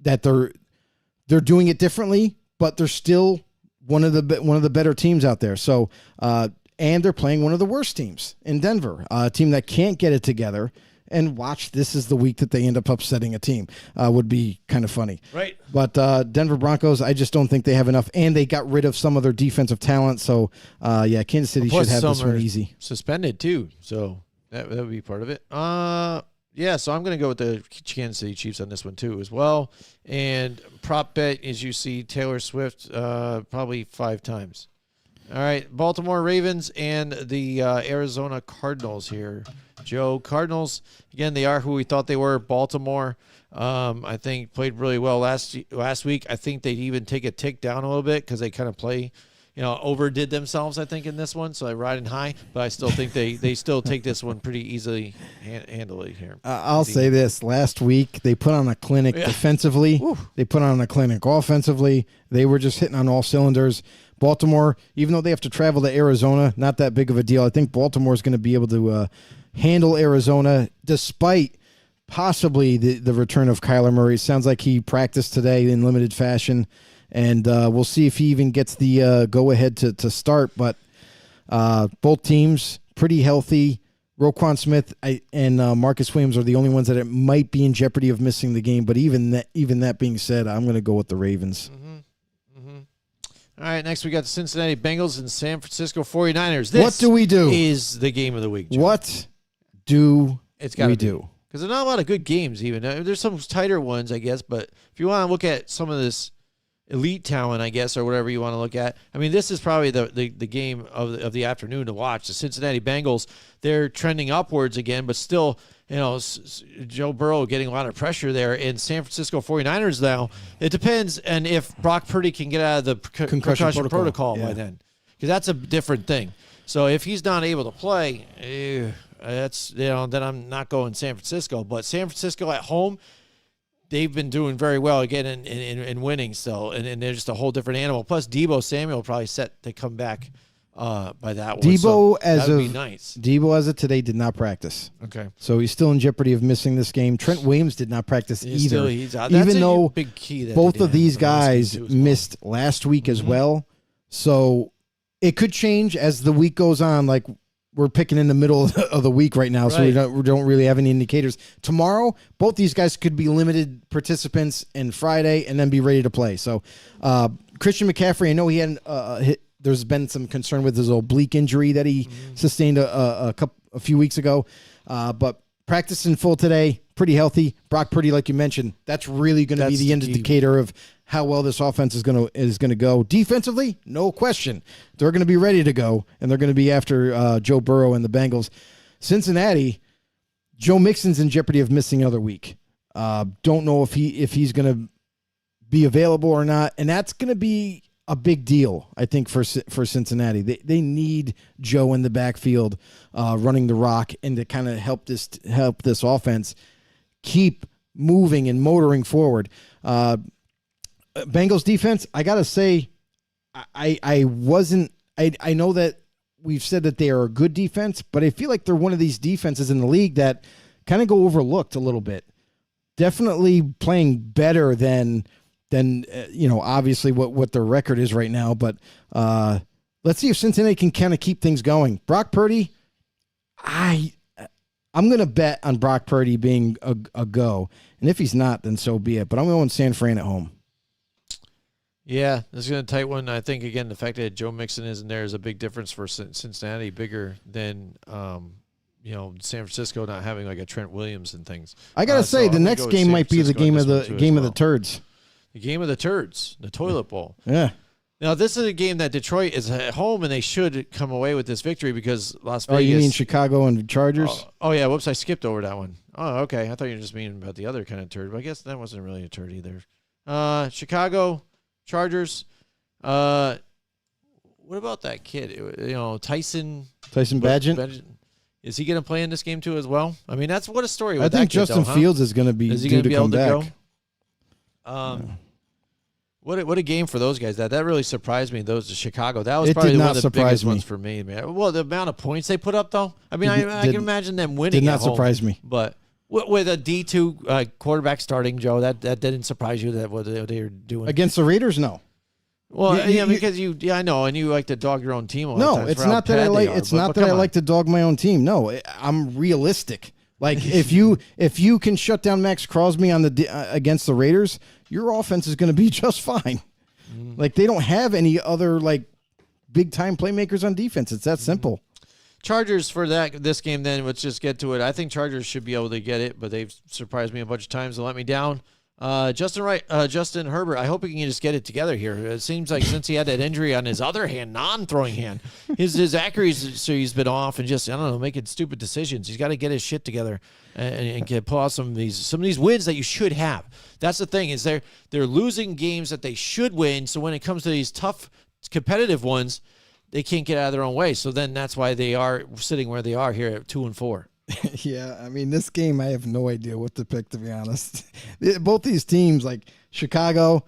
that they're doing it differently, but they're still one of the better teams out there. So, and they're playing one of the worst teams in Denver, a team that can't get it together. And watch, this is the week that they end up upsetting a team. Would be kind of funny. Right. But Denver Broncos, I just don't think they have enough. And they got rid of some of their defensive talent. So, Kansas City should have this one easy. Suspended, too. So that would be part of it. So I'm going to go with the Kansas City Chiefs on this one, too, as well. And prop bet, as you see, Taylor Swift probably 5 times. All right, Baltimore Ravens and the Arizona Cardinals here. Joe, Cardinals, again, they are who we thought they were. Baltimore, I think, played really well last week. I think they'd even take a tick down a little bit because they kind of overdid themselves, I think, in this one. So they're riding high, but I still think they still take this one pretty easily, handily here. I'll say this. Last week, they put on a clinic defensively. Woo. They put on a clinic offensively. They were just hitting on all cylinders. Baltimore, even though they have to travel to Arizona, not that big of a deal. I think Baltimore is going to be able to handle Arizona despite possibly the return of Kyler Murray. Sounds like he practiced today in limited fashion, and we'll see if he even gets the go-ahead to start. But both teams pretty healthy. Roquan Smith and Marcus Williams are the only ones that might be in jeopardy of missing the game. But even that being said, I'm going to go with the Ravens. All right, next we got the Cincinnati Bengals and San Francisco 49ers. This What do we do? is the game of the week, Joe. What do It's gotta we be. do? Because there's not a lot of good games even. There's some tighter ones, I guess, but if you want to look at some of this elite talent, I guess, or whatever you want to look at, I mean, this is probably the game of the afternoon to watch. The Cincinnati Bengals, they're trending upwards again, but still, Joe Burrow getting a lot of pressure there. In San Francisco 49ers now, it depends, and if Brock Purdy can get out of the concussion protocol by then, because that's a different thing. So if he's not able to play, that's then I'm not going San Francisco. But San Francisco at home, they've been doing very well again in winning still, and they're just a whole different animal. Plus, Deebo Samuel probably set to come back by that one. Deebo so as that'd of be nice. Deebo as of today did not practice. Okay. So he's still in jeopardy of missing this game. Trent Williams did not practice either. He's out. That's even though big key that both they of did these for the last game guys too as well. missed last week as well. So it could change as the week goes on. Like we're picking in the middle of the week right now, so we don't really have any indicators. Tomorrow, both these guys could be limited participants in Friday and then be ready to play. So Christian McCaffrey, I know he had there's been some concern with his oblique injury that he sustained a few weeks ago, but practiced in full today, pretty healthy. Brock Purdy, like you mentioned, that's really going to be the indicator of how well this offense is going to go. Defensively, no question, they're going to be ready to go, and they're going to be after Joe Burrow and the Bengals. Cincinnati, Joe Mixon's in jeopardy of missing another week. Don't know if he's going to be available or not, and that's going to be a big deal, I think, for Cincinnati. They need Joe in the backfield running the rock and to kind of help this offense keep moving and motoring forward. Bengals defense, I gotta say, I know that we've said that they are a good defense, but I feel like they're one of these defenses in the league that kind of go overlooked a little bit. Definitely playing better than obviously what their record is right now. But let's see if Cincinnati can kind of keep things going. Brock Purdy, I'm going to bet on Brock Purdy being a go. And if he's not, then so be it. But I'm going San Fran at home. Yeah, this is going to tight one. I think, again, the fact that Joe Mixon isn't there is a big difference for Cincinnati, bigger than San Francisco not having like a Trent Williams and things. I got to say, the next game might be the game of the turds. The game of the turds, the toilet bowl. Yeah. Now, this is a game that Detroit is at home, and they should come away with this victory because Las Vegas. Oh, you mean Chicago and Chargers? Oh, yeah. Whoops, I skipped over that one. Oh, okay. I thought you were just meaning about the other kind of turd, but I guess that wasn't really a turd either. Chicago, Chargers. What about that kid? Tyson Bagent? Is he going to play in this game too as well? I mean, that's what a story. I think Justin Fields is going to be due to come back. What a game for those guys. That really surprised me. Those to Chicago. That was probably one of the biggest ones for me, man. Well, the amount of points they put up, though. I mean, I can imagine them winning. Did not surprise me. But with a D2 quarterback starting, Joe, that didn't surprise you that what they were doing against the Raiders? No. Well, because I know, and you like to dog your own team. No, it's not that I like. It's not that I like to dog my own team. No, I'm realistic. Like if you can shut down Max Crosby on against the Raiders, your offense is going to be just fine. Like they don't have any other like big time playmakers on defense. It's that simple. Chargers for this game. Then let's just get to it. I think Chargers should be able to get it, but they've surprised me a bunch of times and let me down. Justin Herbert, I hope he can just get it together here. It seems like since he had that injury on his other hand, non-throwing hand, his accuracy's been off and just, I don't know, making stupid decisions. He's got to get his shit together and pull out some of these wins that you should have. That's the thing, is they're losing games that they should win, so when it comes to these tough competitive ones, they can't get out of their own way. So then that's why they are sitting where they are here at 2-4. Yeah, I mean, this game, I have no idea what to pick, to be honest. Both these teams, like Chicago,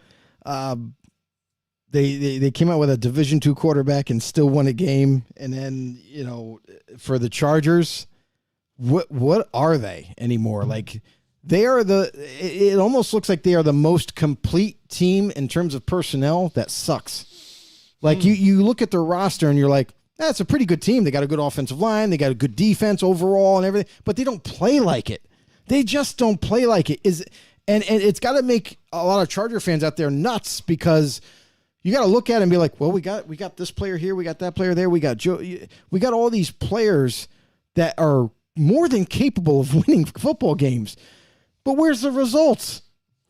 they came out with a Division II quarterback and still won a game. And then, for the Chargers, what are they anymore? Like, they are it almost looks like they are the most complete team in terms of personnel that sucks. Like you look at their roster and you're like, that's a pretty good team. They got a good offensive line. They got a good defense overall and everything, but they don't play like it. They just don't play like it. And it's got to make a lot of Charger fans out there nuts because you got to look at it and be like, well, we got this player here. We got that player there. We got Joe. We got all these players that are more than capable of winning football games. But where's the results?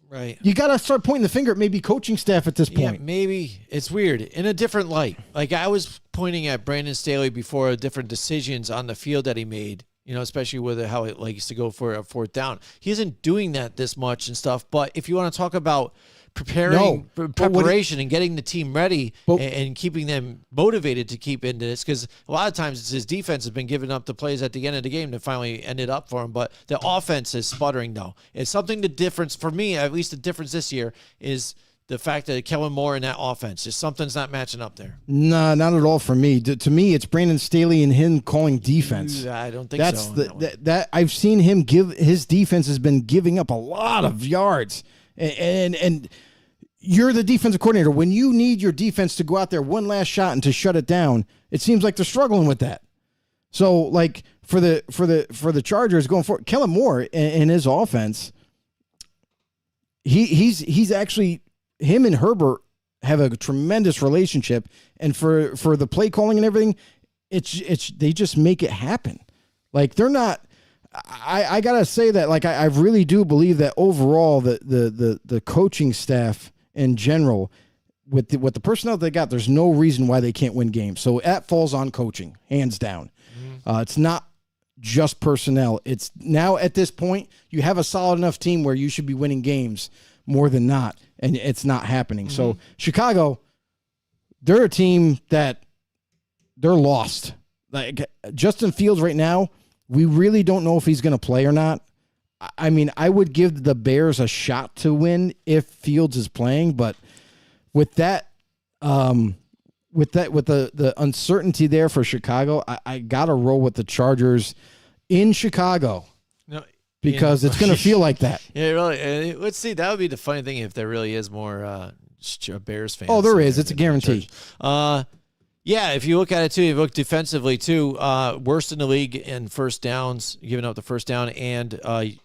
Right. You got to start pointing the finger at maybe coaching staff at this Yeah, point. maybe it's weird in a different light. Like I was pointing at Brandon Staley before different decisions on the field that he made, especially with how it likes to go for a fourth down. He isn't doing that this much and stuff. But if you want to talk about preparation and getting the team ready and keeping them motivated to keep into this, because a lot of times it's his defense has been giving up the plays at the end of the game that finally ended up for him, but the offense is sputtering now. It's something the difference for me, at least the difference this year, is the fact that Kellen Moore in that offense, just something's not matching up there. No, not at all for me. To me, it's Brandon Staley and him calling defense. I don't think That's so. that I've seen him his defense has been giving up a lot of yards, and you're the defensive coordinator. When you need your defense to go out there one last shot and to shut it down, it seems like they're struggling with that. So, like for the Chargers going forward, Kellen Moore in his offense, he's actually, him and Herbert have a tremendous relationship, and for the play calling and everything, it's they just make it happen. Like they're not. I gotta say that I really do believe that overall the coaching staff in general, with the personnel they got, there's no reason why they can't win games. So that falls on coaching, hands down. It's not just personnel. It's now at this point, you have a solid enough team where you should be winning games more than not, and it's not happening. So Chicago, they're a team that they're lost. Like Justin Fields right now, we really don't know if he's going to play or not. I mean, I would give the Bears a shot to win if Fields is playing, but with that, with the uncertainty there for Chicago, I got to roll with the Chargers in Chicago because it's going to feel like that. Yeah, really. Let's see. That would be the funny thing if there really is more Bears fans. Oh, there is. It's a guarantee. Yeah, if you look at it too, you look defensively too, worst in the league in first downs, giving up the first down, and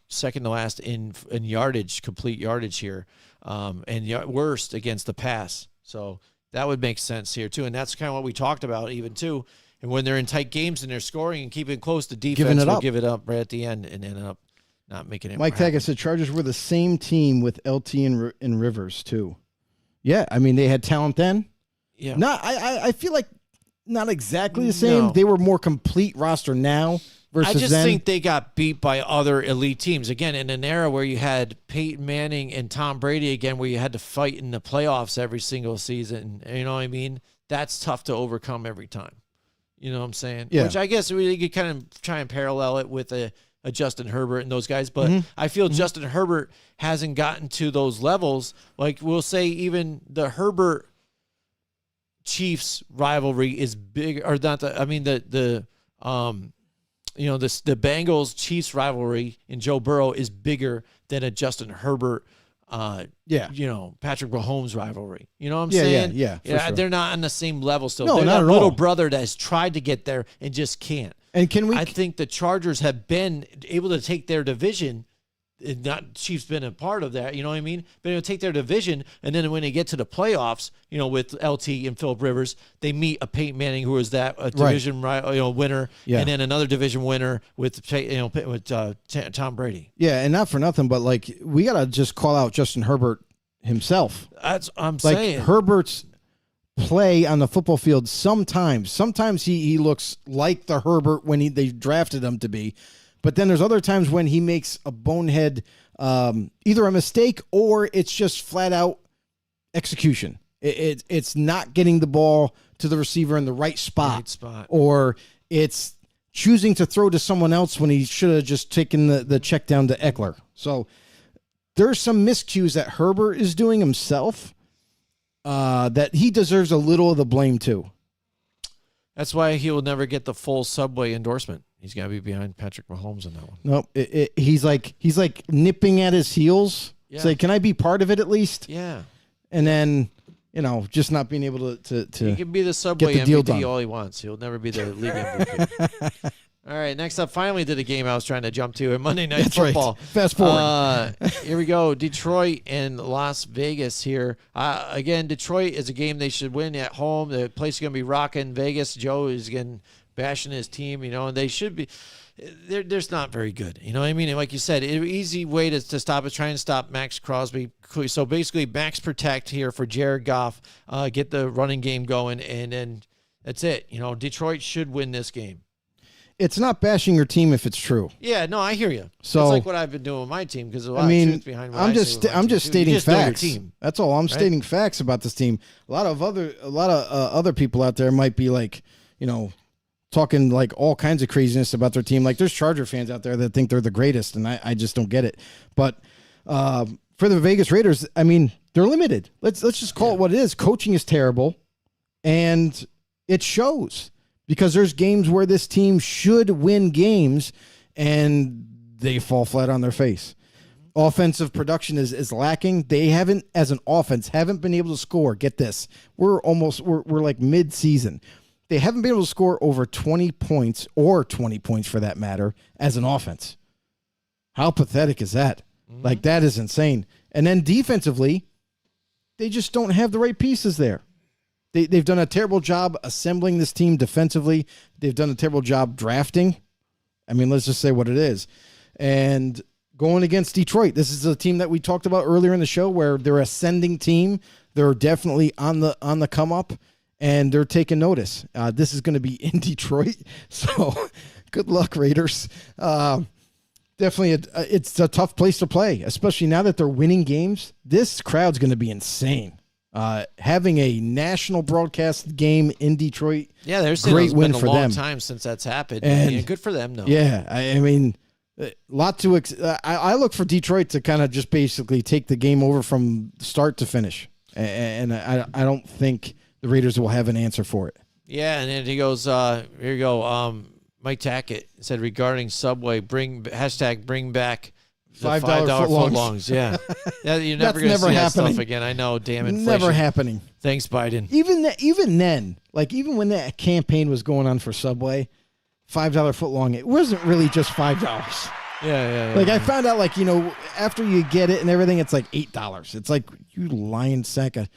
second to last in yardage, complete yardage here, and worst against the pass. So that would make sense here too, and that's kind of what we talked about even too. And when they're in tight games and they're scoring and keeping close, the defense will give it up right at the end and end up not making it. Mike Taggart said Chargers were the same team with LT and Rivers too. Yeah, I mean they had talent then. Yeah. I feel like not exactly the same. No. They were more complete roster now versus I just then. think they got beat by other elite teams. Again, in an era where you had Peyton Manning and Tom Brady again, where you had to fight in the playoffs every single season. You know what I mean? That's tough to overcome every time. You know what I'm saying? Yeah. Which I guess we could kind of try and parallel it with a Justin Herbert and those guys. But I feel Justin Herbert hasn't gotten to those levels. Like we'll say even the Herbert Chiefs rivalry is big, or not the Bengals Chiefs rivalry in Joe Burrow is bigger than a Justin Herbert Patrick Mahomes rivalry. You know what I'm saying? Yeah, sure. They're not on the same level still. No, they're not that at little all. brother that has tried to get there and just can't. And I think the Chargers have been able to take their division. Not Chiefs been a part of that, you know what I mean? Been able to take their division, and then when they get to the playoffs, with LT and Phillip Rivers, they meet a Peyton Manning who is that a division winner, and then another division winner with Tom Brady. Yeah, and not for nothing, but we gotta just call out Justin Herbert himself. That's I'm Like saying. Herbert's play on the football field sometimes he looks like the Herbert when they drafted him to be. But then there's other times when he makes a bonehead, either a mistake or it's just flat out execution. It's not getting the ball to the receiver in the right spot. Or it's choosing to throw to someone else when he should have just taken the check down to Eckler. So there's some miscues that Herbert is doing himself that he deserves a little of the blame too. That's why he will never get the full Subway endorsement. He's got to be behind Patrick Mahomes on that one. Nope. He's like nipping at his heels. Yeah. Say, can I be part of it at least? Yeah. And then, just not being able to He can be the Subway get the deal MVP done. all he wants. He'll never be the league MVP. All right, next up, finally did a game I was trying to jump to in Monday Night That's Football. right. Fast forward. Here we go. Detroit and Las Vegas here. Again, Detroit is a game they should win at home. The place is going to be rocking. Vegas, Joe is again bashing his team, and they should be. They're not very good. You know what I mean? And like you said, an easy way to stop is trying to stop Max Crosby. So basically, max protect here for Jared Goff, get the running game going, and then that's it. Detroit should win this game. It's not bashing your team if it's true. Yeah, no, I hear you. So it's like what I've been doing with my team because a lot of truth behind what I'm I just say with my I'm team, just too. stating You just know your facts. team. That's all. I'm stating facts about this team. A lot of other people out there might be like, talking like all kinds of craziness about their team. Like there's Charger fans out there that think they're the greatest, and I just don't get it. But for the Vegas Raiders, I mean, they're limited. Let's just call it what it is. Coaching is terrible, and it shows. Because there's games where this team should win games, and they fall flat on their face. Offensive production is lacking. They haven't, as an offense, been able to score. Get this. We're like mid-season. They haven't been able to score over 20 points, or 20 points for that matter, as an offense. How pathetic is that? Like, that is insane. And then defensively, they just don't have the right pieces there. They've done a terrible job assembling this team defensively. They've done a terrible job drafting. I mean, let's just say what it is. And going against Detroit, this is a team that we talked about earlier in the show where they're an ascending team. They're definitely on the come up, and they're taking notice. This is going to be in Detroit, so good luck, Raiders. Definitely, it's a tough place to play, especially now that they're winning games. This crowd's going to be insane. Having a national broadcast game in Detroit, Yeah, great win been for a long them. time since that's happened. And good for them, though. Yeah, I mean, a lot to. I look for Detroit to kind of just basically take the game over from start to finish, and I don't think the Raiders will have an answer for it. Yeah, and then he goes, here you go. Mike Tackett said regarding Subway, bring back the $5 footlongs. Yeah. You're never going to see that stuff again. I know, damn inflation. Never happening. Thanks, Biden. Even then, like even when that campaign was going on for Subway, $5 footlong, it wasn't really just $5. Yeah. Like I found out, like after you get it and everything, it's like $8. It's like, you lying sack of.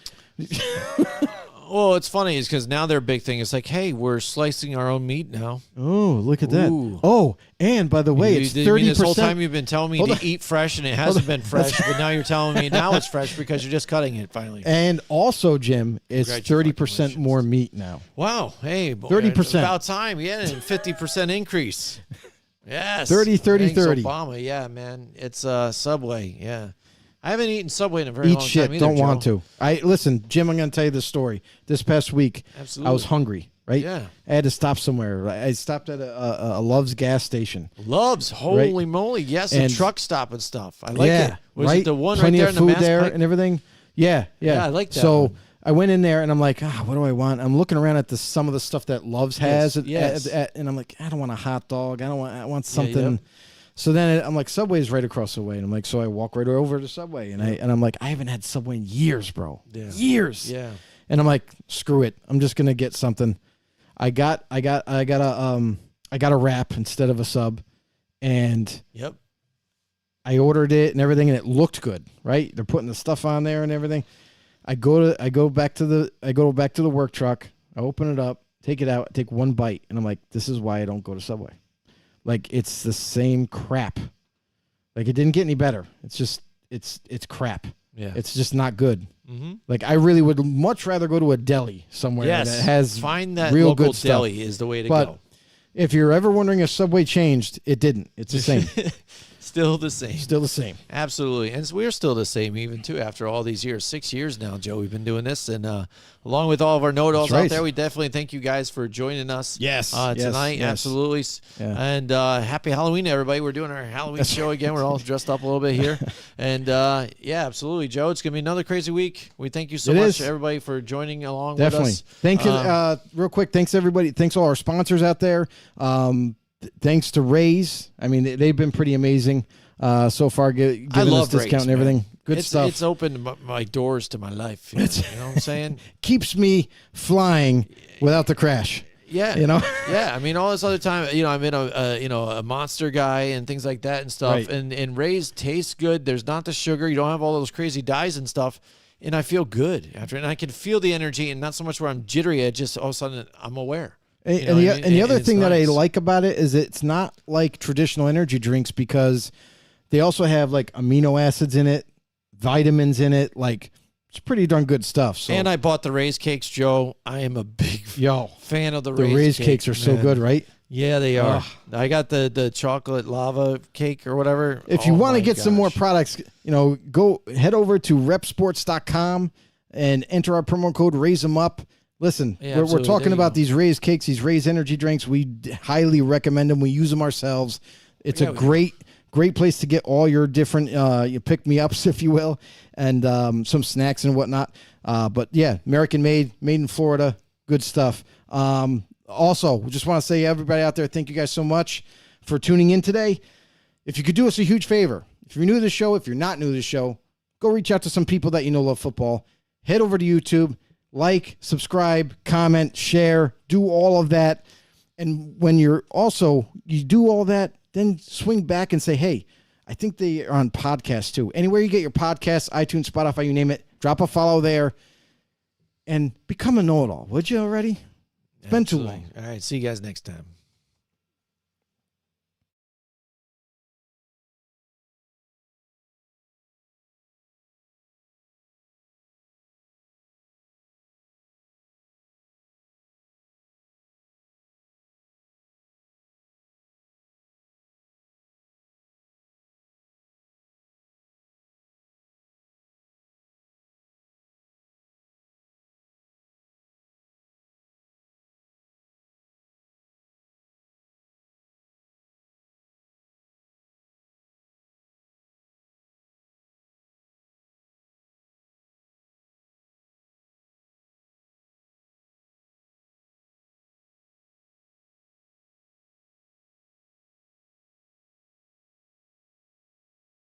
Well, it's funny is because now their big thing is like, hey, we're slicing our own meat now. Oh, look at that. Ooh. Oh, and by the way, it's 30%. This whole time you've been telling me to eat fresh, and it hasn't been fresh, but now you're telling me now it's fresh because you're just cutting it finally. And also, Jim, it's 30% more meat now. Wow. Hey, 30%. About time. Yeah, and 50% increase. Yes. 30, 30, Thanks, 30. Obama. Yeah, man. It's Subway. Yeah. I haven't eaten Subway in a very Eat long shit. time either, Don't want Joe. to. Listen, Jim, I'm going to tell you this story. This past week, Absolutely. I was hungry, right? Yeah. I had to stop somewhere. I stopped at a Love's gas station. Loves. Holy moly. Yes, And- the truck stop and stuff. I like yeah, it. Was right? it the one Plenty right there of in the food Mass there Pike? and everything. Yeah. Yeah, I like that So one. I went in there and I'm like, what do I want? I'm looking around at some of the stuff that Love's has, Yes. and I'm like, I don't want a hot dog. I want Yeah, something. yep. So then I'm like, Subway's right across the way, and I'm like, so I walk right over to Subway, and I'm like, I haven't had Subway in years, bro. Yeah. Years. Yeah. And I'm like, screw it. I'm just gonna get something. I got a wrap instead of a sub, and Yep. I ordered it and everything, and it looked good, right? They're putting the stuff on there and everything. I go back to the work truck. I open it up, take it out, take one bite, and I'm like, this is why I don't go to Subway. Like, it's the same crap. Like, it didn't get any better. It's just it's crap. Yeah. It's just not good. Mm-hmm. Like, I really would much rather go to a deli somewhere Yes. that has Find that real local good stuff. deli is the way to But go. if you're ever wondering if Subway changed, it didn't. It's the same. Still the same. Still the same. Absolutely. And we're still the same even, too, after all these years. 6 years now, Joe, we've been doing this. And along with all of our know-it-alls That's right. out there, we definitely thank you guys for joining us Yes. tonight. Yes. Absolutely. Yeah. And happy Halloween, everybody. We're doing our Halloween show again. We're all dressed up a little bit here. And, yeah, absolutely, Joe. It's going to be another crazy week. We thank you so much, everybody, for joining along Definitely. with us. Thank you. Real quick, thanks, everybody. Thanks all our sponsors out there. Thanks to Raise. I mean, they've been pretty amazing so far, giving us discount Raise, and everything. man. Good stuff. It's opened my doors to my life. You know what I'm saying? Keeps me flying without the crash. Yeah. You know? Yeah. I mean, all this other time, I'm in a Monster guy and things like that and stuff. Right. And Rays tastes good. There's not the sugar. You don't have all those crazy dyes and stuff. And I feel good after, and I can feel the energy, and not so much where I'm jittery. I just all of a sudden I'm aware. And the other thing that I like about it is it's not like traditional energy drinks, because they also have like amino acids in it, vitamins in it. Like, it's pretty darn good stuff. So. And I bought the Rays cakes, Joe. I am a big fan of the Rays cakes are so good, right? Yeah, they are. I got the chocolate lava cake or whatever. If you want to get some more products, go head over to repsports.com and enter our promo code Raise 'em Up. Listen, Yeah, we're talking there you about go. these Raise cakes, these Raise energy drinks. We highly recommend them. We use them ourselves. It's a great place to get all your different you pick-me-ups, if you will, and some snacks and whatnot. But yeah, American made in Florida, good stuff. Also, we just want to say, everybody out there, thank you guys so much for tuning in today. If you could do us a huge favor, if you're new to the show, if you're not new to the show, go reach out to some people that you know love football. Head over to YouTube, like, subscribe, comment, share, do all of that. And when you do all that, then swing back and say, hey, I think they are on podcasts too. Anywhere you get your podcasts, iTunes, Spotify, you name it, drop a follow there and become a know-it-all. Would you already? It's been too long. All right. See you guys next time.